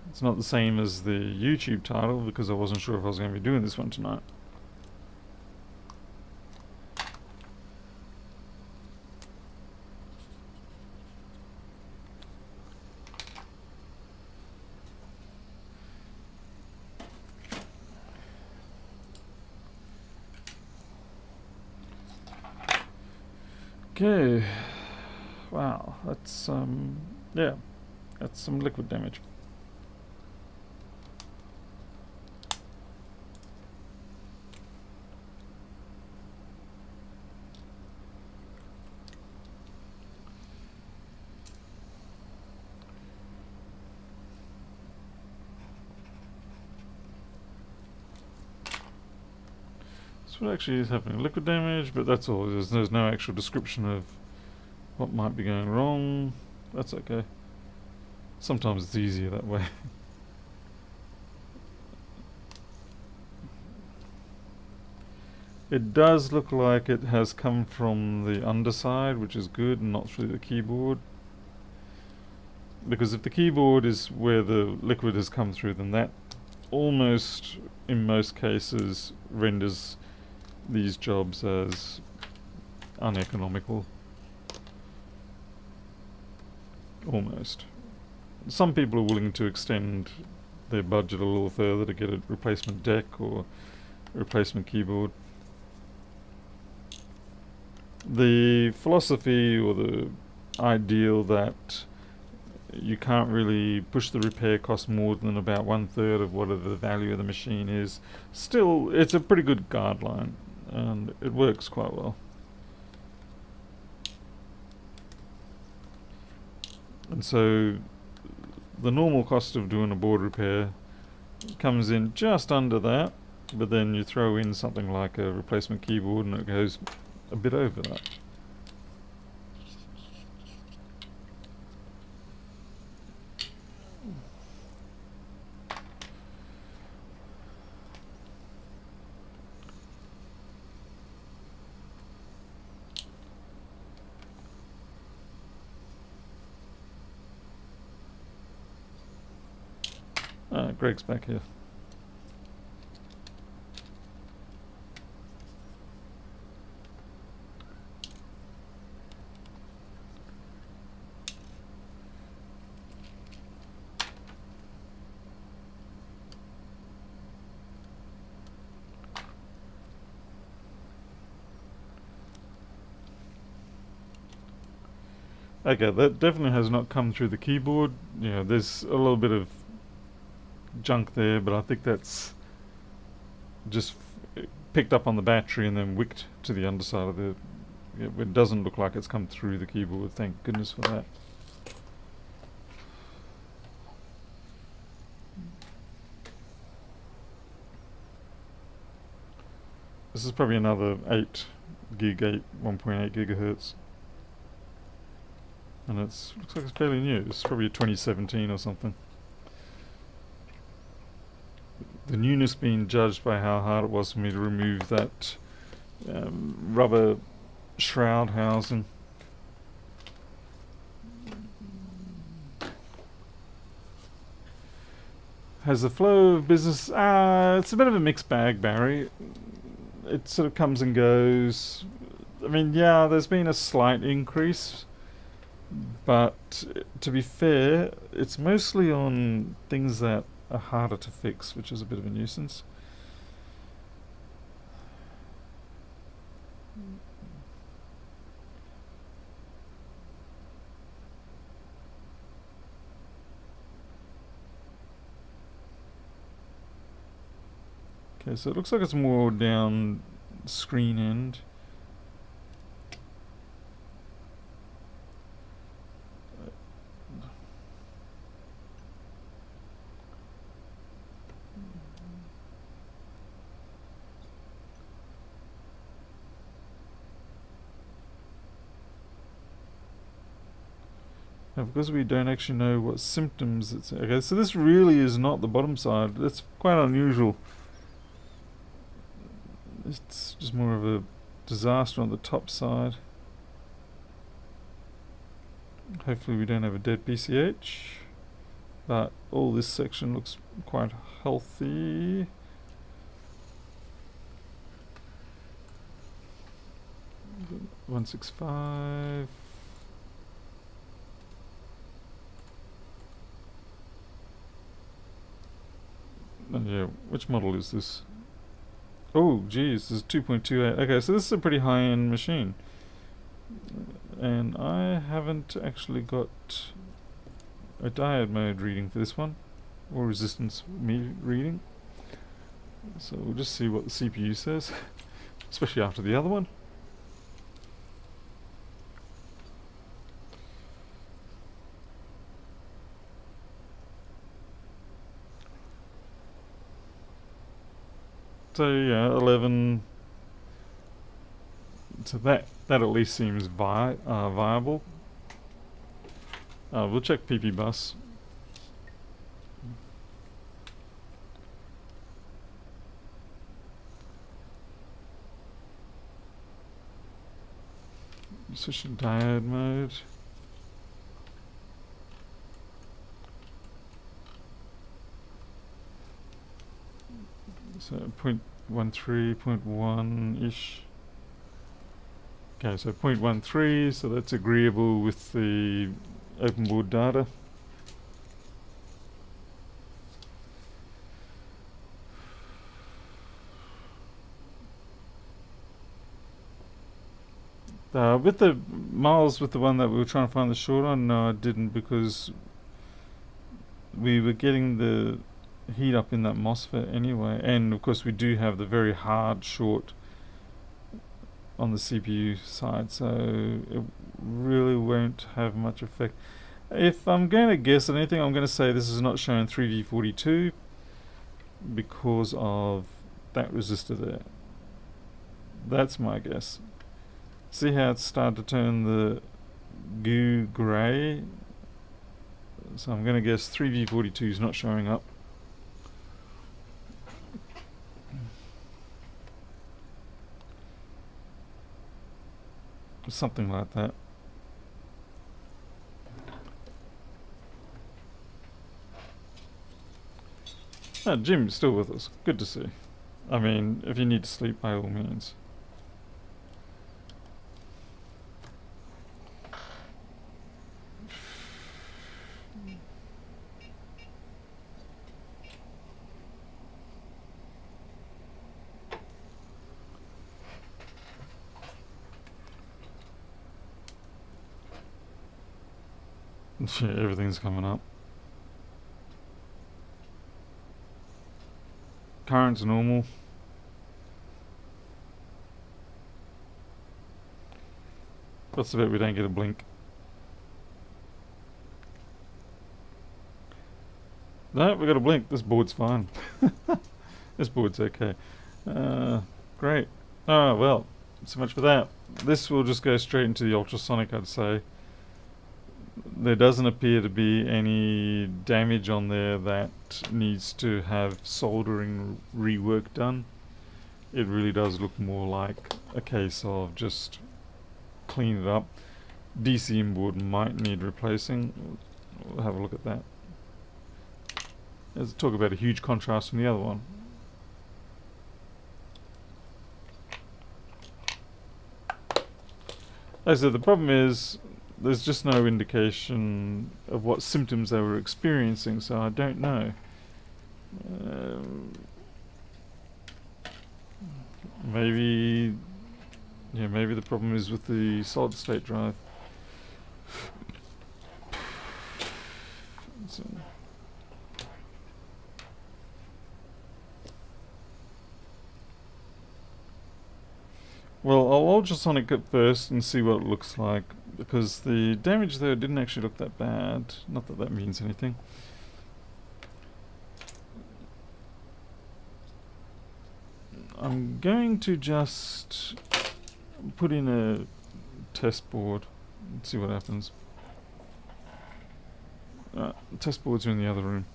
S1: It's not the same as the YouTube title because I wasn't sure if I was going to be doing this one tonight. Okay. Wow, that's yeah, that's some liquid damage. So what actually is happening? Liquid damage, but that's all. There's no actual description of what might be going wrong. That's okay. Sometimes it's easier that way. It does look like it has come from the underside, which is good, and not through the keyboard. Because if the keyboard is where the liquid has come through, then that almost, in most cases, renders these jobs as uneconomical. Almost. Some people are willing to extend their budget a little further to get a replacement deck or a replacement keyboard. The philosophy or the ideal that you can't really push the repair cost more than about 1/3 of whatever the value of the machine is, still, it's a pretty good guideline and it works quite well. And so the normal cost of doing a board repair comes in just under that, but then you throw in something like a replacement keyboard and it goes a bit over that. Greg's back here. Okay, that definitely has not come through the keyboard. You know, there's a little bit of junk there, but I think that's just picked up on the battery and then wicked to the underside of the... It doesn't look like it's come through the keyboard, thank goodness for that. This is probably another 8 1.8 gigahertz. And looks like it's fairly new. It's probably 2017 or something. The newness being judged by how hard it was for me to remove that rubber shroud housing. Has the flow of business... it's a bit of a mixed bag, Barry. It sort of comes and goes. I mean, yeah, there's been a slight increase, but to be fair, it's mostly on things that are harder to fix, which is a bit of a nuisance. Okay, so it looks like it's more down screen end. Now, because we don't actually know what symptoms it's... Okay, so this really is not the bottom side. That's quite unusual. It's just more of a disaster on the top side. Hopefully we don't have a dead PCH. But all this section looks quite healthy. .165. Yeah, which model is this? Oh, geez, this is 2.28. Okay, so this is a pretty high-end machine. And I haven't actually got a diode mode reading for this one, or resistance reading. So we'll just see what the CPU says, especially after the other one. So yeah, 11. So that at least seems viable. We'll check PP bus. Switch to diode mode. So 0.13, 0.1-ish. Okay, so 0.13, so that's agreeable with the open board data. With the miles, with the one that we were trying to find the short on, no I didn't, because we were getting the heat up in that MOSFET anyway, and of course we do have the very hard short on the CPU side, so it really won't have much effect. If I'm going to guess at anything, I'm going to say this is not showing 3V42 because of that resistor there. That's my guess. See how it's started to turn the goo grey? So I'm going to guess 3V42 is not showing up. Something like that. Jim's still with us. Good to see. I mean, if you need to sleep, by all means. Yeah, everything's coming up. Current's normal. What's the bit we don't get a blink? No, we got a blink. This board's fine. This board's okay. Great. Oh, well, so much for that. This will just go straight into the ultrasonic, I'd say. There doesn't appear to be any damage on there that needs to have soldering rework done. It really does look more like a case of just clean it up. DC inboard might need replacing. We'll have a look at that. Let's talk about a huge contrast from the other one. As I said, the problem is there's just no indication of what symptoms they were experiencing, so I don't know. Maybe the problem is with the solid state drive. So Well, I'll ultrasonic it first and see what it looks like, because the damage there didn't actually look that bad. Not that that means anything. I'm going to just put in a test board and see what happens. Test boards are in the other room.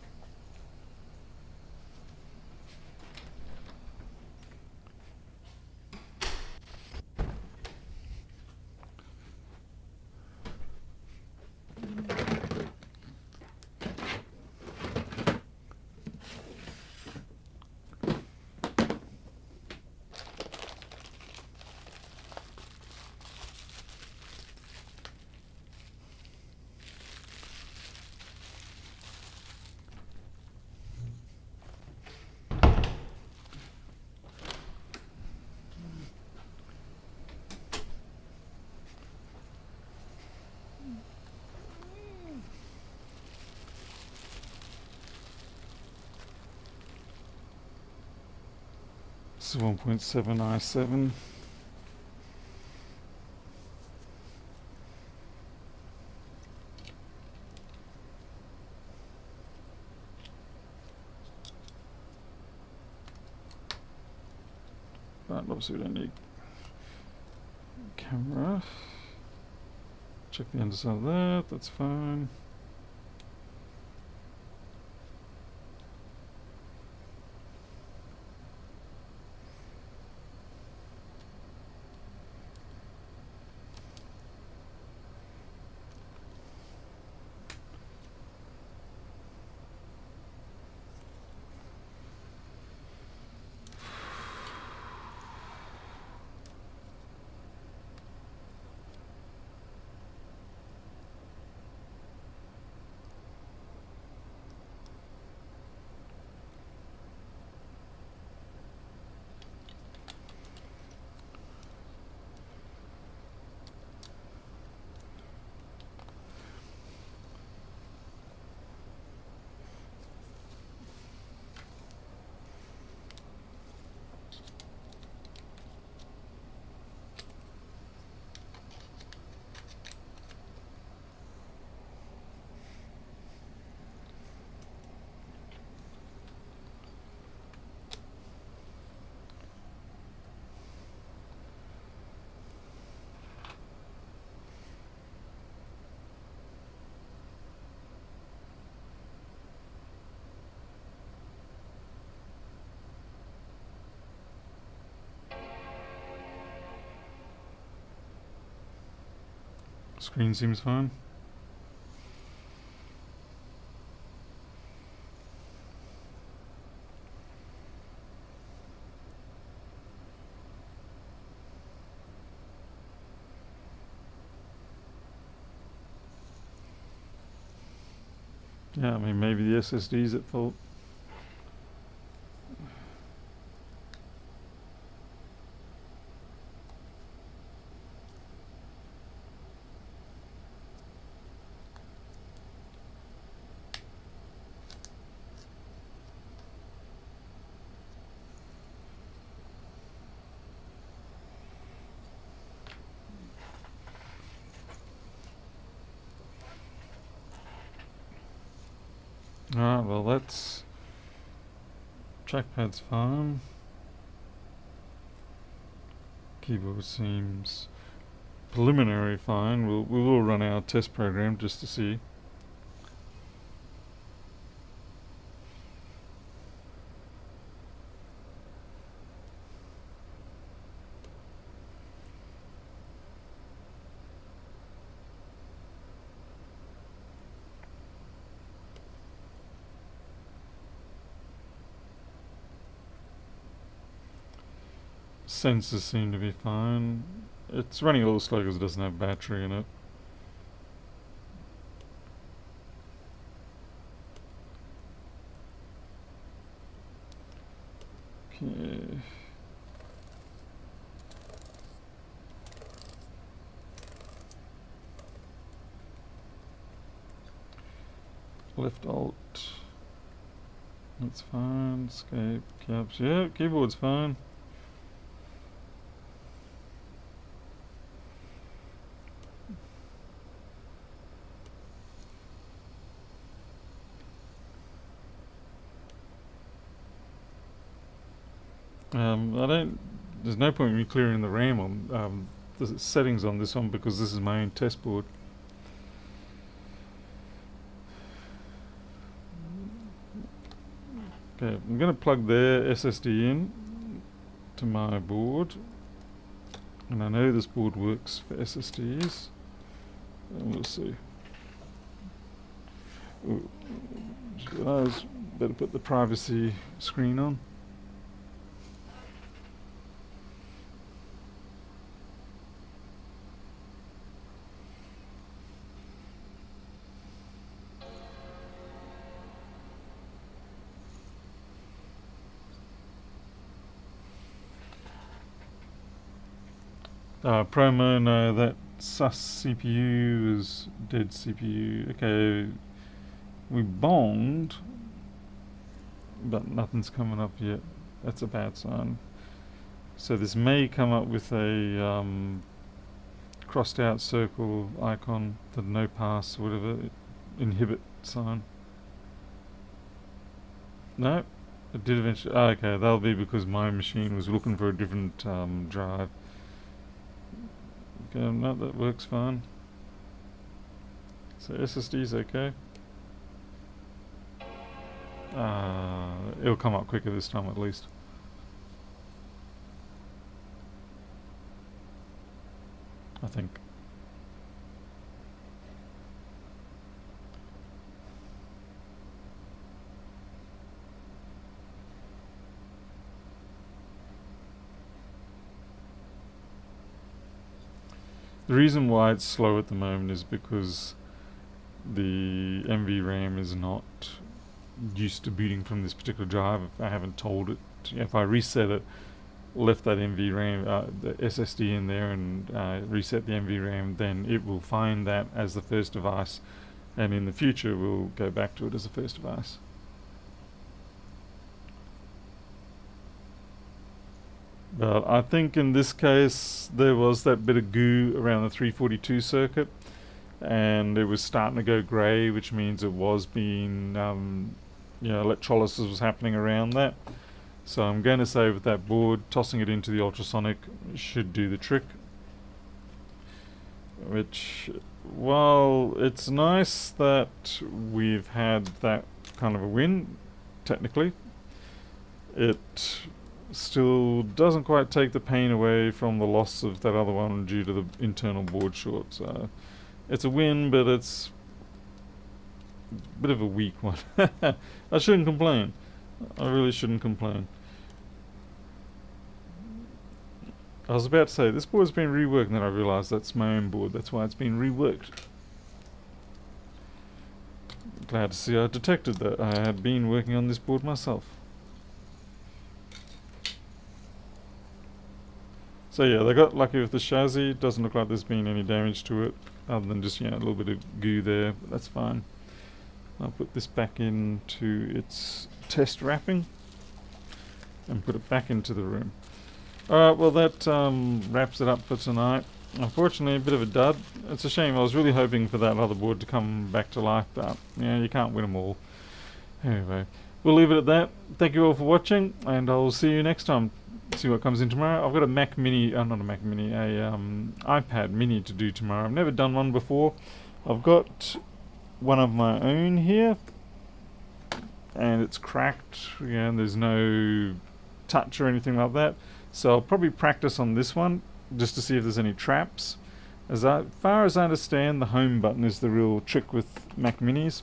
S1: This is 1.7 i7. But obviously we don't need camera. Check the underside of that, that's fine. Screen seems fine. Yeah, I mean maybe the SSD's at fault. Alright, well that's... trackpad's fine. Keyboard seems preliminary fine. We will run our test program just to see. Sensors seem to be fine. It's running a little slow because it doesn't have battery in it. Okay. Left alt. That's fine. Escape. Caps. Yeah, keyboard's fine. I don't. There's no point in me clearing the RAM on the settings on this one because this is my own test board. Okay, I'm going to plug their SSD in to my board, and I know this board works for SSDs, and we'll see. Ooh, just realised, better put the privacy screen on. Promo, no, that sus CPU is dead CPU. Okay, we bonged, but nothing's coming up yet. That's a bad sign. So this may come up with a crossed out circle icon, the no pass, whatever, inhibit sign. No, it did eventually. Oh, okay, that'll be because my machine was looking for a different drive. Okay, no, that works fine. So SSD's okay. It'll come up quicker this time at least. I think. The reason why it's slow at the moment is because the NVRAM is not used to booting from this particular drive. If I haven't told it, if I reset it, left that NVRAM, the SSD in there, and reset the NVRAM, then it will find that as the first device, and in the future we'll go back to it as the first device. But I think in this case there was that bit of goo around the 342 circuit, and it was starting to go grey, which means it was being, electrolysis was happening around that. So I'm going to say with that board, tossing it into the ultrasonic should do the trick. Which, well, it's nice that we've had that kind of a win, technically. It still doesn't quite take the pain away from the loss of that other one due to the internal board short. So it's a win, but it's a bit of a weak one. I shouldn't complain. I really shouldn't complain. I was about to say, this board's been reworked, and then I realised that's my own board. That's why it's been reworked. Glad to see I detected that. I had been working on this board myself. So yeah, they got lucky with the chassis. Doesn't look like there's been any damage to it, other than just, a little bit of goo there, but that's fine. I'll put this back into its test wrapping and put it back into the room. Alright, well that wraps it up for tonight. Unfortunately, a bit of a dud. It's a shame. I was really hoping for that other board to come back to life, but you can't win them all. Anyway, we'll leave it at that. Thank you all for watching, and I'll see you next time. See what comes in tomorrow. I've got a Mac Mini, not a Mac Mini, a iPad Mini to do tomorrow. I've never done one before. I've got one of my own here, and it's cracked. There's no touch or anything like that. So I'll probably practice on this one just to see if there's any traps. As far as I understand, the home button is the real trick with Mac Minis.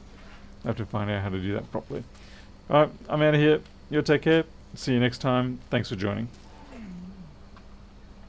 S1: I have to find out how to do that properly. Alright, I'm out of here. You take care. See you next time. Thanks for joining.